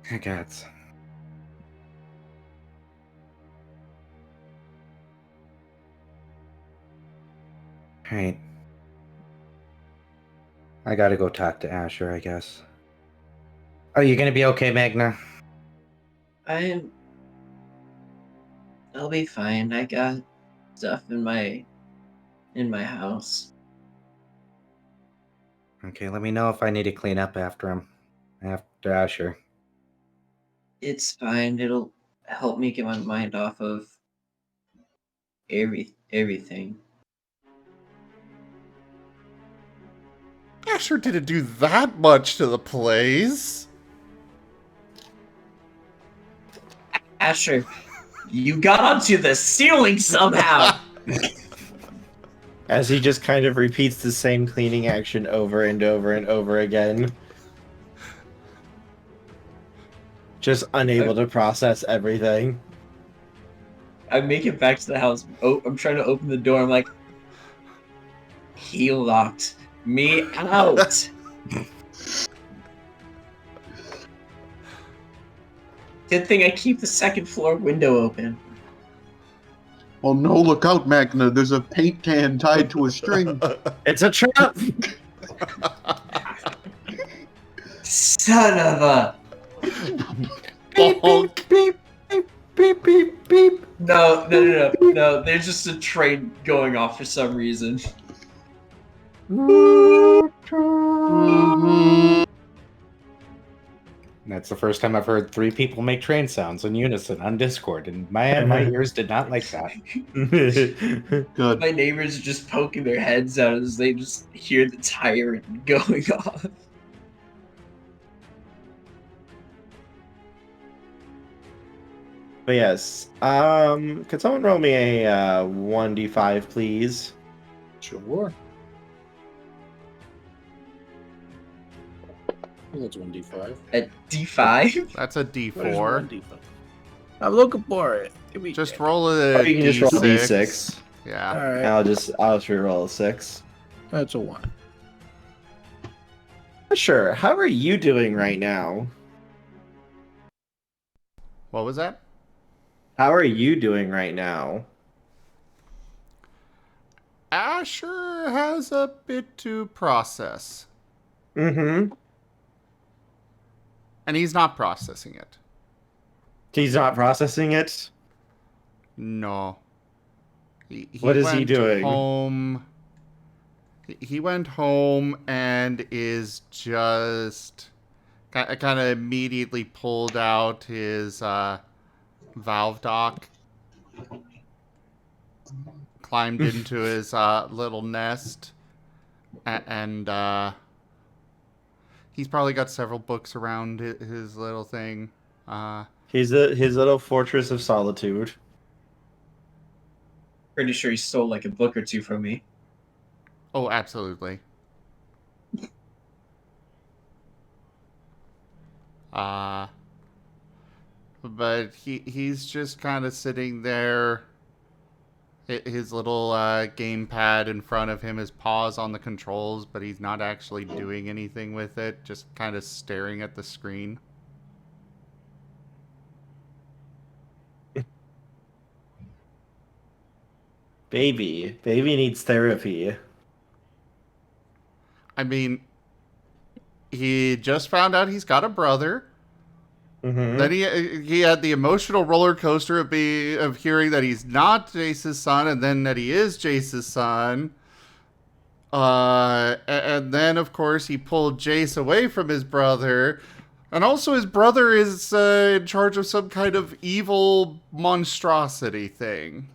I got. Right. I gotta go talk to Asher, I guess. Are you gonna be okay, Magna? I'll be fine. I got stuff in my house. Okay, let me know if I need to clean up after him. After Asher. It's fine. It'll help me get my mind off of everything. Asher didn't do that much to the place. Asher, you got onto the ceiling somehow. As he just kind of repeats the same cleaning action over and over and over again. Just unable to process everything. I make it back to the house. Oh, I'm trying to open the door. I'm like, he locked me out. Good thing I keep the second floor window open. Oh no, look out, Magna. There's a paint can tied to a string. It's a trap! Son of a... Beep, beep, beep, beep, beep, beep, beep. No. There's just a train going off for some reason. That's the first time I've heard 3 people make train sounds in unison on Discord, and my ears did not like that. Good. My neighbors are just poking their heads out as they just hear the tire going off. But yes, could someone roll me a 1d5, please? Sure. That's 1d5. A D5? That's a What is D4. 1d5? I'm looking for it. Give me Just roll a Or you can just roll a D6. d6. Yeah. All right, I'll just reroll a 6. that's a 1. Sure. How are you doing right now? What was that? How are you doing right now? Asher has a bit to process. Mm-hmm. And he's not processing it. He's not processing it? No. He What is he went doing? Home. He went home and is just kind of immediately pulled out his valve dock, climbed into his little nest, and he's probably got several books around his little thing. His little fortress of solitude. Pretty sure he stole like a book or two from me. Oh, absolutely. But he's just kind of sitting there, his little gamepad in front of him, his paws on the controls, but he's not actually doing anything with it, just kind of staring at the screen. Baby needs therapy. I mean, he just found out he's got a brother. Mm-hmm. Then he had the emotional roller coaster of hearing that he's not Jace's son, and then that he is Jace's son. And then of course he pulled Jace away from his brother, and also his brother is in charge of some kind of evil monstrosity thing.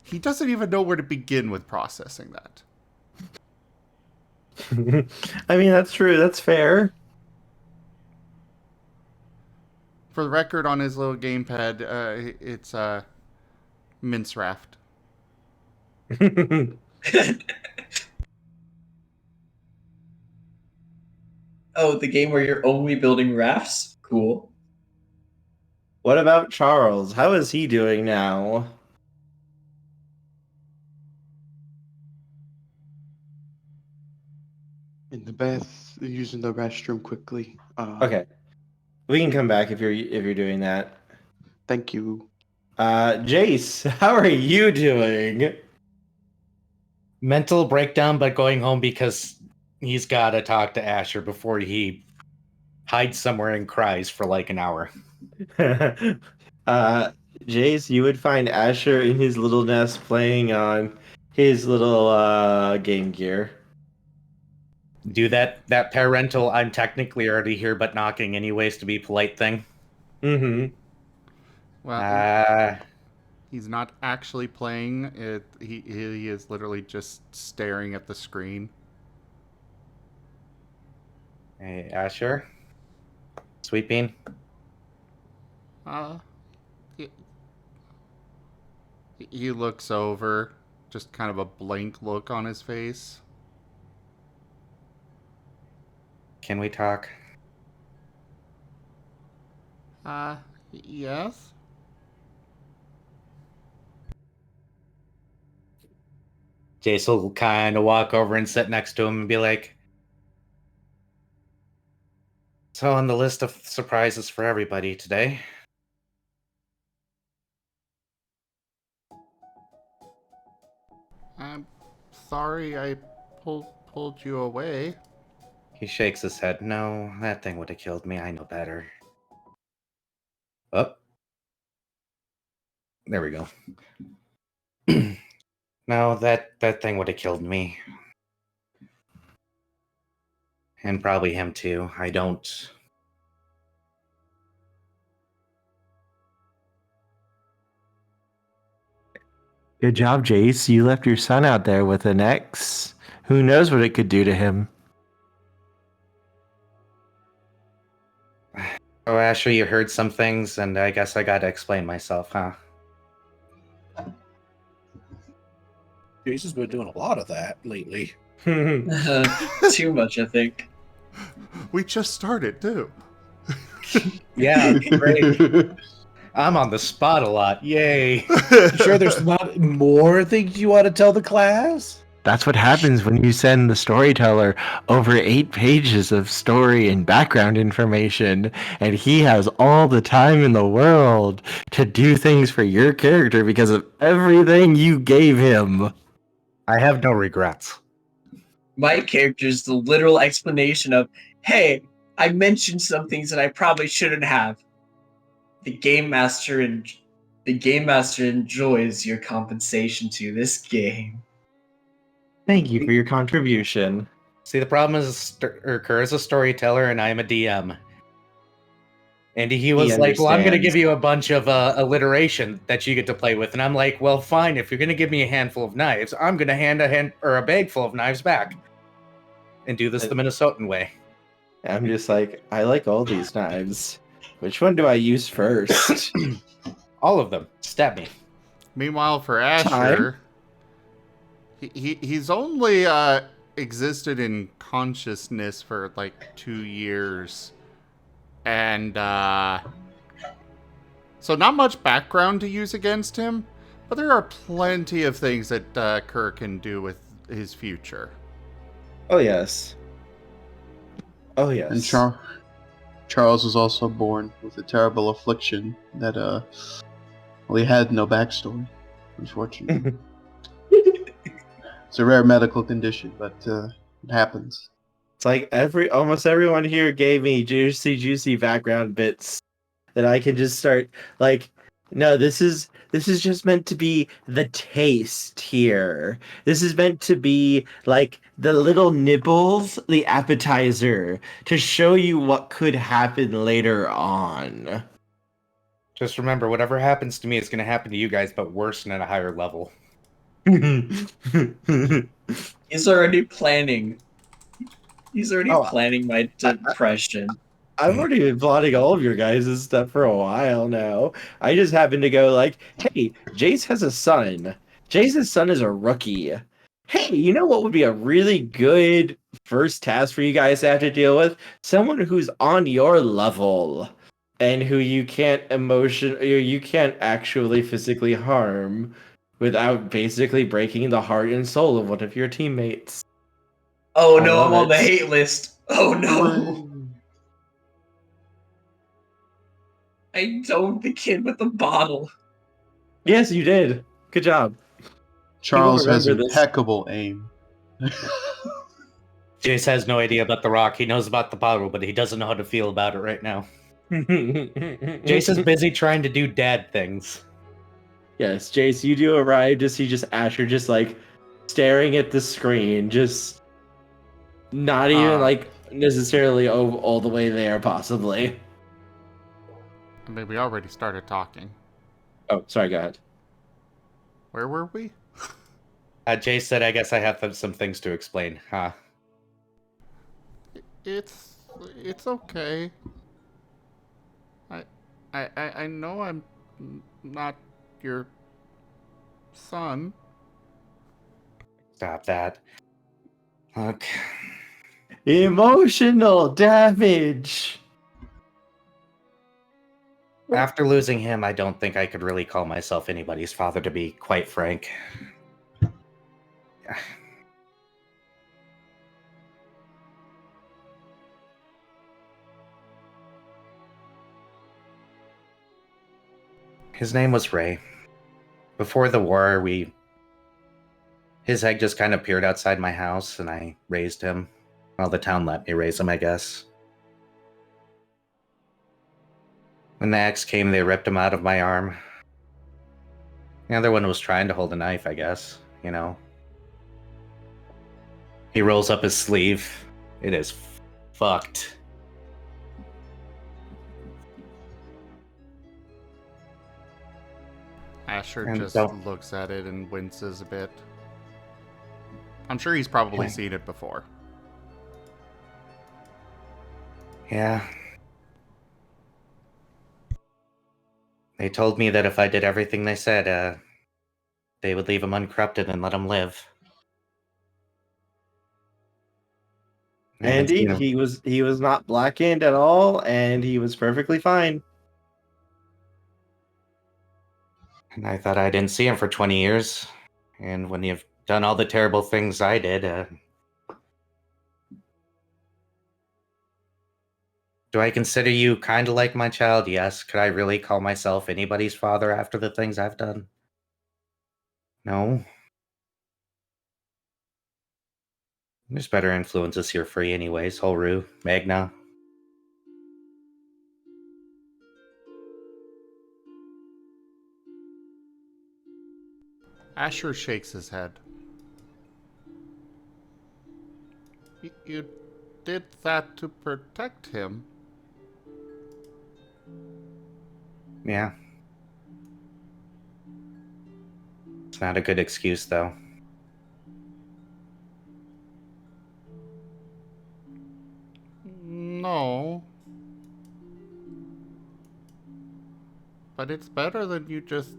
He doesn't even know where to begin with processing that. I mean, that's true. That's fair. For the record, on his little gamepad, it's Mince Raft. Oh, the game where you're only building rafts? Cool. What about Charles? How is he doing now? In the bath, using the restroom quickly. Okay. We can come back if you're doing that. Thank you. Jace, how are you doing? Mental breakdown, but going home because he's got to talk to Asher before he hides somewhere and cries for like an hour. Jace, you would find Asher in his little nest playing on his little Game Gear. Do that parental I'm technically already here but knocking anyways to be polite thing. Mm-hmm. Well, he's not actually playing it. He is literally just staring at the screen. Hey, Asher? Sweet Bean? He looks over, just kind of a blank look on his face. Can we talk? Yes? Jace will kind of walk over and sit next to him and be like, so on the list of surprises for everybody today. I'm sorry I pulled you away. He shakes his head. No, that thing would have killed me. I know better. Oh. There we go. No, that thing would have killed me. And probably him too. I don't... Good job, Jace. You left your son out there with an X. Who knows what it could do to him? Oh, Asher, you heard some things, and I guess I gotta explain myself, huh? Jace has been doing a lot of that lately. Too much, I think. We just started, too. Yeah, great. I'm on the spot a lot. Yay. Sure, there's not more things you want to tell the class? That's what happens when you send the storyteller over 8 pages of story and background information, and he has all the time in the world to do things for your character because of everything you gave him. I have no regrets. My character's the literal explanation of, hey, I mentioned some things that I probably shouldn't have. The game master enjoys your compensation to this game. Thank you for your contribution. See, the problem is Kerr is a storyteller and I'm a DM. And he was like, well, I'm going to give you a bunch of alliteration that you get to play with. And I'm like, well, fine. If you're going to give me a handful of knives, I'm going to hand a bag full of knives back. And do this the Minnesotan way. I'm just like, I like all these knives. Which one do I use first? All of them. Stab me. Meanwhile, for Asher, he's only existed in consciousness for like 2 years. And so not much background to use against him, but there are plenty of things that Kerr can do with his future. Oh, yes. Oh, yes. And Charles was also born with a terrible affliction that, well, he had no backstory, unfortunately. It's a rare medical condition, but it happens. It's like almost everyone here gave me juicy background bits that I can just start like, no, this is just meant to be the taste here. This is meant to be like the little nibbles, the appetizer, to show you what could happen later on. Just remember, whatever happens to me is going to happen to you guys, but worse and at a higher level. He's already planning. He's already planning my depression. I've already been plotting all of your guys' stuff for a while now. I just happened to go like, hey, Jace has a son. Jace's son is a rookie. Hey, you know what would be a really good first task for you guys to have to deal with? Someone who's on your level and who you can't actually physically harm without basically breaking the heart and soul of one of your teammates. Oh no, I'm on the hate list. Oh no. I domed the kid with the bottle. Yes, you did. Good job. Charles has impeccable aim. Jace has no idea about the rock. He knows about the bottle, but he doesn't know how to feel about it right now. Jace is busy trying to do dad things. Yes, Jace, you do arrive to see just Asher just like staring at the screen, just not even like necessarily all the way there, possibly. I mean, we already started talking. Oh, sorry, go ahead. Where were we? Jace said, I guess I have some things to explain, huh? It's okay. I know I'm not your son. Stop that. Look. Emotional damage! After losing him, I don't think I could really call myself anybody's father, to be quite frank. His name was Ray. Before the war, his egg just kind of appeared outside my house, and I raised him. Well, the town let me raise him, I guess. When the X came, they ripped him out of my arm. The other one was trying to hold a knife, I guess, you know. He rolls up his sleeve. It is fucked. Asher just looks at it and winces a bit. I'm sure he's probably seen it before. Yeah. They told me that if I did everything they said, they would leave him uncorrupted and let him live. Indeed, he was not blackened at all, and he was perfectly fine. And I thought I didn't see him for 20 years. And when you've done all the terrible things I did, do I consider you kind of like my child? Yes. Could I really call myself anybody's father after the things I've done? No. There's better influences here for you anyways. Holru, Magna. Asher shakes his head. You did that to protect him. Yeah. It's not a good excuse, though. No. But it's better than you just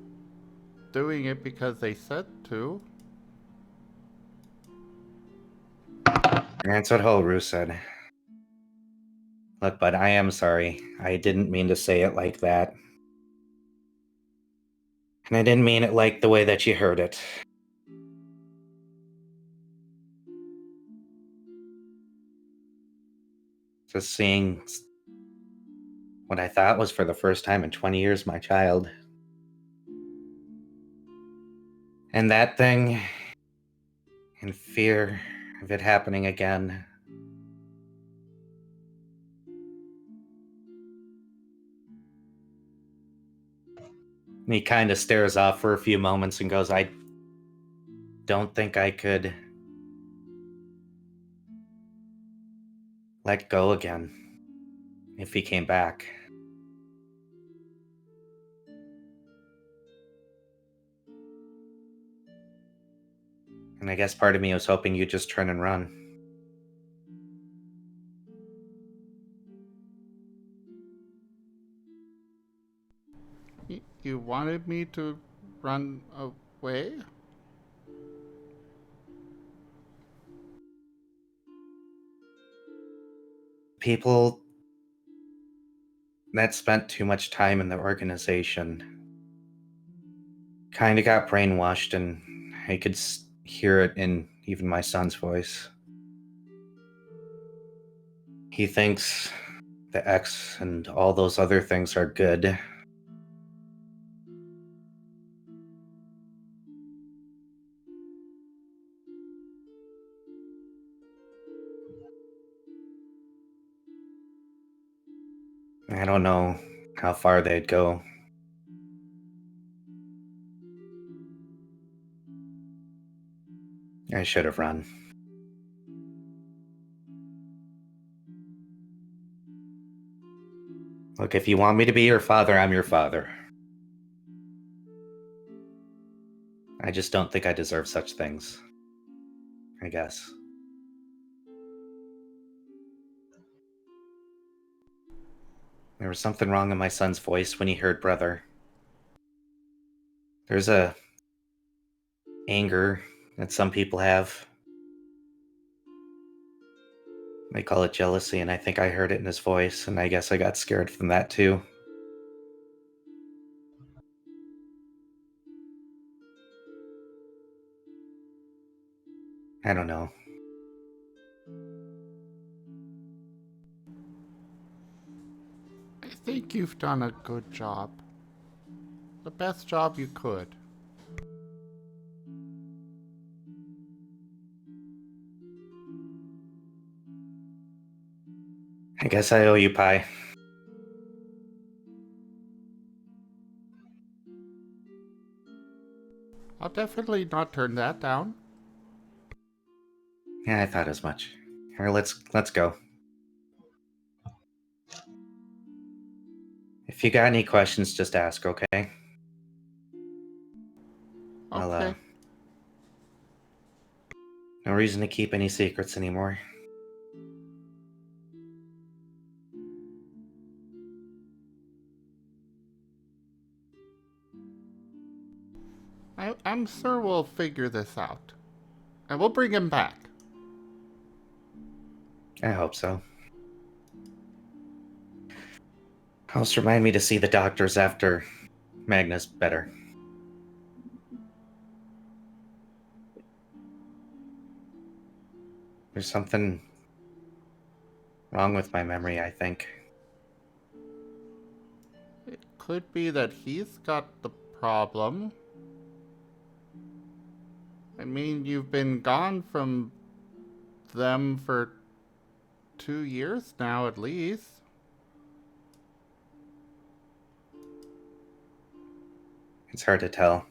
doing it because they said to. That's what Holru said. Look, bud, I am sorry. I didn't mean to say it like that. And I didn't mean it like the way that you heard it. Just seeing what I thought was for the first time in 20 years my child. And that thing, in fear of it happening again. And he kind of stares off for a few moments and goes, I don't think I could let go again if he came back. And I guess part of me was hoping you'd just turn and run. You wanted me to run away? People that spent too much time in the organization kind of got brainwashed, and I could hear it in even my son's voice. He thinks the X and all those other things are good. I don't know how far they'd go. I should have run. Look, if you want me to be your father, I'm your father. I just don't think I deserve such things. I guess. There was something wrong in my son's voice when he heard brother. There's a anger that some people have. They call it jealousy, and I think I heard it in his voice, and I guess I got scared from that too. I don't know. I think you've done a good job. The best job you could. I guess I owe you pie. I'll definitely not turn that down. Yeah, I thought as much. Here, let's go. If you got any questions, just ask, okay? Okay. No reason to keep any secrets anymore. I'm sure we'll figure this out. And we'll bring him back. I hope so. Also remind me to see the doctors after Magna's better. There's something wrong with my memory, I think. It could be that he's got the problem. I mean, you've been gone from them for 2 years now, at least. It's hard to tell.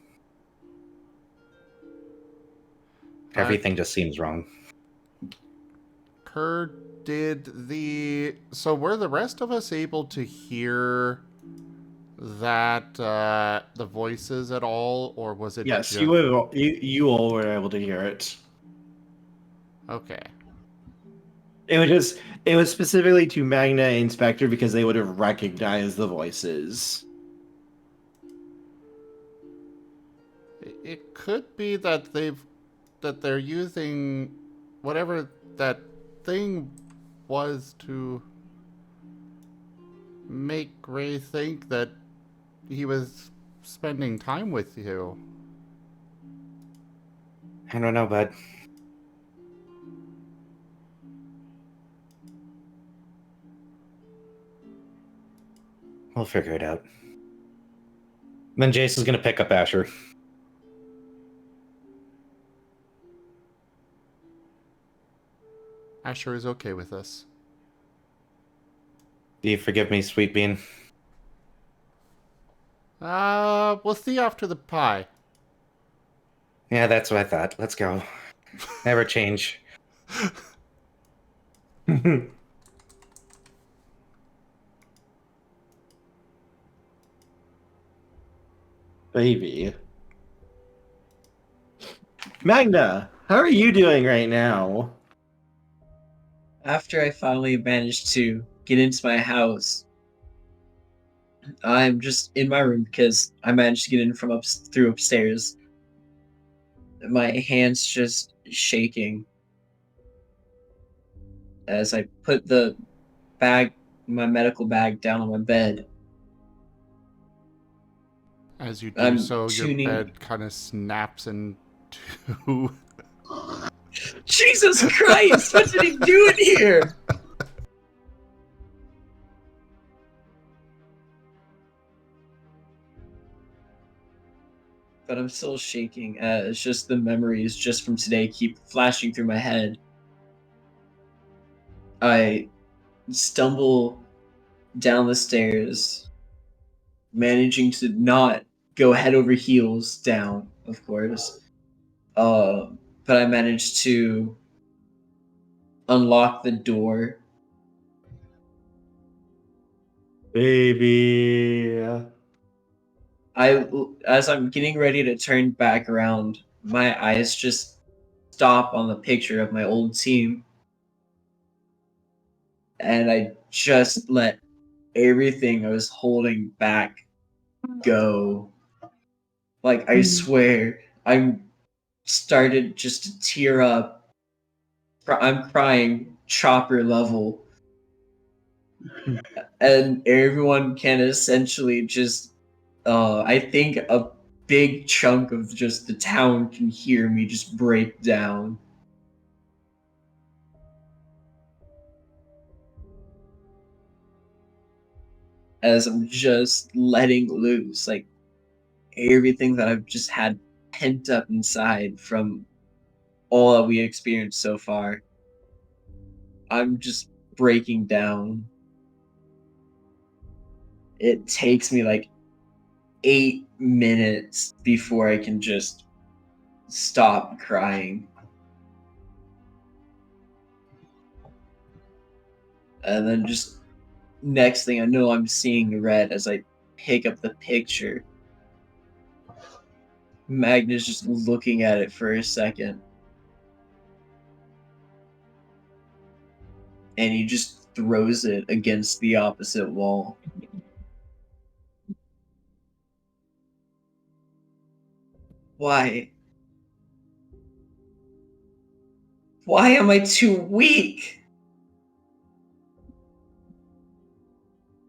Everything just seems wrong. Kerr, so were the rest of us able to hear that, the voices at all, or was it Yes, just... you all were able to hear it. Okay. It was specifically to Magna and Specter because they would have recognized the voices. It could be that they're using whatever that thing was to make Ray think that he was spending time with you. I don't know, bud. We'll figure it out. Then Jace is gonna pick up Asher. Asher is okay with this. Do you forgive me, Sweet Bean? We'll see after the pie. Yeah, that's what I thought. Let's go. Never change. Baby. Magna, how are you doing right now? After I finally managed to get into my house, I'm just in my room because I managed to get in from through upstairs. My hands just shaking as I put my medical bag down on my bed. As you do I'm so, tuning- your bed kind of snaps into... Jesus Christ! What did he do in here? But I'm still shaking. It's just the memories just from today keep flashing through my head. I stumble down the stairs, managing to not go head over heels down, of course. But I managed to unlock the door. Baby. As I'm getting ready to turn back around, my eyes just stop on the picture of my old team. And I just let everything I was holding back go. Like, I swear, I'm started just to tear up. I'm crying chopper level. And everyone can essentially just, I think a big chunk of just the town can hear me just break down. As I'm just letting loose, like, everything that I've just had pent up inside from all that we experienced so far. I'm just breaking down. It takes me like 8 minutes before I can just stop crying. And then just next thing I know, I'm seeing red as I pick up the picture. Magna's just looking at it for a second. And he just throws it against the opposite wall. Why? Why am I too weak?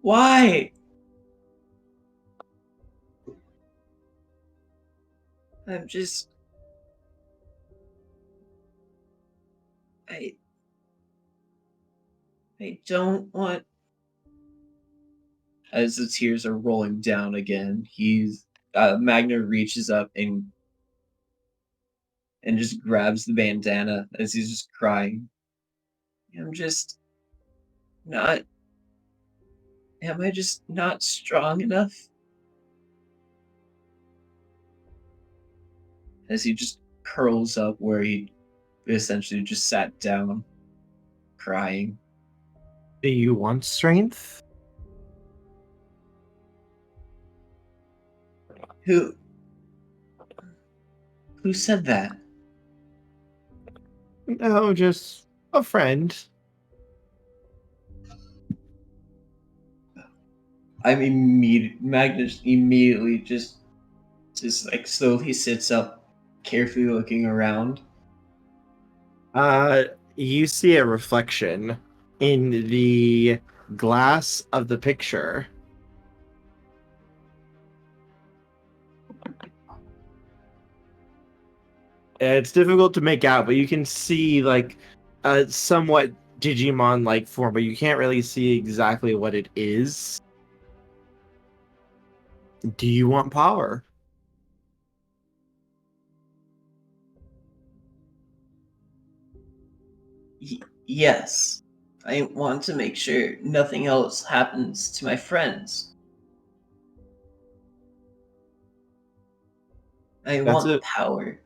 Why? I'm just... I don't want. As the tears are rolling down again, Magna reaches up and just grabs the bandana as he's just crying. I'm just not. Am I just not strong enough? As he just curls up where he essentially just sat down, crying. Do you want strength? Who said that? No, just a friend. Magnus immediately just like slowly sits up, carefully looking around. You see a reflection in the glass of the picture. It's difficult to make out, but you can see like a somewhat Digimon-like form, but you can't really see exactly what it is. Do you want power? Yes. I want to make sure nothing else happens to my friends. I want power.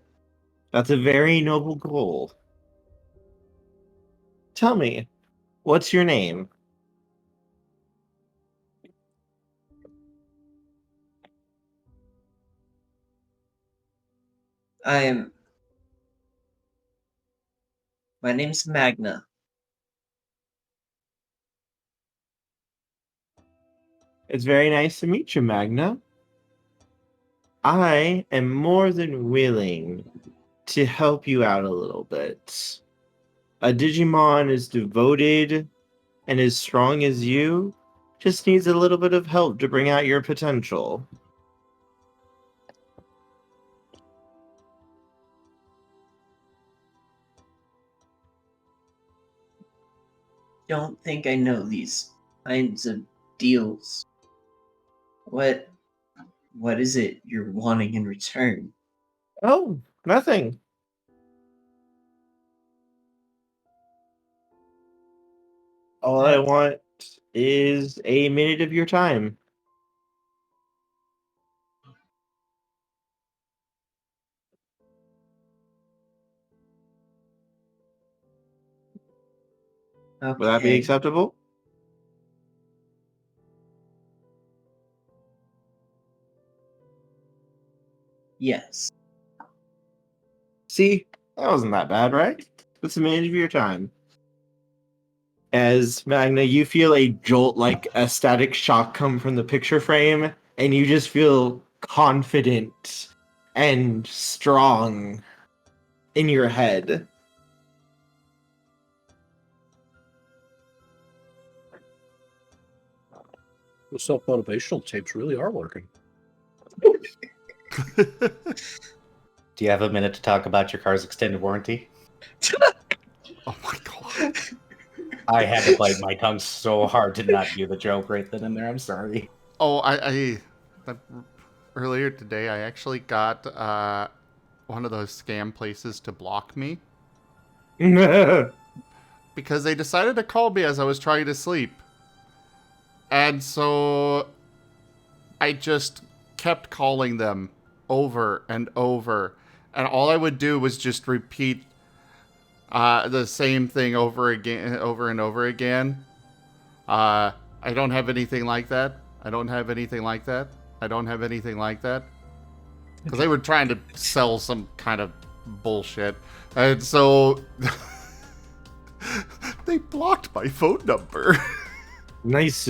That's a very noble goal. Tell me, what's your name? My name's Magna. It's very nice to meet you, Magna. I am more than willing to help you out a little bit. A Digimon as devoted and as strong as you just needs a little bit of help to bring out your potential. Don't think I know these kinds of deals. What is it you're wanting in return? Oh, nothing. All I want is a minute of your time. Okay. Will that be acceptable? Yes. See, that wasn't that bad, right? It's a minute of your time. As Magna, you feel a jolt like a static shock come from the picture frame, and you just feel confident and strong in your head. The self-motivational tapes really are working. Do you have a minute to talk about your car's extended warranty? Oh my god. I had to bite my tongue so hard to not do the joke right then and there. I'm sorry. Oh, I earlier today I actually got one of those scam places to block me because they decided to call me as I was trying to sleep. And so I just kept calling them over and over. And all I would do was just repeat the same thing over and over again. I don't have anything like that. I don't have anything like that. I don't have anything like that. Because they were trying to sell some kind of bullshit. And so they blocked my phone number. Nice.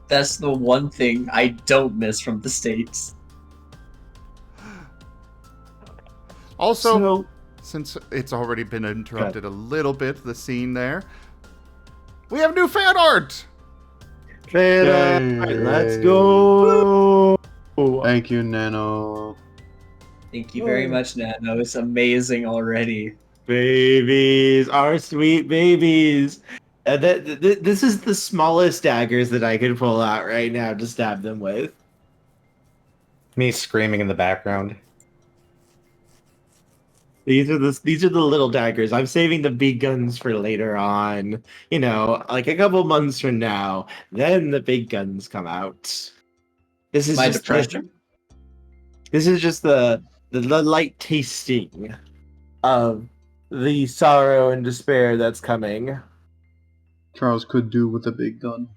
That's the one thing I don't miss from the States. Also, since it's already been interrupted a little bit, the scene there, we have new fan art! Fan art, let's go! Thank you, Nano. Thank you very much, Nano. It's amazing already. Babies, our sweet babies. This is the smallest daggers that I could pull out right now to stab them with. Me screaming in the background. These are the little daggers. I'm saving the big guns for later on. You know, like a couple months from now. Then the big guns come out. This is My just depression. This is just the light tasting of the sorrow and despair that's coming. Charles could do with a big gun.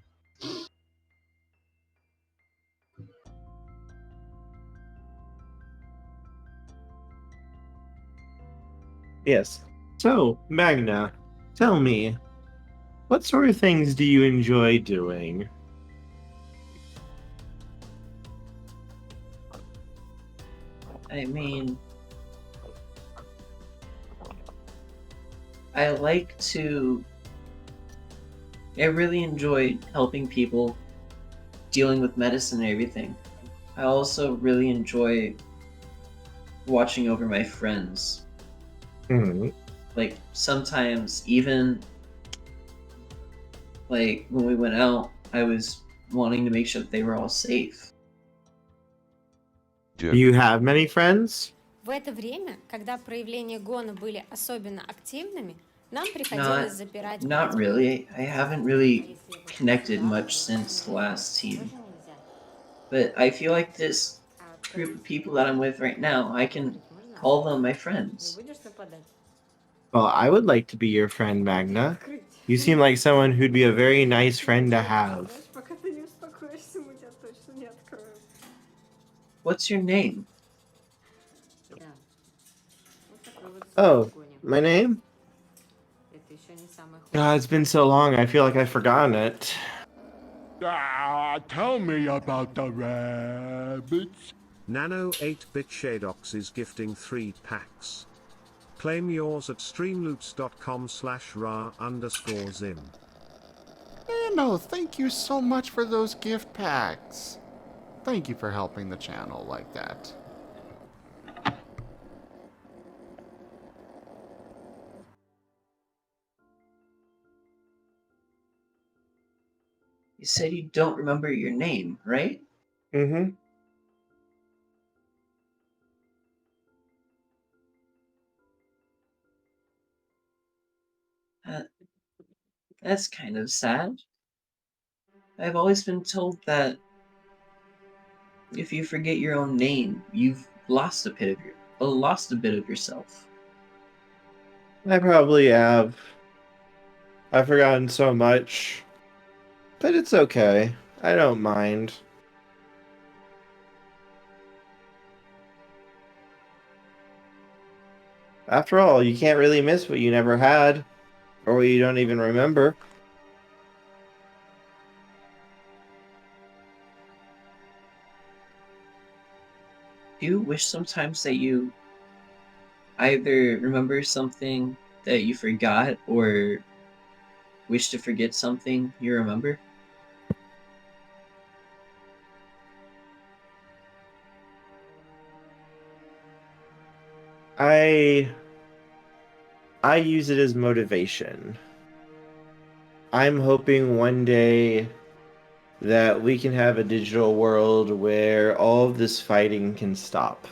Yes. So, Magna, tell me, what sort of things do you enjoy doing? I mean, I like to. I really enjoy helping people, dealing with medicine and everything. I also really enjoy watching over my friends. Hmm. Like, sometimes, even like when we went out, I was wanting to make sure that they were all safe. Do you have many friends? В это время, когда проявления гона были особенно активными, нам приходилось запирать. Not really. I haven't really connected much since the last team. But I feel like this group of people that I'm with right now, I can call them my friends. Well, I would like to be your friend, Magna. You seem like someone who'd be a very nice friend to have. What's your name? Oh, my name? God, it's been so long, I feel like I've forgotten it. Tell me about the rabbits. Nano 8-bit Shadox is gifting 3 packs. Claim yours at streamloots.com/ra_zim. No, thank you so much for those gift packs. Thank you for helping the channel like that. You said you don't remember your name, right? Mm-hmm. That's kind of sad. I've always been told that if you forget your own name, you've lost a bit of yourself. I probably have. I've forgotten so much. But it's okay. I don't mind. After all, you can't really miss what you never had, or what you don't even remember. Do you wish sometimes that you either remember something that you forgot or wish to forget something you remember? I use it as motivation. I'm hoping one day that we can have a digital world where all of this fighting can stop.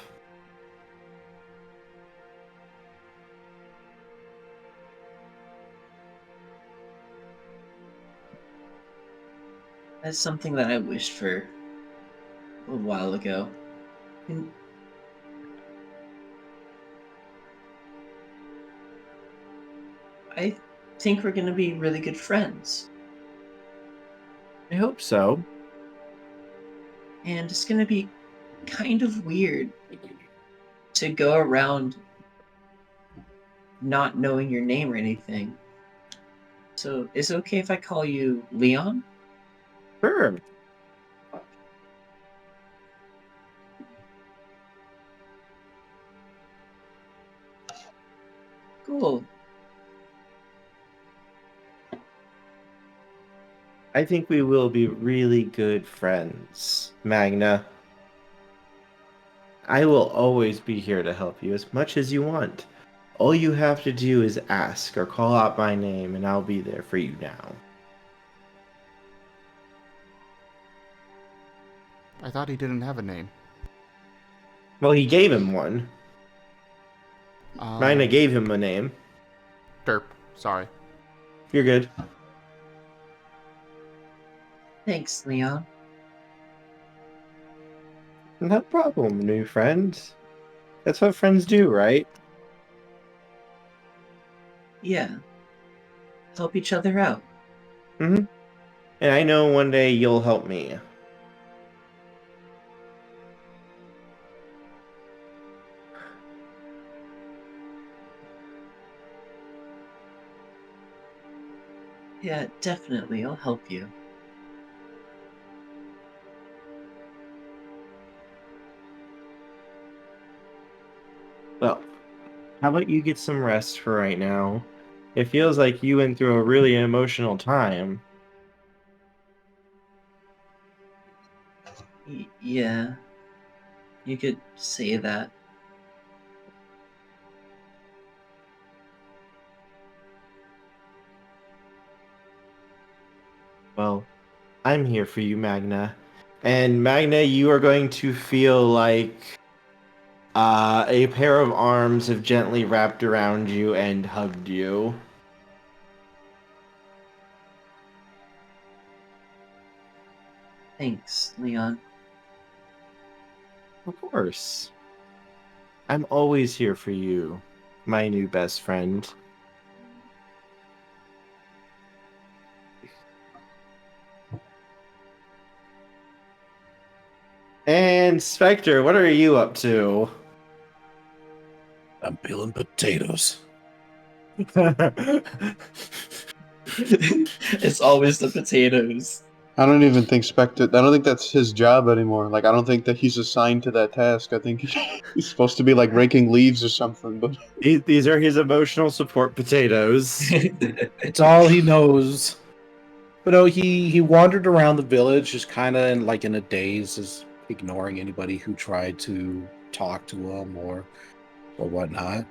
That's something that I wished for a while ago. And I think we're gonna be really good friends. I hope so. And it's gonna be kind of weird to go around not knowing your name or anything. So, is it okay if I call you Leon? Sure. Cool. I think we will be really good friends, Magna. I will always be here to help you as much as you want. All you have to do is ask or call out my name, and I'll be there for you now. I thought he didn't have a name. Well, he gave him one. Magna gave him a name. Derp. Sorry. You're good. Thanks, Leon. No problem, new friend. That's what friends do, right? Yeah. Help each other out. Mm-hmm. And I know one day you'll help me. Yeah, definitely. I'll help you. Well, how about you get some rest for right now? It feels like you went through a really emotional time. Yeah. You could say that. Well, I'm here for you, Magna. And Magna, you are going to feel like a pair of arms have gently wrapped around you and hugged you. Thanks, Leon. Of course. I'm always here for you, my new best friend. And Specter, what are you up to? I'm peeling potatoes. It's always the potatoes. I don't even think Spectre. I don't think that's his job anymore. Like, I don't think that he's assigned to that task. I think he's supposed to be like raking leaves or something. But These are his emotional support potatoes. It's all he knows. But no, he wandered around the village, just kind of in a daze, just ignoring anybody who tried to talk to him or whatnot.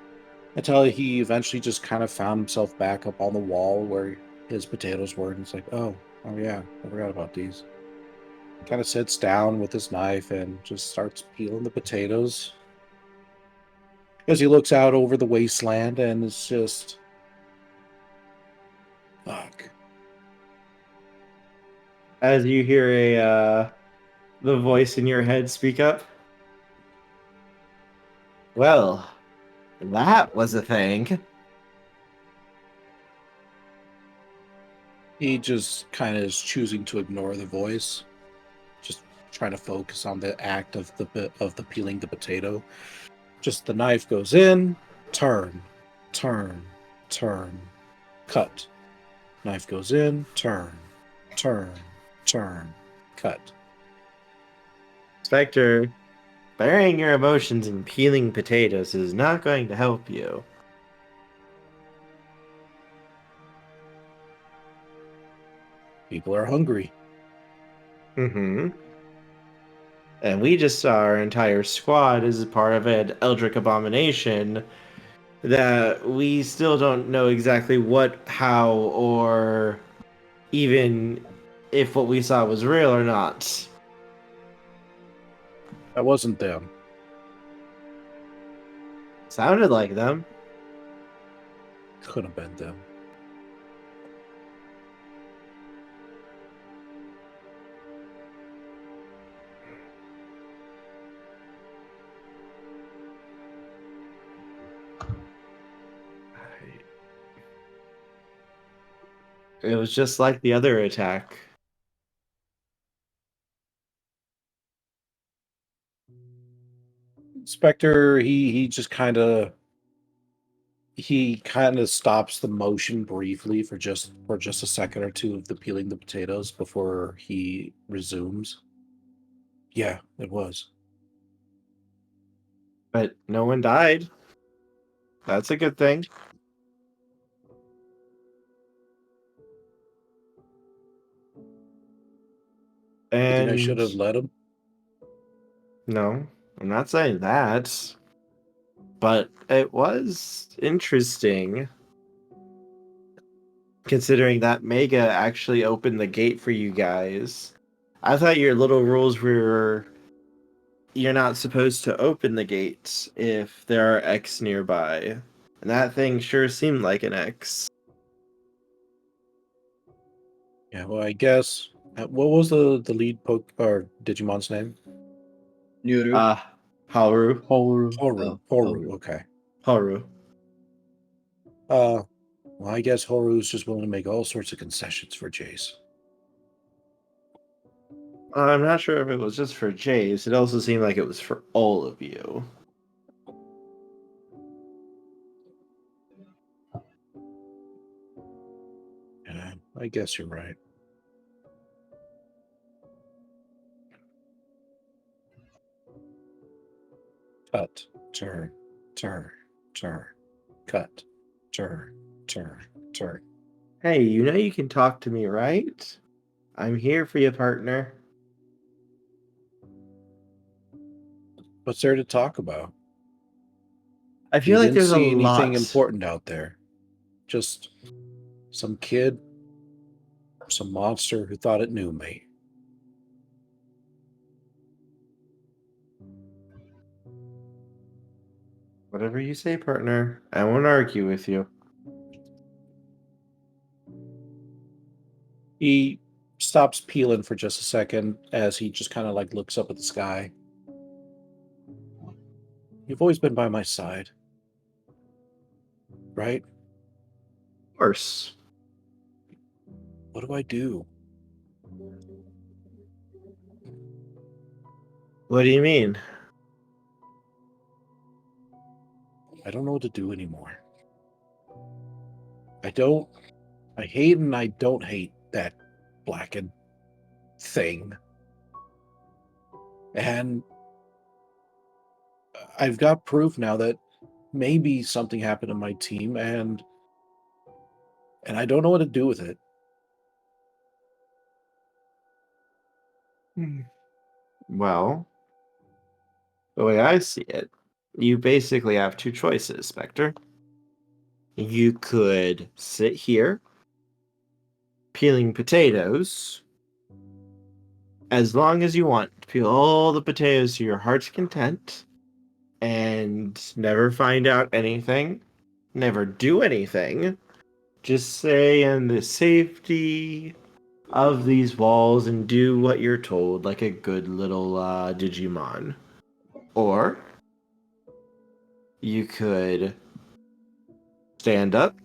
Until he eventually just kind of found himself back up on the wall where his potatoes were, and it's like, oh yeah, I forgot about these. Kind of sits down with his knife and just starts peeling the potatoes. As he looks out over the wasteland, and it's just, fuck. As you hear the voice in your head speak up. Well, that was a thing. He just kind of is choosing to ignore the voice, just trying to focus on the act of the peeling the potato. Just the knife goes in, turn, turn, turn, cut. Knife goes in, turn, turn, turn, cut. Spectre, burying your emotions in peeling potatoes is not going to help you. People are hungry. Mm-hmm. And we just saw our entire squad as a part of an Eldritch abomination that we still don't know exactly what, how, or even if what we saw was real or not. That wasn't them. Sounded like them. Could have been them. It was just like the other attack. Spectre, he just kind of stops the motion briefly for just a second or two of the peeling the potatoes before he resumes. Yeah, it was. But no one died. That's a good thing. You think I And should have let him? no, I'm not saying that. but it was interesting considering that Mega actually opened the gate for you guys. I thought your little rules were you're not supposed to open the gates if there are X nearby. And that thing sure seemed like an X. Yeah, well, I guess. What was the lead or Digimon's name? Nuru. Holru. Holru. Okay. Holru. Well, I guess Horu's just willing to make all sorts of concessions for Jace. I'm not sure if it was just for Jace. It also seemed like it was for all of you. Yeah, I guess you're right. Cut, turn, cut, turn. Hey, you know you can talk to me, right? I'm here for you, partner. What's there to talk about? I feel like there's see a lot. anything important out there. Just some kid, some monster who thought it knew me. Whatever you say, partner. I won't argue with you. He stops peeling for just a second as he just kind of like looks up at the sky. You've always been by my side. Right? Of course. What do I do? What do you mean? I don't know what to do anymore. I hate and I don't hate that blackened thing. And I've got proof now that maybe something happened to my team and I don't know what to do with it. Well, the way I see it, you basically have two choices, Specter. You could sit here peeling potatoes as long as you want. Peel all the potatoes to your heart's content and never find out anything, never do anything. Just stay in the safety of these walls and do what you're told like a good little Digimon. Or you could stand up,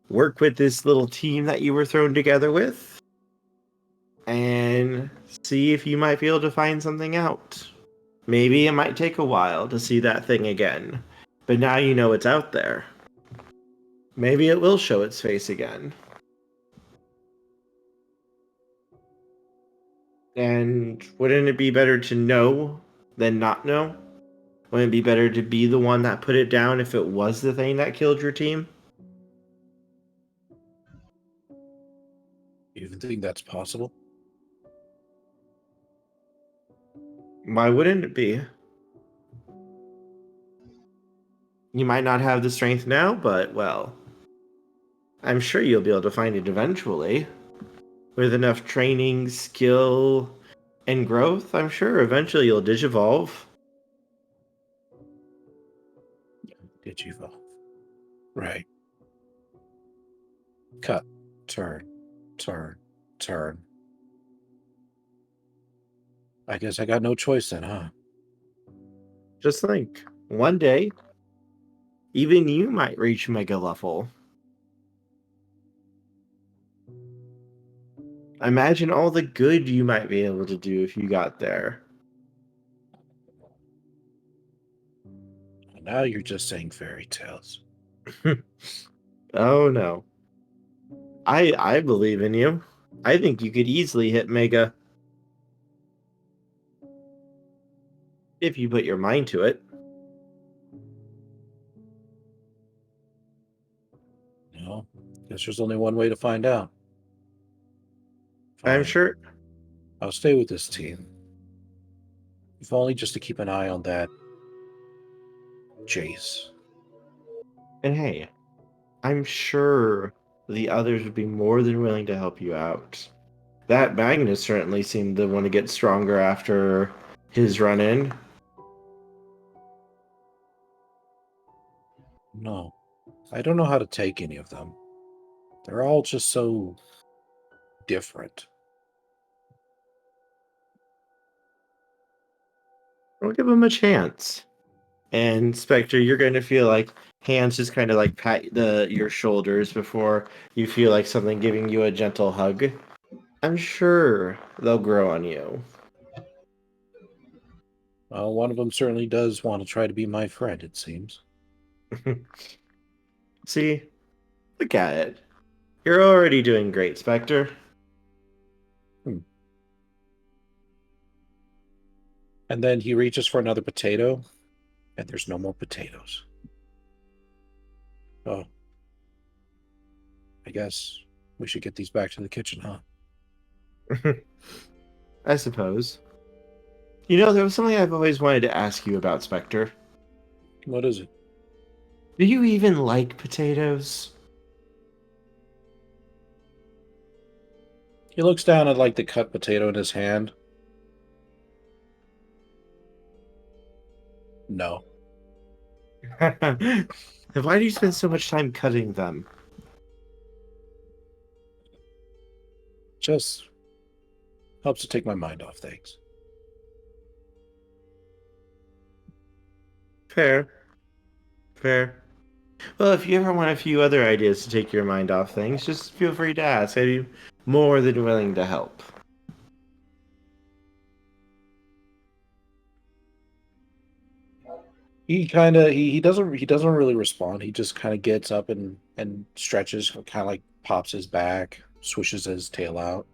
work with this little team that you were thrown together with, and see if you might be able to find something out. Maybe it might take a while to see that thing again, but now you know it's out there. Maybe it will show its face again. And wouldn't it be better to know than not know? Wouldn't it be better to be the one that put it down if it was the thing that killed your team? You even think that's possible? Why wouldn't it be? You might not have the strength now, but, well, I'm sure you'll be able to find it eventually. With enough training, skill, and growth, I'm sure eventually you'll digivolve. Digivolve. Right. Cut. Turn. I guess I got no choice then, huh? Just think, one day, even you might reach Mega level. Imagine all the good you might be able to do if you got there. Now you're just saying fairy tales. Oh no. I believe in you. I think you could easily hit Mega. If you put your mind to it. No, guess there's only one way to find out. I'm sure. I'll stay with this team. If only just to keep an eye on that Jace. And hey, I'm sure the others would be more than willing to help you out. That Magnus certainly seemed to want to get stronger after his run-in. No, I don't know how to take any of them. They're all just so different. I'll give him a chance. And Specter, you're going to feel like hands just kind of like pat your shoulders before you feel like something giving you a gentle hug. I'm sure they'll grow on you. Well, one of them certainly does want to try to be my friend, it seems. See? Look at it. You're already doing great, Specter. And then he reaches for another potato, and there's no more potatoes. Oh. I guess we should get these back to the kitchen, huh? I suppose. You know, there was something I've always wanted to ask you about, Specter. What is it? Do you even like potatoes? He looks down at like the cut potato in his hand. No. Why do you spend so much time cutting them? Just helps to take my mind off things. Fair. Well, if you ever want a few other ideas to take your mind off things, just feel free to ask. I'd be more than willing to help. He kind of he doesn't really respond. He just kind of gets up and stretches, kind of like pops his back, swishes his tail out.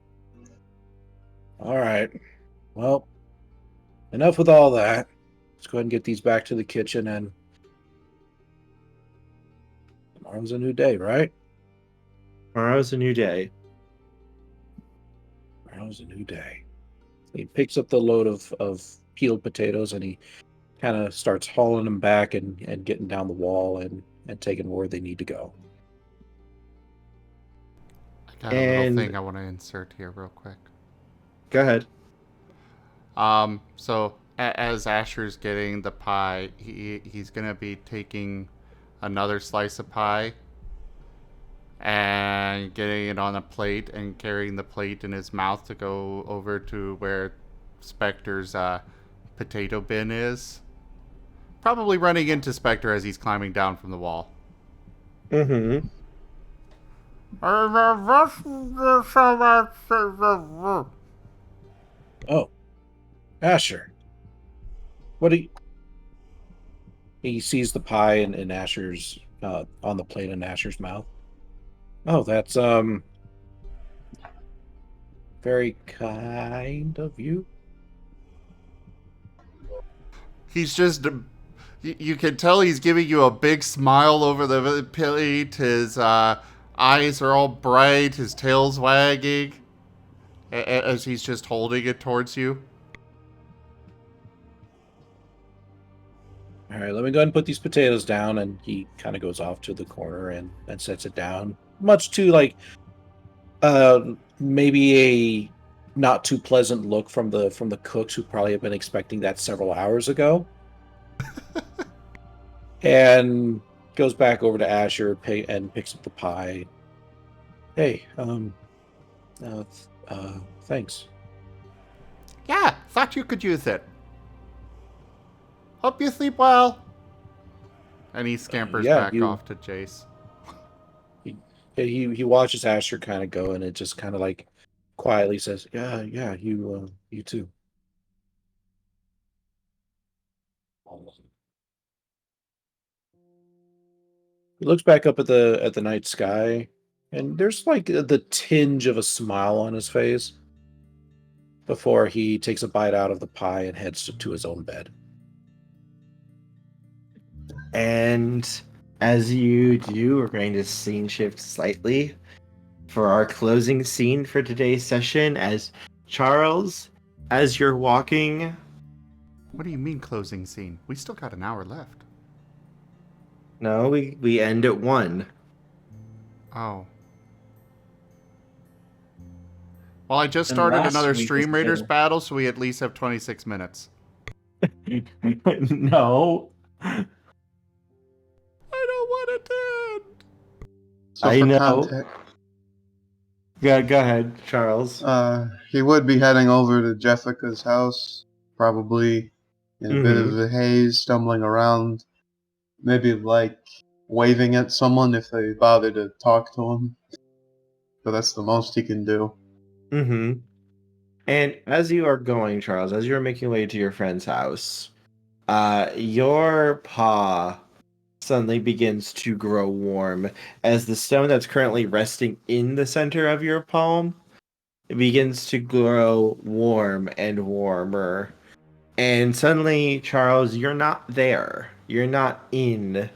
All right. Well, enough with all that. Let's go ahead and get these back to the kitchen, and tomorrow's a new day, right? Tomorrow's a new day. Tomorrow's a new day. He picks up the load of peeled potatoes, and he kind of starts hauling them back and getting down the wall and taking where they need to go. I got a little thing I want to insert here real quick. Go ahead. So as Asher's getting the pie, he's gonna be taking another slice of pie and getting it on a plate and carrying the plate in his mouth to go over to where Specter's potato bin is. Probably running into Specter as he's climbing down from the wall. Mm-hmm. Oh, Asher. What do you... He sees the pie in Asher's on the plate in Asher's mouth. Oh, that's very kind of you. He's just... You can tell he's giving you a big smile over the plate. His eyes are all bright. His tail's wagging as he's just holding it towards you. All right, let me go ahead and put these potatoes down, and he kind of goes off to the corner and sets it down. Much to like maybe a not too pleasant look from the cooks who probably have been expecting that several hours ago. And goes back over to Asher and picks up the pie. Hey, thanks. Yeah, thought you could use it. Hope you sleep well. And he scampers back off to Jace. He watches Asher kind of go, and it just kind of like quietly says, "Yeah, you too." He looks back up at the night sky, and there's like the tinge of a smile on his face before he takes a bite out of the pie and heads to his own bed. And as you do, we're going to scene shift slightly for our closing scene for today's session. As Charles, as you're walking... What do you mean closing scene? We still got an hour left. No, we end at 1. Oh. Well, I just And started last another week was Stream Raiders 2. battle, so we at least have 26 minutes. No. I don't want it to end. So I for know. context, Yeah, go ahead, Charles. he would be heading over to Jessica's house, probably in a bit of a haze, stumbling around, maybe like waving at someone if they bother to talk to him. But that's the most he can do. Mm-hmm. And as you are going, Charles, as you're making your way to your friend's house, your paw suddenly begins to grow warm as the stone that's currently resting in the center of your palm begins to grow warm and warmer. And suddenly, Charles, you're not there. You're not in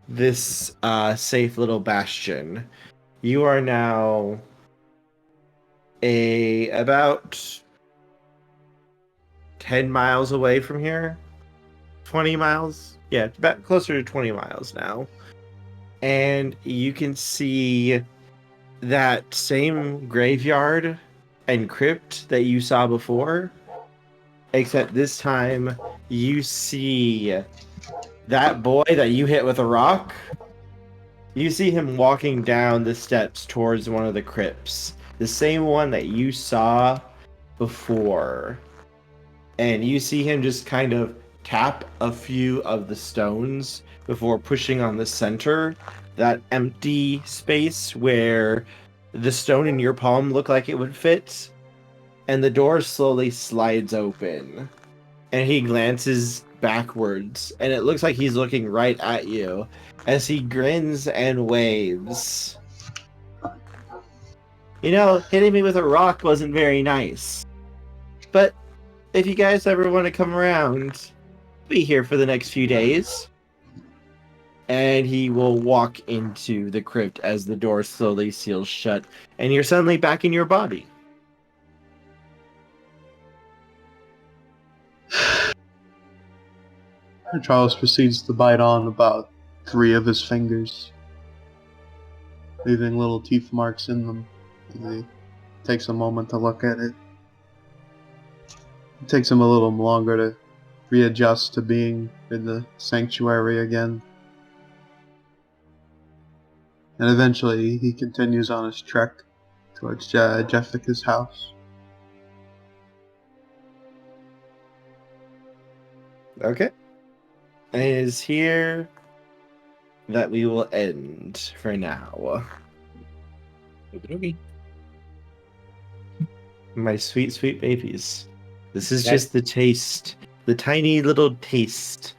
this safe little bastion. You are now about 10 miles away from here. 20 miles? Yeah, about closer to 20 miles now. And you can see that same graveyard and crypt that you saw before, except this time you see that boy that you hit with a rock. You see him walking down the steps towards one of the crypts, the same one that you saw before. And you see him just kind of tap a few of the stones before pushing on the center, that empty space where the stone in your palm looked like it would fit. And the door slowly slides open. And he glances backwards, and it looks like he's looking right at you as he grins and waves. You know, hitting me with a rock wasn't very nice. But if you guys ever want to come around, be here for the next few days. And he will walk into the crypt as the door slowly seals shut, and you're suddenly back in your body. Charles proceeds to bite on about 3 of his fingers, leaving little teeth marks in them. He takes a moment to look at it. It takes him a little longer to readjust to being in the sanctuary again. And eventually he continues on his trek towards Jessica's house. Okay. And it is here that we will end for now. Okey-dokey. My sweet, sweet babies. This is just the taste, the tiny little taste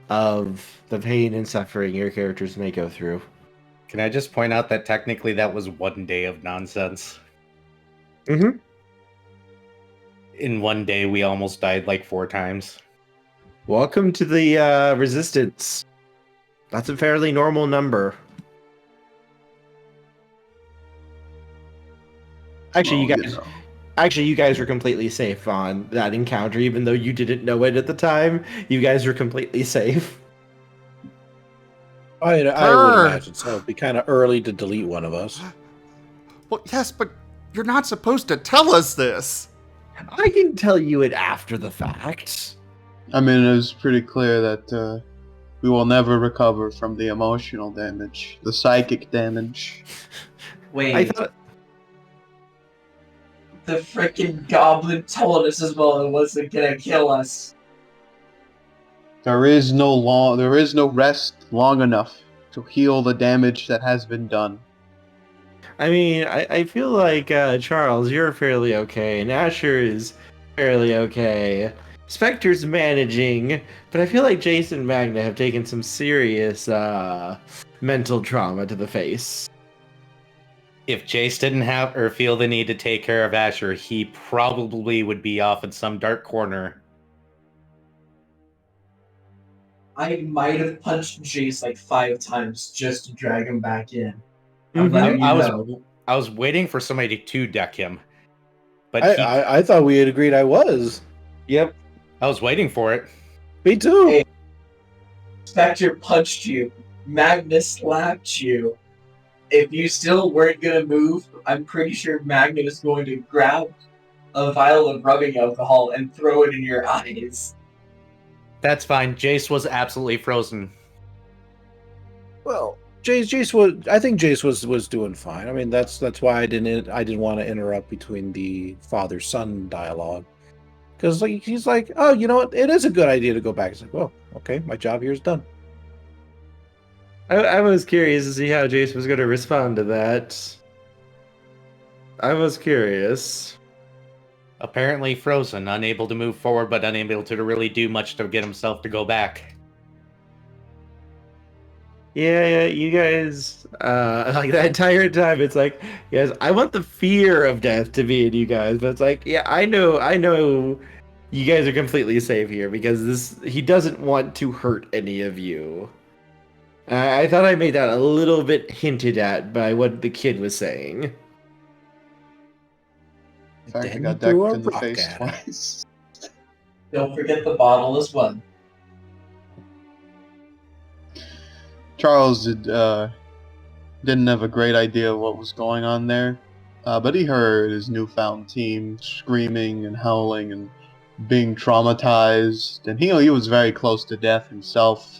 of the pain and suffering your characters may go through. Can I just point out that technically that was 1 day of nonsense? Mm-hmm. In 1 day, we almost died like 4 times. Welcome to the Resistance. That's a fairly normal number. Actually, you guys were completely safe on that encounter, even though you didn't know it at the time. You guys were completely safe. I would imagine so. It'd be kind of early to delete one of us. Well, yes, but you're not supposed to tell us this. I can tell you it after the fact. I mean, it was pretty clear that we will never recover from the emotional damage, the psychic damage. Wait, I thought the frickin' goblin told us as well it wasn't gonna kill us. There is no rest long enough to heal the damage that has been done. I mean, I feel like, Charles, you're fairly okay, and Asher is fairly okay. Specter's managing, but I feel like Jace and Magna have taken some serious, mental trauma to the face. If Jace didn't have or feel the need to take care of Asher, he probably would be off in some dark corner. I might have punched Jace like 5 times just to drag him back in. I was waiting for somebody to deck him, but I thought we had agreed I was. Yep. I was waiting for it. Me too. Hey, Specter punched you Magna slapped you. If you still weren't gonna move, I'm pretty sure Magna is going to grab a vial of rubbing alcohol and throw it in your eyes. That's fine. Jace was absolutely frozen. Well, Jace was. I think Jace was doing fine. I mean, that's why I didn't want to interrupt between the father-son dialogue, because like he's like, oh, you know what? It is a good idea to go back. It's like, well, okay, my job here is done. I was curious to see how Jace was going to respond to that. I was curious. Apparently frozen, unable to move forward, but unable to really do much to get himself to go back. Yeah, you guys, like that entire time, it's like, yes, I want the fear of death to be in you guys, but it's like, yeah, I know, you guys are completely safe here because he doesn't want to hurt any of you. I thought I made that a little bit hinted at by what the kid was saying. In fact, I got decked in the face twice. Don't forget the bottle as well. Charles didn't have a great idea of what was going on there, but he heard his newfound team screaming and howling and being traumatized, and he was very close to death himself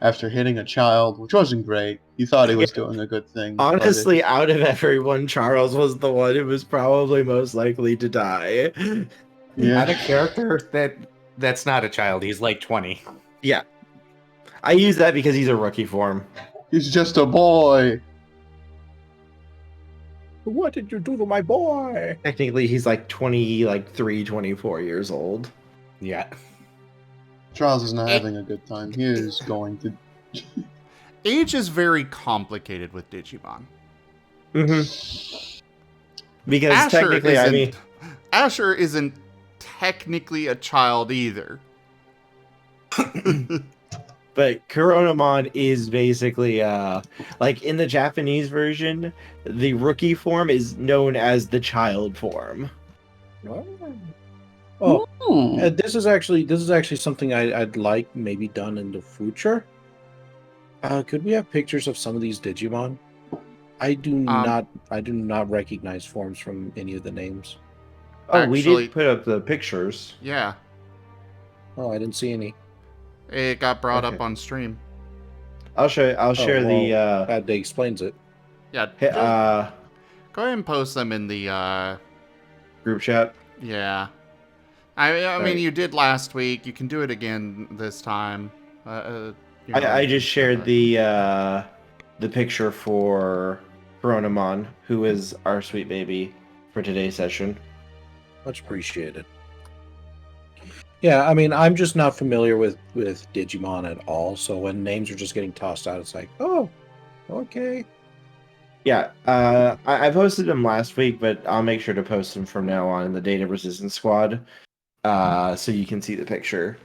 after hitting a child, which wasn't great. He thought he was doing a good thing. Honestly, out of everyone, Charles was the one who was probably most likely to die. Yeah. Out of character, that's not a child. He's like 20. Yeah. I use that because he's a rookie form. He's just a boy. What did you do to my boy? Technically, he's like 23, 24 years old. Yeah. Charles is not having a good time. He is going to... Age is very complicated with Digimon. Mm-hmm. Because technically, Asher isn't technically a child either. But Coronamon is basically, like in the Japanese version, the rookie form is known as the child form. Oh, this is actually something I'd like maybe done in the future. Could we have pictures of some of these Digimon? I do not recognize forms from any of the names. Oh, we did put up the pictures. Yeah. Oh, I didn't see any. It got brought up on stream. I'll share that explains it. Yeah. Go ahead and post them in the group chat. Yeah. I mean, you did last week. You can do it again this time. I just shared the picture for Coronamon, who is our sweet baby for today's session. Much appreciated. Yeah, I mean, I'm just not familiar with Digimon at all, so when names are just getting tossed out, it's like, oh, okay. Yeah, I posted them last week, but I'll make sure to post them from now on in the Data Resistance Squad, so you can see the picture.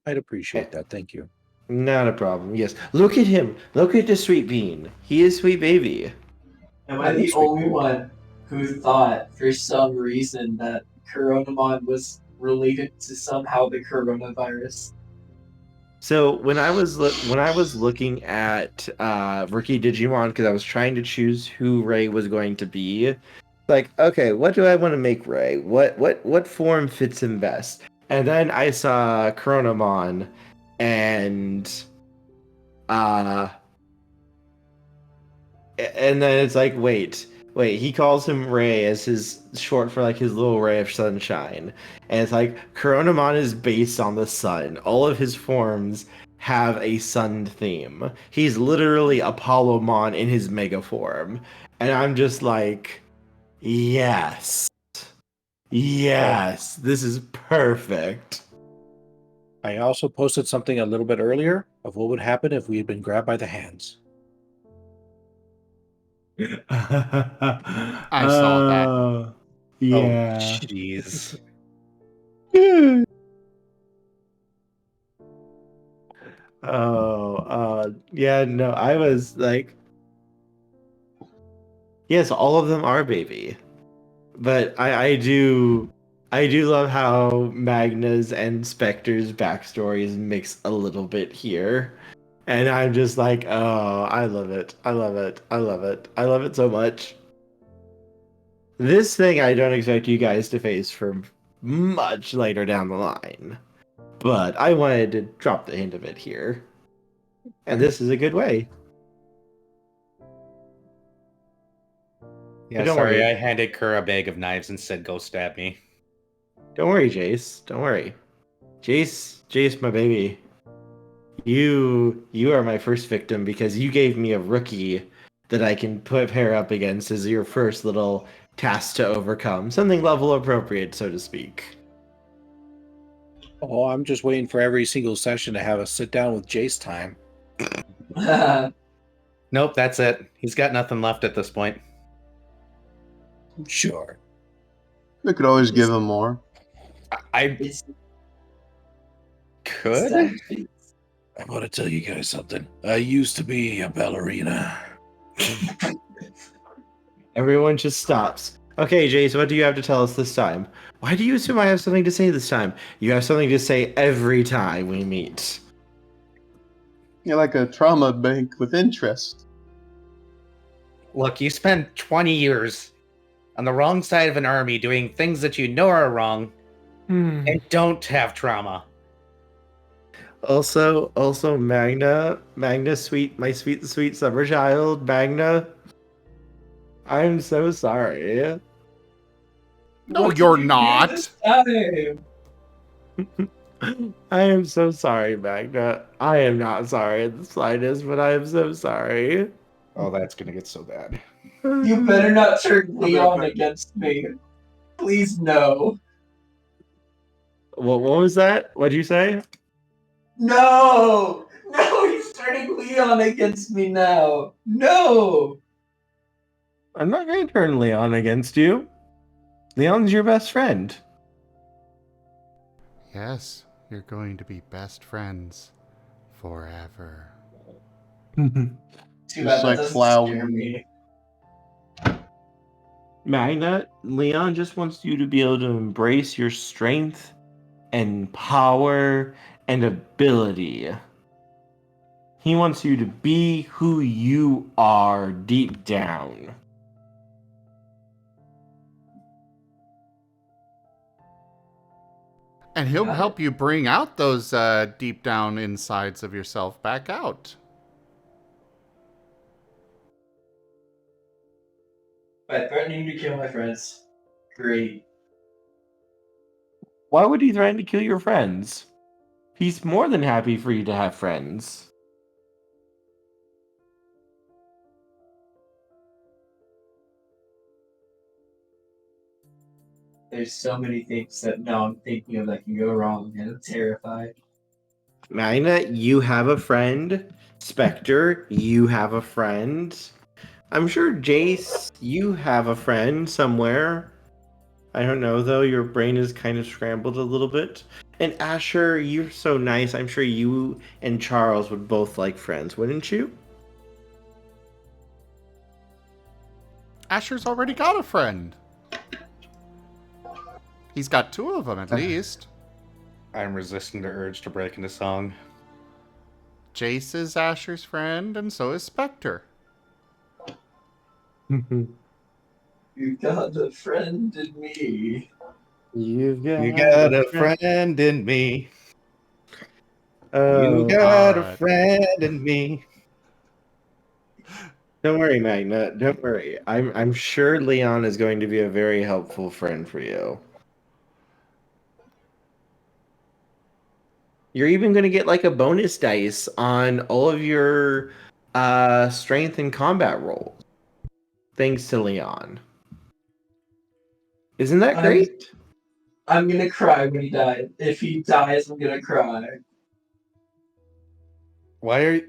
I'd appreciate that, thank you. Not a problem, yes. Look at him! Look at the sweet bean! He is sweet baby. Am I the only one who thought, for some reason, that Coronamon was related to somehow the coronavirus? So when I was looking at rookie Digimon, because I was trying to choose who Ray was going to be, like, okay, what do I want to make Ray? What form fits him best? And then I saw Coronamon, and then it's like, wait, he calls him Ray as his short for like his little ray of sunshine. And it's like Coronamon is based on the sun. All of his forms have a sun theme. He's literally Apollomon in his mega form. And I'm just like, yes, this is perfect. I also posted something a little bit earlier of what would happen if we had been grabbed by the hands. I saw that. Yeah. Oh, jeez. Yeah, no, I was like, yes, all of them are baby. But I do love how Magna's and Specter's backstories mix a little bit here. And I'm just like, oh, I love it. I love it. I love it. I love it so much. This thing I don't expect you guys to face for much later down the line. But I wanted to drop the hint of it here. And this is a good way. Yeah, Don't sorry, worry. I handed Kerr a bag of knives and said, go stab me. Don't worry, Jace. Don't worry. Jace, my baby. You are my first victim because you gave me a rookie that I can pair up against as your first little task to overcome. Something level appropriate, so to speak. Oh, I'm just waiting for every single session to have a sit down with Jace time. Nope, that's it. He's got nothing left at this point. Sure. We could always give him more. I could? I want to tell you guys something. I used to be a ballerina. Everyone just stops. Okay, Jace, what do you have to tell us this time? Why do you assume I have something to say this time? You have something to say every time we meet. You're like a trauma bank with interest. Look, you spend 20 years on the wrong side of an army doing things that you know are wrong and don't have trauma. Also, Magna, my sweet summer child, Magna. I'm so sorry. No, you're not. I am so sorry, Magna. I am not sorry in the slightest, but I am so sorry. Oh, that's gonna get so bad. You better not turn Leon against me. Please, no. What was that? What'd you say? No! No, he's turning Leon against me now. No! I'm not going to turn Leon against you. Leon's your best friend. Yes, you're going to be best friends forever. Too bad Just that like doesn't Flower. scare me. Magna, Leon just wants you to be able to embrace your strength and power and ability. He wants you to be who you are deep down. And he'll help you bring out those deep down insides of yourself back out. By threatening to kill my friends. Great. Why would he threaten to kill your friends? He's more than happy for you to have friends. There's so many things that now I'm thinking of that can go wrong, and I'm terrified. Magna, you have a friend. Specter, you have a friend. I'm sure Jace, you have a friend somewhere. I don't know though, your brain is kind of scrambled a little bit. And Asher, you're so nice. I'm sure you and Charles would both like friends, wouldn't you? Asher's already got a friend. He's got two of them at least. I'm resisting the urge to break into song. Jace is Asher's friend, and so is Specter. You got a friend in me. You got a friend in me. Oh, you got a God. friend in me. Don't worry, Magna. Don't worry. I'm sure Leon is going to be a very helpful friend for you. You're even going to get like a bonus dice on all of your strength and combat rolls, thanks to Leon. Isn't that great? I'm gonna cry when he dies. If he dies, I'm gonna cry. Why are you...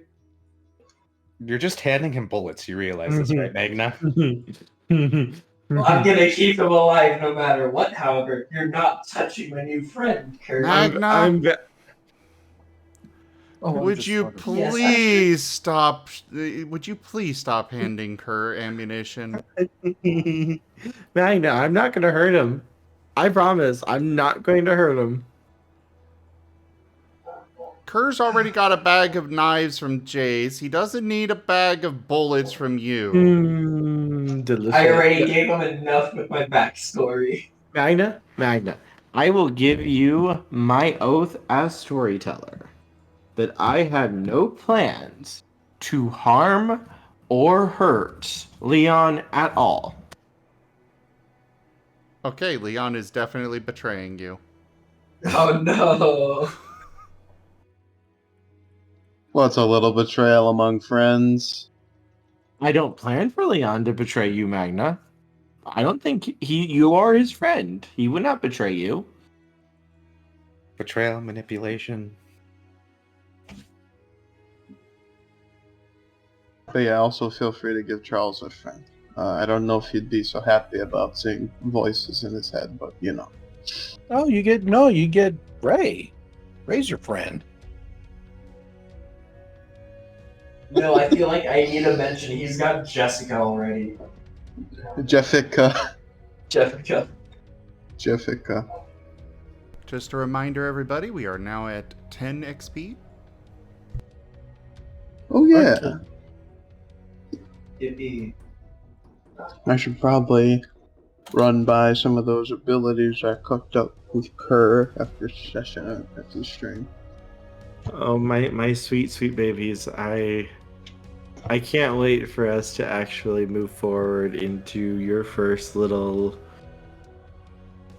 You're just handing him bullets, you realize this, right, Magna? I'm gonna keep him alive no matter what, however. You're not touching my new friend, Kurt. Magna, Oh, I'm would just you wondering. please stop? Would you please stop handing Kerr ammunition? Magna, I'm not going to hurt him. I promise. I'm not going to hurt him. Kerr's already got a bag of knives from Jace. He doesn't need a bag of bullets from you. Delicious. I already gave him enough with my backstory. Magna, I will give you my oath as storyteller that I had no plans to harm or hurt Leon at all. Okay, Leon is definitely betraying you. Oh no. What's a little betrayal among friends? I don't plan for Leon to betray you, Magna. I don't think you are his friend. He would not betray you. Betrayal, manipulation. But yeah, also feel free to give Charles a friend. I don't know if he'd be so happy about seeing voices in his head, but you know. Oh, you get Ray. Ray's your friend. No, I feel like I need to mention he's got Jessica already. Jessica. Jessica. Just a reminder, everybody, we are now at 10 XP. Oh yeah. Okay. Yippee. I should probably run by some of those abilities I cooked up with Kerr after stream. Oh, my sweet babies. I can't wait for us to actually move forward into your first little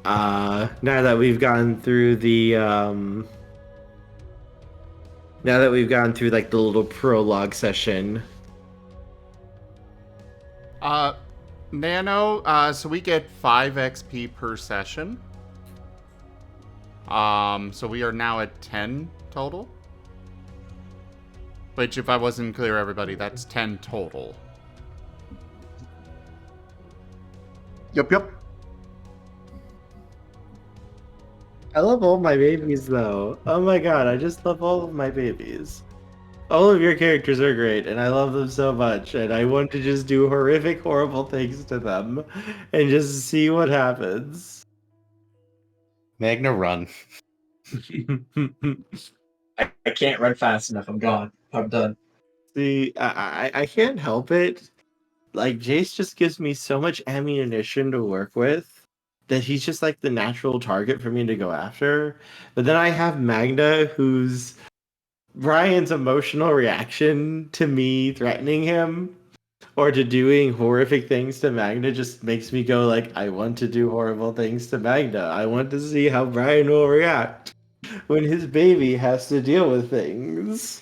now that we've gone through the like the little prologue session. Nano, so we get 5 XP per session. So we are now at 10 total. Which, if I wasn't clear, everybody, that's 10 total. Yep. I love all my babies, though. Oh my god, I just love all of my babies. All of your characters are great, and I love them so much, and I want to just do horrific, horrible things to them, and just see what happens. Magna, run. I can't run fast enough. I'm gone. I'm done. See, I can't help it. Like, Jace just gives me so much ammunition to work with that he's just like the natural target for me to go after. But then I have Magna, who's Bryan's emotional reaction to me threatening him or to doing horrific things to Magna just makes me go like, I want to do horrible things to Magna. I want to see how Bryan will react when his baby has to deal with things.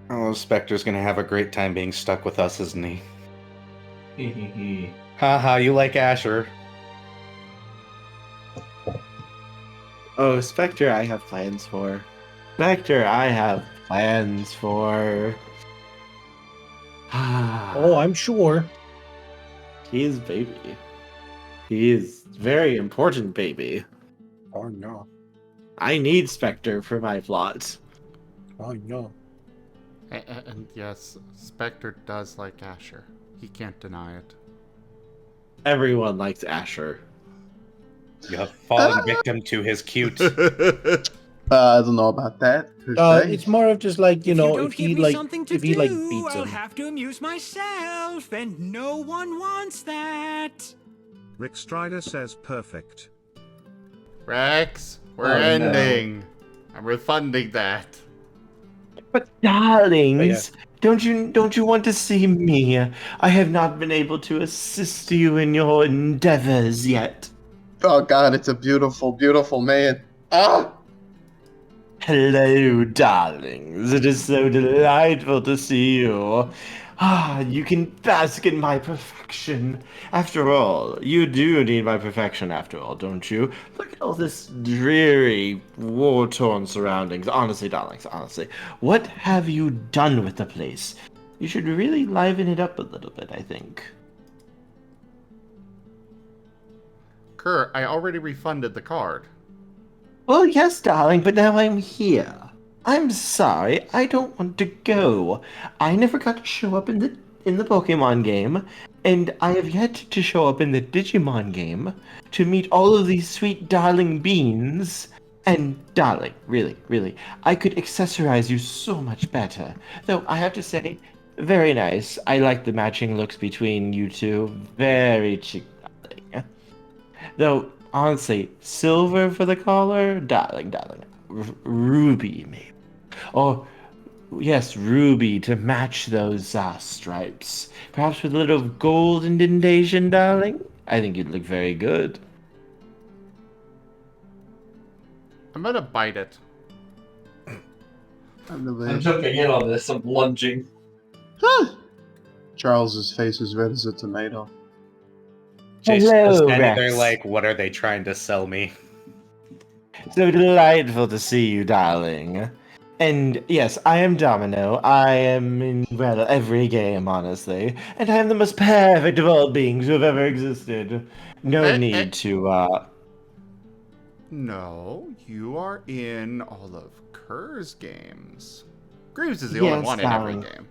Oh, Specter's gonna have a great time being stuck with us, isn't he? Hehehe. Haha, you like Asher. Oh, Specter, I have plans for. Specter, I have plans for. Oh, I'm sure. He is baby. He is very important baby. Oh no. I need Specter for my plot. Oh no. And yes, Specter does like Asher. He can't deny it. Everyone likes Asher. You have fallen victim to his cute. I don't know about that. It's more of just like, if he beats I'll him. have to amuse myself, and no one wants that. Rick Strider says perfect. Rex, we're ending. I'm refunding that. But darlings, don't you want to see me? I have not been able to assist you in your endeavors yet. Oh god, it's a beautiful, beautiful man. Ah! Hello, darlings. It is so delightful to see you. You can bask in my perfection. After all, you do need my perfection after all, don't you? Look at all this dreary, war-torn surroundings. Honestly, darlings, honestly. What have you done with the place? You should really liven it up a little bit, I think. Kerr, I already refunded the card. Well, yes, darling, but now I'm here. I'm sorry, I don't want to go. I never got to show up in the Pokemon game, and I have yet to show up in the Digimon game to meet all of these sweet darling beans. And darling, really, really, I could accessorize you so much better. Though I have to say, very nice. I like the matching looks between you two. Very chic, darling. Though, honestly, silver for the collar? Darling, darling. Ruby, maybe. Or, yes, ruby to match those stripes. Perhaps with a little gold indentation, darling? I think you'd look very good. I'm gonna bite it. I'm jumping in on this. I'm lunging. Charles's face is red as a tomato. Jace Hello, is standing there Rex. like, what are they trying to sell me? So delightful to see you, darling. And yes, I am Domino. I am in, well, every game, honestly. And I am the most perfect of all beings who have ever existed. No need to, No, you are in all of Kerr's games. Graves is the Yes, only one in every darling. game.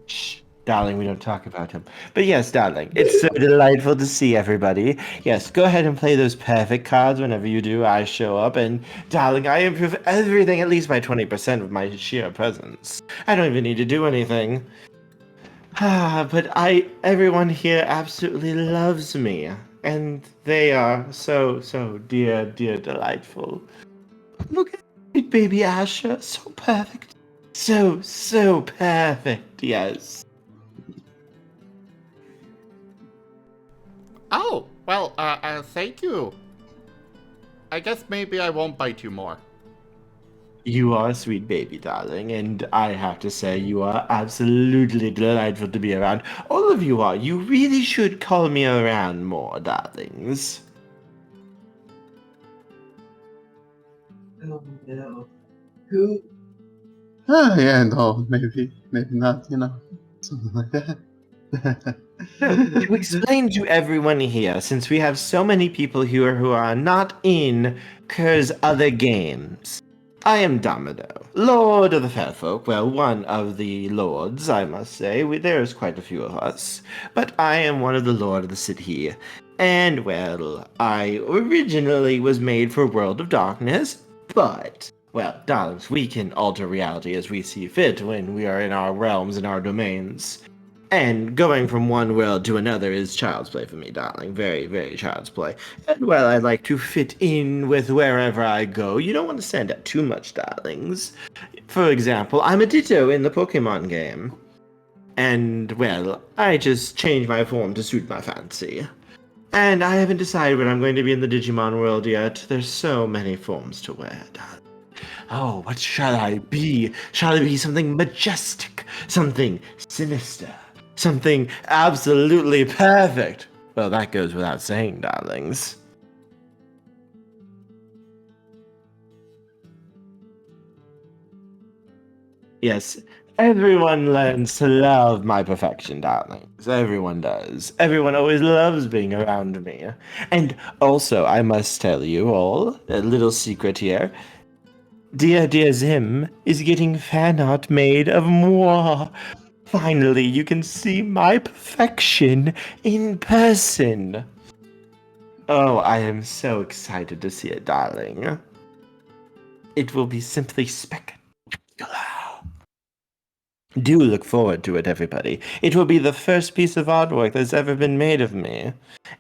Shh, darling, we don't talk about him. But yes, darling, it's so delightful to see everybody. Yes, go ahead and play those perfect cards whenever you do. I show up, and darling, I improve everything at least by 20% with my sheer presence. I don't even need to do anything. But everyone here absolutely loves me. And they are so dear, dear delightful. Look at it, baby Asher, so perfect. So perfect, yes. Oh, well, thank you. I guess maybe I won't bite you more. You are a sweet baby, darling, and I have to say you are absolutely delightful to be around. All of you are. You really should call me around more, darlings. Oh no. Who? Yeah, no, maybe not, something like that. To explain to everyone here, since we have so many people here who are not in Kerr's other games, I am Domino, Lord of the Fair Folk. Well, one of the lords, I must say. There's quite a few of us. But I am one of the Lord of the City. And, well, I originally was made for World of Darkness, but, well, darlings, we can alter reality as we see fit when we are in our realms and our domains. And going from one world to another is child's play for me, darling. Very, very child's play. And well, I like to fit in with wherever I go. You don't want to stand out too much, darlings. For example, I'm a Ditto in the Pokemon game. And, well, I just change my form to suit my fancy. And I haven't decided what I'm going to be in the Digimon world yet. There's so many forms to wear, darling. Oh, what shall I be? Shall I be something majestic? Something sinister? Something absolutely perfect? Well, that goes without saying, darlings. Yes, everyone learns to love my perfection, darlings. Everyone does. Everyone always loves being around me. And also, I must tell you all, a little secret here. Dear Zim is getting fan art made of moi. Finally, you can see my perfection in person. Oh, I am so excited to see it, darling. It will be simply spectacular. Do look forward to it, everybody. It will be the first piece of artwork that's ever been made of me.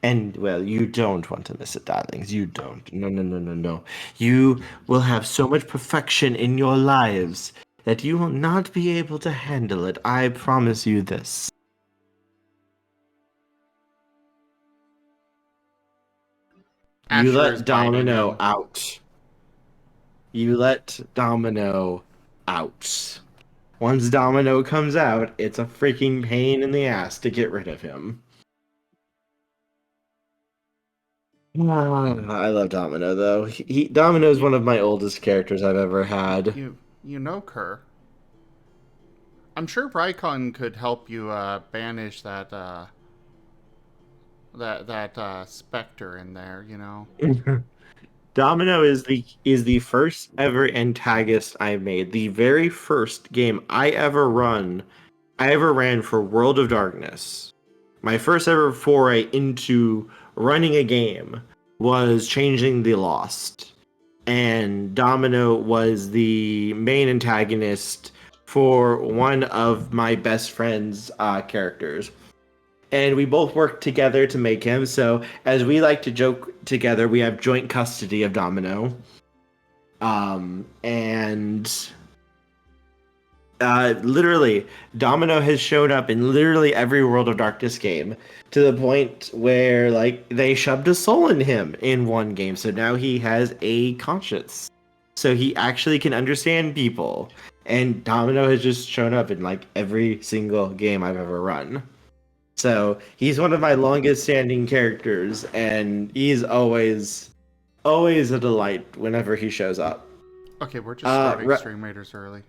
And, well, you don't want to miss it, darlings. You don't. No. You will have so much perfection in your lives that you will not be able to handle it. I promise you this. You Asher is let biting Domino him. out. You let Domino out. Once Domino comes out, it's a freaking pain in the ass to get rid of him. I love Domino, though. Domino is one of my oldest characters I've ever had. You know Kerr. I'm sure Bricon could help you banish that Specter in there, Domino is the first ever antagonist I made. The very first game I ever ran for World of Darkness my first ever foray into running a game was Changing the Lost. And Domino was the main antagonist for one of my best friend's characters. And we both worked together to make him. So, as we like to joke together, we have joint custody of Domino. Literally, Domino has shown up in literally every World of Darkness game, to the point where, like, they shoved a soul in him in one game. So now he has a conscience. So he actually can understand people. And Domino has just shown up in, like, every single game I've ever run. So he's one of my longest standing characters, and he's always a delight whenever he shows up. Okay, we're just starting Stream Raiders early.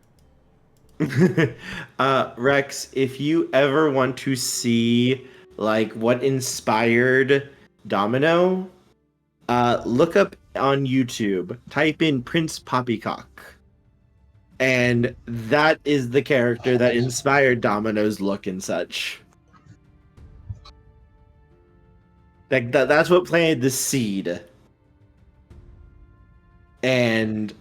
Rex, if you ever want to see like what inspired Domino, look up on YouTube, type in Prince Poppycock. And that is the character that inspired Domino's look and such. Like that's what planted the seed. And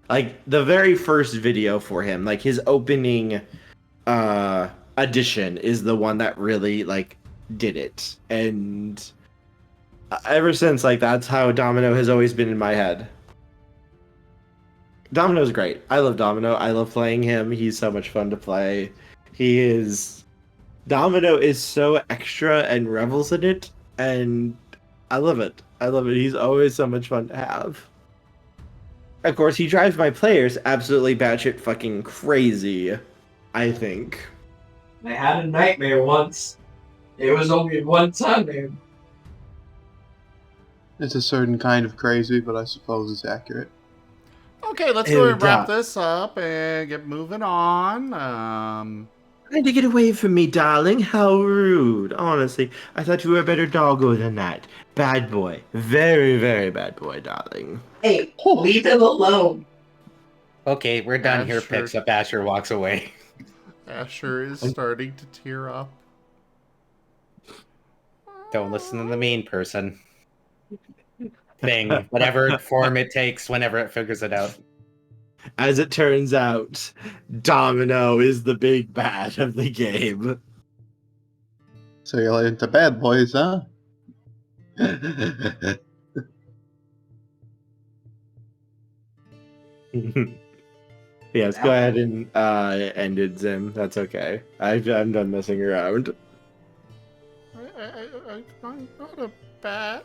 like the very first video for him, like his opening audition is the one that really like did it. And ever since, like, that's how Domino has always been in my head. Domino's great. I love Domino. I love playing him. He's so much fun to play. Domino is so extra and revels in it, and I love it. I love it. He's always so much fun to have. Of course, he drives my players absolutely batshit fucking crazy, I think. I had a nightmare once. It was only one time, man. It's a certain kind of crazy, but I suppose it's accurate. Okay, let's go and wrap this up and get moving on. Trying to get away from me, darling. How rude. Honestly, I thought you were a better doggo than that. Bad boy. Very, very bad boy, darling. Hey, leave him alone. Okay, we're done here. Picks up Asher, walks away. Asher is starting to tear up. Don't listen to the mean person. Thing, whatever form it takes, whenever it figures it out. As it turns out, Domino is the big bad of the game. So you're into bad boys, huh? Yes, go ahead and end it, Zim. That's okay. I'm done messing around. I'm not a bat.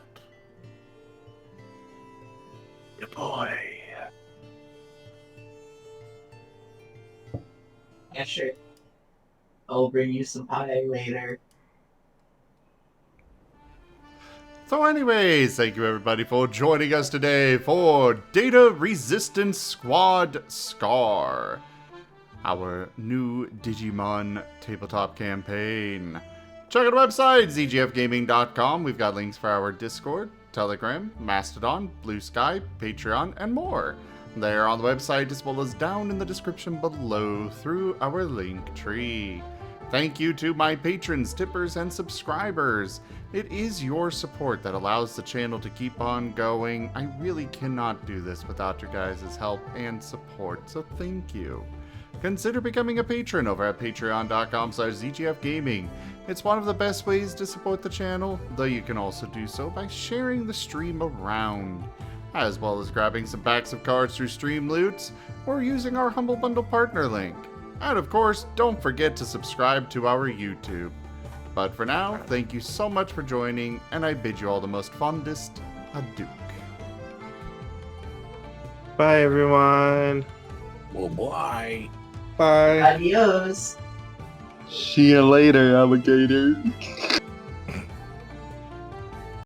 Your boy. Yeah, sure. I'll bring you some pie later. So anyways, thank you everybody for joining us today for Data Resistance Squad Scar, our new Digimon tabletop campaign. Check out our website, zgfgaming.com. We've got links for our Discord, Telegram, Mastodon, Blue Sky, Patreon, and more. They are on the website as well as down in the description below through our link tree. Thank you to my patrons, tippers, and subscribers. It is your support that allows the channel to keep on going. I really cannot do this without your guys' help and support, so thank you. Consider becoming a patron over at patreon.com/zgfgaming. It's one of the best ways to support the channel, though you can also do so by sharing the stream around, as well as grabbing some packs of cards through Stream Loots, or using our Humble Bundle partner link. And of course, don't forget to subscribe to our YouTube. But for now, thank you so much for joining, and I bid you all the most fondest adieu. Bye, everyone. Well, bye. Bye. Adios. See you later, alligator.